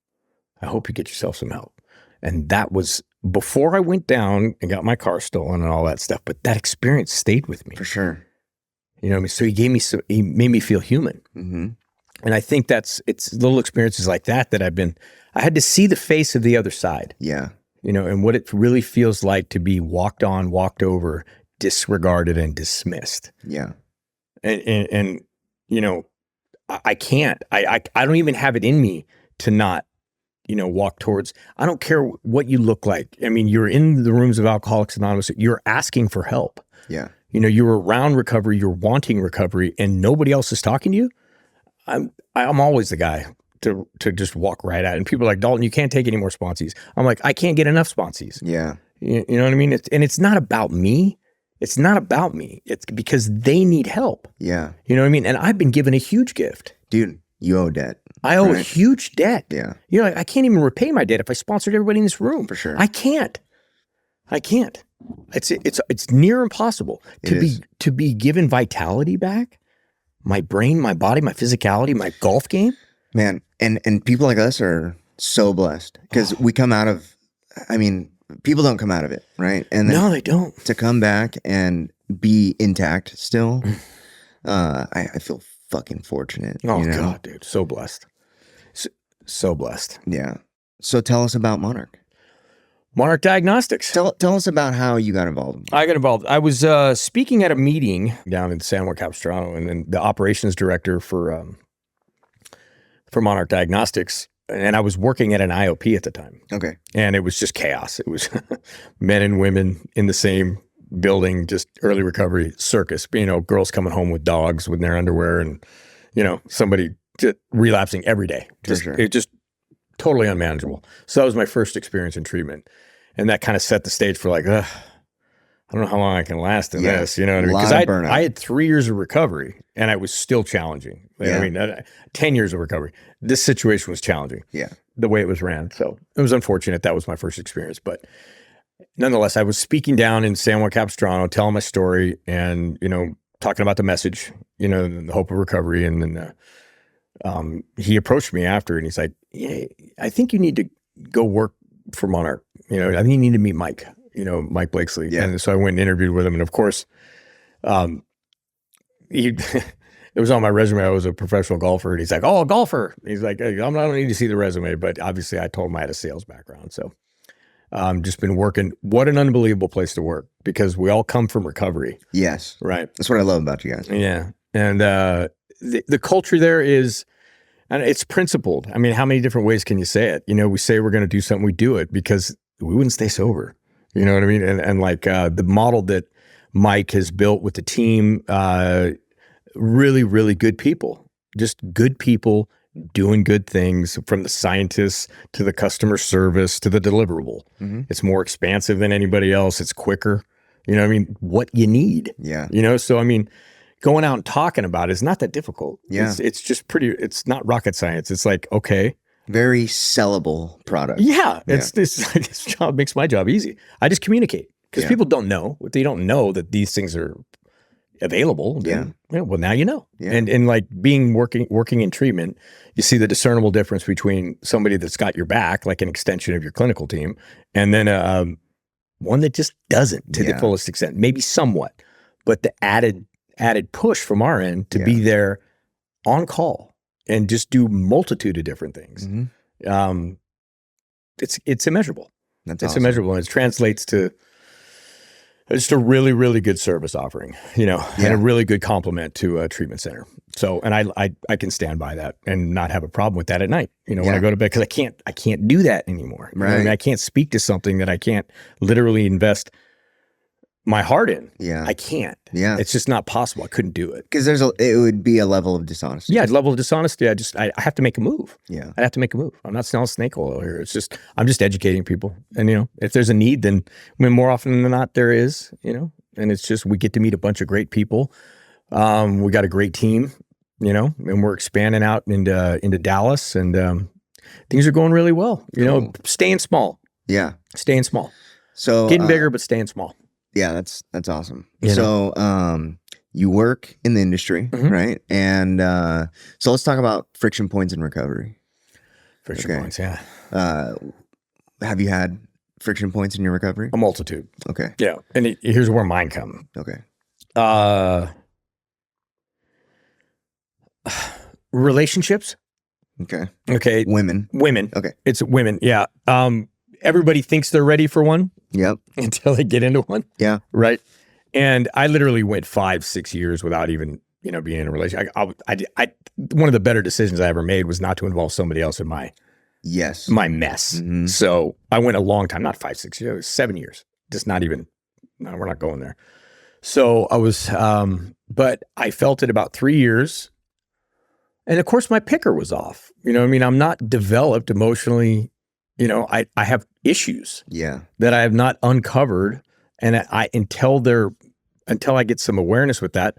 I hope you get yourself some help." And that was before I went down and got my car stolen and all that stuff. But that experience stayed with me. For sure. You know what I mean? So he made me feel human. Mm-hmm. And I think it's little experiences like that I had to see the face of the other side. Yeah. And what it really feels like to be walked on, walked over, disregarded, and dismissed. Yeah. And I can't. I don't even have it in me to not, walk towards. I don't care what you look like. I mean, you're in the rooms of Alcoholics Anonymous. You're asking for help. Yeah. You're around recovery. You're wanting recovery, and nobody else is talking to you. I'm always the guy to just walk right at it. And people are like, "Dalton, you can't take any more sponsees." I'm like, I can't get enough sponsees. Yeah. You know what I mean? It's not about me. It's not about me. It's because they need help. Yeah. You know what I mean? And I've been given a huge gift. Dude, you owe debt. I owe a huge debt. Yeah. I can't even repay my debt if I sponsored everybody in this room. For sure. I can't. It's near impossible to be given vitality back. My brain, my body, my physicality, my golf game. Man, and people like us are so blessed because we come out of, people don't come out of it, right? And then no, they don't. To come back and be intact still, I feel fucking fortunate. Oh, God, dude. So blessed. So blessed. Yeah. So tell us about Monarch. Monarch Diagnostics. Tell us about how you got involved. I got involved. I was speaking at a meeting down in San Juan Capistrano, and then the operations director for Monarch Diagnostics, and I was working at an IOP at the time. Okay. And it was just chaos. It was men and women in the same building, just early recovery circus. Girls coming home with dogs with their underwear, and somebody just relapsing every day. It just totally unmanageable. So that was my first experience in treatment. And that kind of set the stage for like, I don't know how long I can last in this. You know what I mean? Because I had 3 years of recovery and I was still challenging. 10 years of recovery. This situation was challenging. Yeah. The way it was ran. So it was unfortunate. That was my first experience. But nonetheless, I was speaking down in San Juan Capistrano, telling my story and, talking about the message, the hope of recovery. And then he approached me after and he's like, "Yeah, I think you need to go work for Monarch. I think you need to meet Mike, Mike Blakesley." Yeah. And so I went and interviewed with him. And of course, it was on my resume. I was a professional golfer. And he's like, "Oh, a golfer." He's like, "I don't need to see the resume." But obviously I told him I had a sales background. So just been working. What an unbelievable place to work because we all come from recovery. Yes. Right. That's what I love about you guys. Yeah. And the culture there is, and it's principled. I mean, how many different ways can you say it? We say we're going to do something, we do it because we wouldn't stay sober. You know what I mean? And like the model that Mike has built with the team, really, really good people, just good people doing good things from the scientists to the customer service to the deliverable. Mm-hmm. It's more expansive than anybody else. It's quicker. You know what I mean? What you need. Yeah. So I mean, going out and talking about it is not that difficult. Yeah. It's just it's not rocket science. It's like, okay. Very sellable product. Yeah. This job makes my job easy. I just communicate because people don't know. They don't know that these things are available. Yeah. Well, now you know. Yeah. And like working in treatment, you see the discernible difference between somebody that's got your back, like an extension of your clinical team, and then one that just doesn't to the fullest extent, maybe somewhat, but the added push from our end to be there on call and just do multitude of different things. Mm-hmm. it's immeasurable. That's It's awesome. immeasurable, and it translates to just a really, really good service offering, and a really good complement to a treatment center. So, and I can stand by that and not have a problem with that at night, when I go to bed, because I can't do that anymore. Right. I mean, I can't speak to something that I can't literally invest my heart in. Yeah. I can't. Yeah. It's just not possible. I couldn't do it. Because it would be a level of dishonesty. Yeah, level of dishonesty. I have to make a move. Yeah. I have to make a move. I'm not selling snake oil here. I'm just educating people. And, if there's a need, then more often than not, there is, and it's just, we get to meet a bunch of great people. We got a great team, and we're expanding out into Dallas, and things are going really well, Cool. Staying small. Yeah. Staying small. So Getting bigger, but staying small. Yeah, that's awesome. So you work in the industry, right? And so let's talk about friction points in recovery. Friction points, yeah. Have you had friction points in your recovery? A multitude. Okay. Yeah. And here's where mine come. Okay. Relationships. Okay. Okay. Women. Okay. It's women. Yeah. Everybody thinks they're ready for one. Yep. Until they get into one. Yeah. Right. And I literally went 5-6 years without even, being in a relationship. One of the better decisions I ever made was not to involve somebody else in my mess. Mm-hmm. So I went a long time, not 5-6 years, 7 years, just not even, no, we're not going there. So I was, but I felt it about 3 years. And of course my picker was off, I'm not developed emotionally. I have issues that I have not uncovered. And until I get some awareness with that,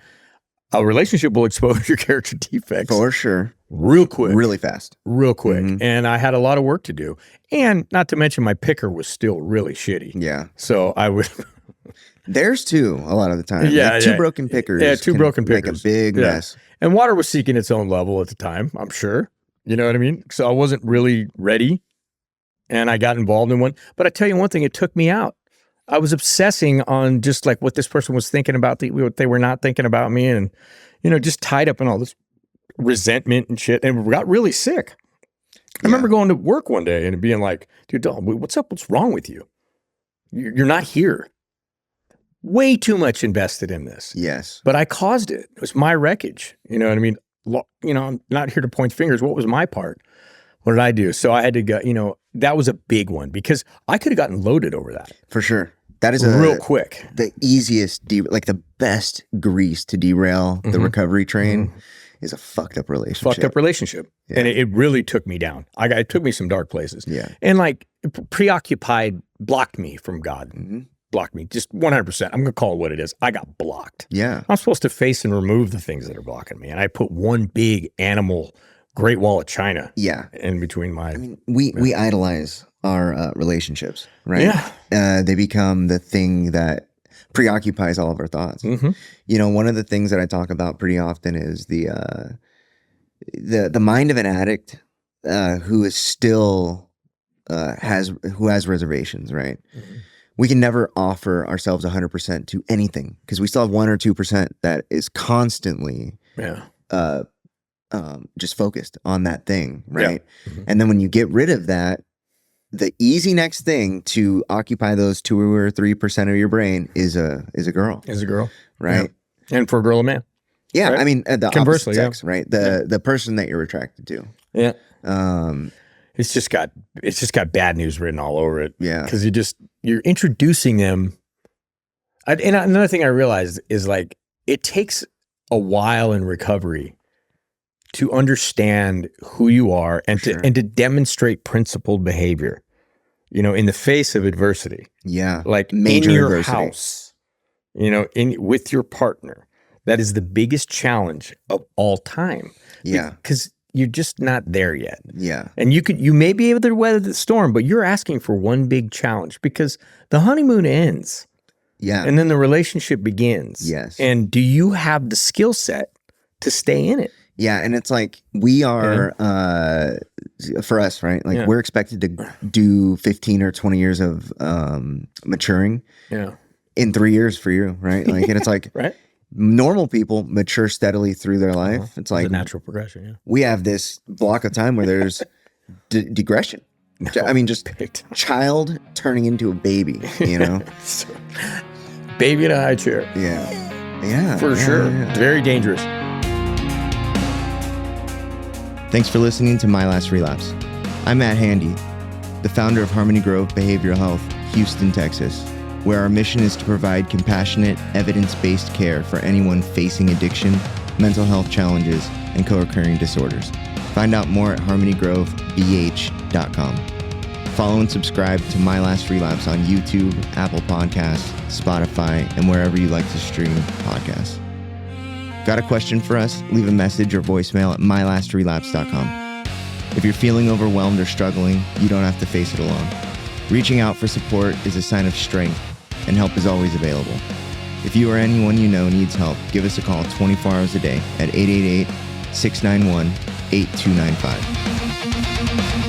a relationship will expose your character defects. For sure. Real quick. Really fast. Real quick. Mm-hmm. And I had a lot of work to do. And not to mention my picker was still really shitty. Yeah. So I would... There's two a lot of the time. Yeah. Two broken pickers. Yeah, two broken pickers. Make a big mess. And water was seeking its own level at the time, I'm sure. You know what I mean? So I wasn't really ready. And I got involved in one. But I tell you one thing, it took me out. I was obsessing on just like what this person was thinking about, what they were not thinking about me, and, just tied up in all this resentment and shit, and got really sick. I remember going to work one day and being like, dude, Dalton, what's up? What's wrong with you? You're not here. Way too much invested in this. Yes. But I caused it. It was my wreckage. You know what I mean? I'm not here to point fingers. What was my part? What did I do? So I had to go, that was a big one because I could have gotten loaded over that. For sure. That is real quick. The easiest, the best grease to derail the recovery train is a fucked up relationship. Yeah. And it really took me down. It took me some dark places. Yeah. And preoccupied, blocked me from God. Mm-hmm. Blocked me, just 100%. I'm going to call it what it is. I got blocked. Yeah. I'm supposed to face and remove the things that are blocking me. And I put one big animal Great Wall of China. Yeah. In between we idolize our relationships, right? Yeah. They become the thing that preoccupies all of our thoughts. Mm-hmm. One of the things that I talk about pretty often is the mind of an addict who is still has reservations, right? Mm-hmm. We can never offer ourselves 100% to anything because we still have 1 or 2% that is constantly just focused on that thing, right? Yeah. Mm-hmm. And then when you get rid of that, the easy next thing to occupy those 2 or 3% of your brain is a girl. Is a girl, right? Yeah. And for a girl, a man. Yeah, right? I mean the conversely, opposite sex, right? The person that you're attracted to. Yeah. It's just got bad news written all over it. Yeah, because you're introducing them. And another thing I realized is it takes a while in recovery to understand who you are and to demonstrate principled behavior, in the face of adversity. Yeah. Major in your adversity. House, with your partner. That is the biggest challenge of all time. Yeah. Because you're just not there yet. Yeah. And you may be able to weather the storm, but you're asking for one big challenge because the honeymoon ends. Yeah. And then the relationship begins. Yes. And do you have the skill set to stay in it? Yeah, and it's we are, for us, right? We're expected to do 15 or 20 years of maturing in 3 years for you, right? And it's right? Normal people mature steadily through their life. It's a natural progression, we have this block of time where there's digression. I mean, just child turning into a baby, you know? Baby in a high chair. Yeah. For sure. Yeah. Very dangerous. Thanks for listening to My Last Relapse. I'm Matt Handy, the founder of Harmony Grove Behavioral Health, Houston, Texas, where our mission is to provide compassionate, evidence-based care for anyone facing addiction, mental health challenges, and co-occurring disorders. Find out more at harmonygrovebh.com. Follow and subscribe to My Last Relapse on YouTube, Apple Podcasts, Spotify, and wherever you like to stream podcasts. Got a question for us? Leave a message or voicemail at mylastrelapse.com. If you're feeling overwhelmed or struggling, you don't have to face it alone. Reaching out for support is a sign of strength, and help is always available. If you or anyone you know needs help, give us a call 24 hours a day at 888-691-8295.